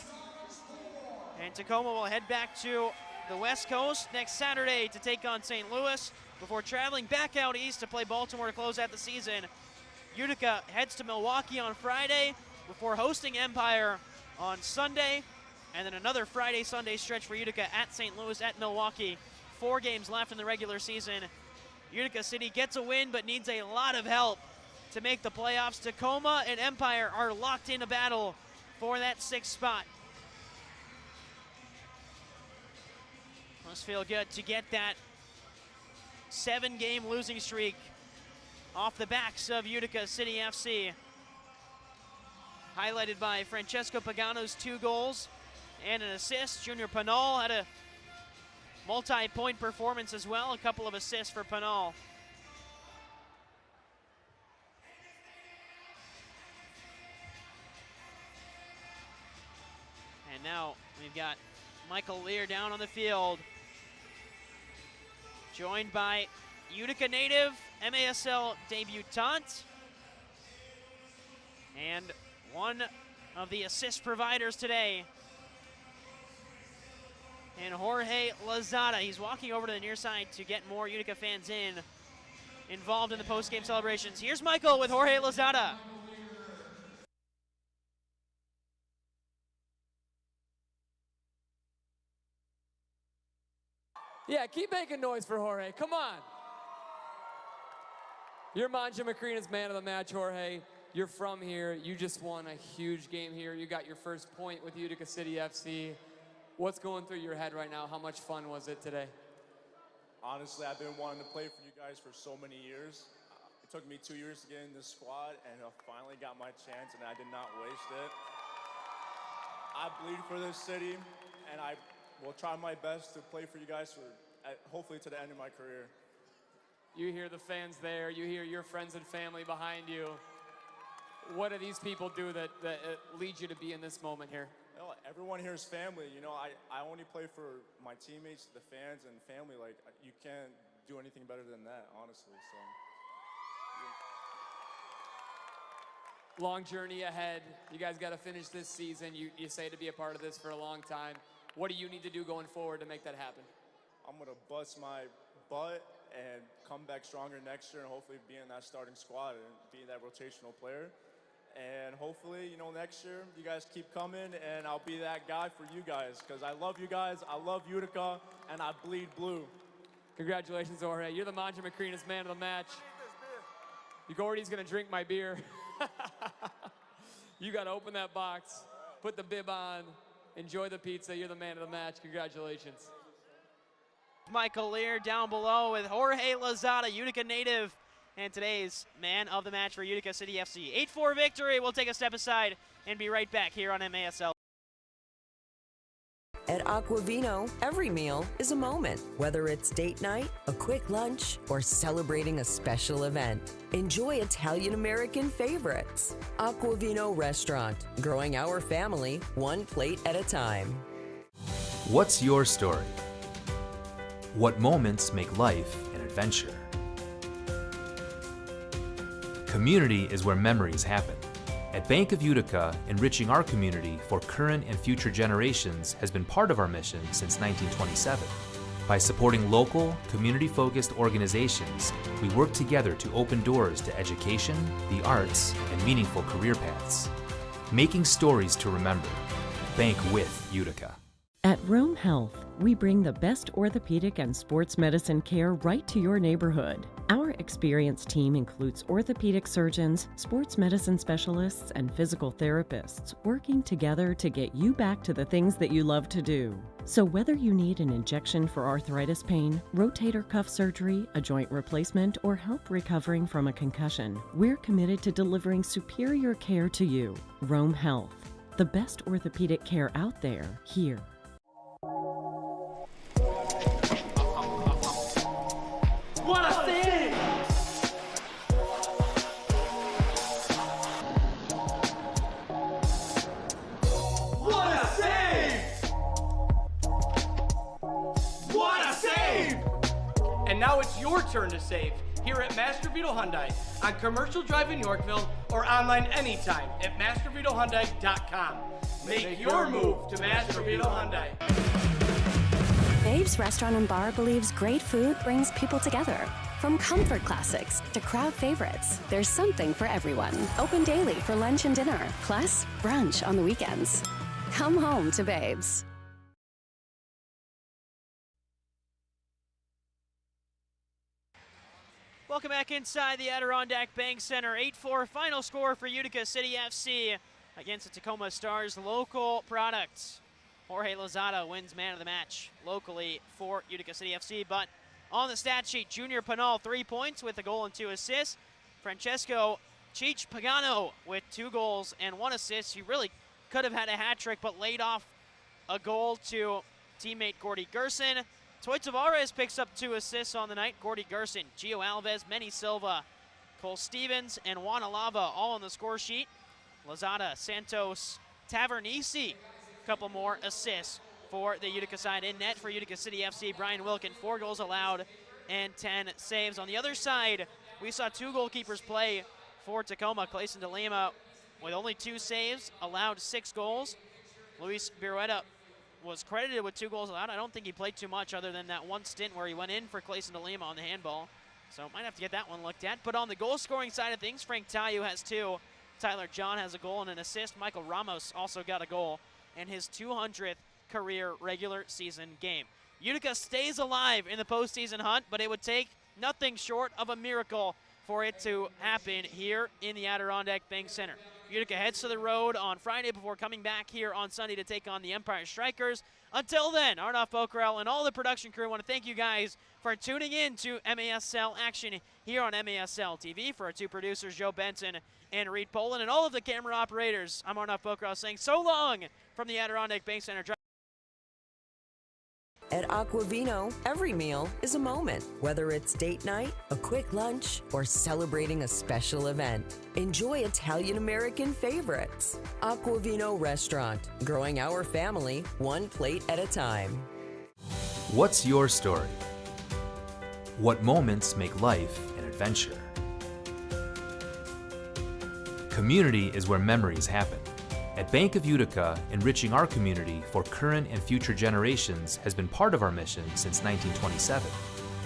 And Tacoma will head back to the West Coast next Saturday to take on St. Louis before traveling back out east to play Baltimore to close out the season. Utica heads to Milwaukee on Friday before hosting Empire on Sunday, and then another Friday-Sunday stretch for Utica at St. Louis, at Milwaukee. 4 games left in the regular season. Utica City gets a win but needs a lot of help to make the playoffs. Tacoma and Empire are locked in a battle for that 6th spot. Must feel good to get that 7-game losing streak off the backs of Utica City FC. Highlighted by Francesco Pagano's 2 goals and an assist. Junior Penal had a multi-point performance as well, a couple of assists for Penal. And now we've got Michael Lear down on the field, joined by Utica native, MASL debutant, and one of the assist providers today, and Jorge Lozada. He's walking over to the near side to get more Utica fans involved in the post-game celebrations. Here's Michael with Jorge Lozada. Yeah, keep making noise for Jorge. Come on. You're Manja Macrina's man of the match, Jorge. You're from here. You just won a huge game here. You got your first point with Utica City FC. What's going through your head right now? How much fun was it today? Honestly, I've been wanting to play for you guys for so many years. It took me 2 years to get in this squad, and I finally got my chance, and I did not waste it. I bleed for this city, and I will try my best to play for you guys for hopefully to the end of my career. You hear the fans there. You hear your friends and family behind you. What do these people do that lead you to be in this moment here? You know, everyone here is family. You know, I only play for my teammates, the fans, and family. Like, you can't do anything better than that, honestly. So. long journey ahead. You guys got to finish this season. You say to be a part of this for a long time. What do you need to do going forward to make that happen? I'm going to bust my butt and come back stronger next year and hopefully be in that starting squad and be that rotational player. And hopefully, you know, next year you guys keep coming and I'll be that guy for you guys because I love you guys, I love Utica, and I bleed blue. Congratulations, Jorge. You're the Mantra Macrinas man of the match. Gordy's going to drink my beer. You got to open that box, put the bib on, enjoy the pizza. You're the man of the match. Congratulations. Michael Lear down below with Jorge Lozada, Utica native, and today's man of the match for Utica City FC. 8-4 victory. We'll take a step aside and be right back here on MASL. At Aquavino, every meal is a moment, whether it's date night, a quick lunch, or celebrating a special event. Enjoy Italian-American favorites. Aquavino Restaurant, growing our family one plate at a time. What's your story? What moments make life an adventure? Community is where memories happen. At Bank of Utica, enriching our community for current and future generations has been part of our mission since 1927. By supporting local, community-focused organizations, we work together to open doors to education, the arts, and meaningful career paths. Making stories to remember. Bank with Utica. At Rome Health, we bring the best orthopedic and sports medicine care right to your neighborhood. Our experienced team includes orthopedic surgeons, sports medicine specialists, and physical therapists working together to get you back to the things that you love to do. So whether you need an injection for arthritis pain, rotator cuff surgery, a joint replacement, or help recovering from a concussion, we're committed to delivering superior care to you. Rome Health, the best orthopedic care out there, here. What a save! What a save! What a save! And now it's your turn to save here at Master Vito Hyundai on Commercial Drive in Yorkville or online anytime at mastervitohyundai.com. Make your move to Master Vito Hyundai. Babe's Restaurant and Bar believes great food brings people together. From comfort classics to crowd favorites, there's something for everyone. Open daily for lunch and dinner, plus brunch on the weekends. Come home to Babe's. Welcome back inside the Adirondack Bank Center. 8-4 final score for Utica City FC against the Tacoma Stars. Local products. Jorge Lozada wins man of the match locally for Utica City FC. But on the stat sheet, Junior Pinal 3 points with a goal and 2 assists. Francesco Cheech Pagano with 2 goals and 1 assist. He really could have had a hat trick, but laid off a goal to teammate Gordy Gerson. Toy Tavares picks up 2 assists on the night. Gordy Gerson, Gio Alves, Manny Silva, Cole Stevens, and Juan Alava all on the score sheet. Lozada, Santos, Tavernisi, a couple more assists for the Utica side. In net for Utica City FC, Brian Wilkin, 4 goals allowed and 10 saves. On the other side, we saw 2 goalkeepers play for Tacoma. Clayson De Lima with only 2 saves, allowed 6 goals. Luis Birueta was credited with 2 goals allowed. I don't think he played too much other than that one stint where he went in for Clayson De Lima on the handball. So might have to get that one looked at. But on the goal scoring side of things, Frank Tayu has 2. Tyler John has a goal and an assist. Michael Ramos also got a goal in his 200th career regular season game. Utica stays alive in the postseason hunt, but it would take nothing short of a miracle for it to happen here in the Adirondack Bank Center. Utica heads to the road on Friday before coming back here on Sunday to take on the Empire Strikers. Until then, Arnav Pokrel and all the production crew want to thank you guys for tuning in to MASL action here on MASL TV. For our 2 producers, Joe Benson and Reed Poland, and all of the camera operators, I'm Arnav Pokrel saying so long from the Adirondack Bank Center. At Aquavino, every meal is a moment, whether it's date night, a quick lunch, or celebrating a special event. Enjoy Italian-American favorites. Aquavino Restaurant, growing our family one plate at a time. What's your story? What moments make life an adventure? Community is where memories happen. At Bank of Utica, enriching our community for current and future generations has been part of our mission since 1927.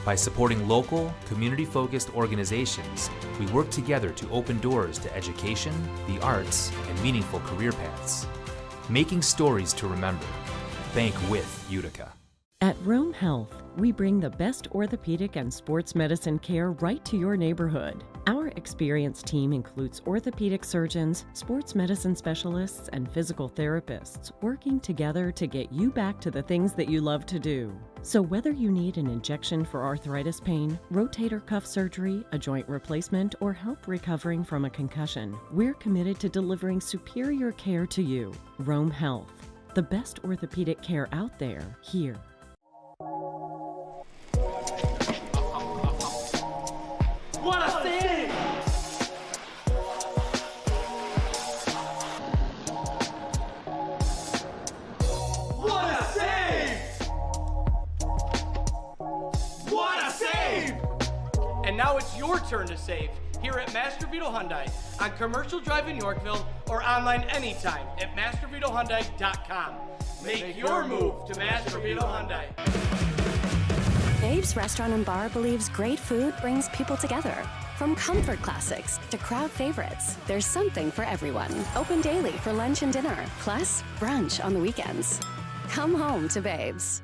By supporting local, community-focused organizations, we work together to open doors to education, the arts, and meaningful career paths. Making stories to remember. Bank with Utica. At Rome Health, we bring the best orthopedic and sports medicine care right to your neighborhood. Our experienced team includes orthopedic surgeons, sports medicine specialists, and physical therapists working together to get you back to the things that you love to do. So whether you need an injection for arthritis pain, rotator cuff surgery, a joint replacement, or help recovering from a concussion, we're committed to delivering superior care to you. Rome Health, the best orthopedic care out there, here. What a save! What a save! What a save! And now it's your turn to save here at Master Vito Hyundai on Commercial Drive in Yorkville or online anytime at mastervitohyundai.com. Make your move to Master Vito Hyundai. Babe's Restaurant and Bar believes great food brings people together. From comfort classics to crowd favorites, there's something for everyone. Open daily for lunch and dinner, plus brunch on the weekends. Come home to Babe's.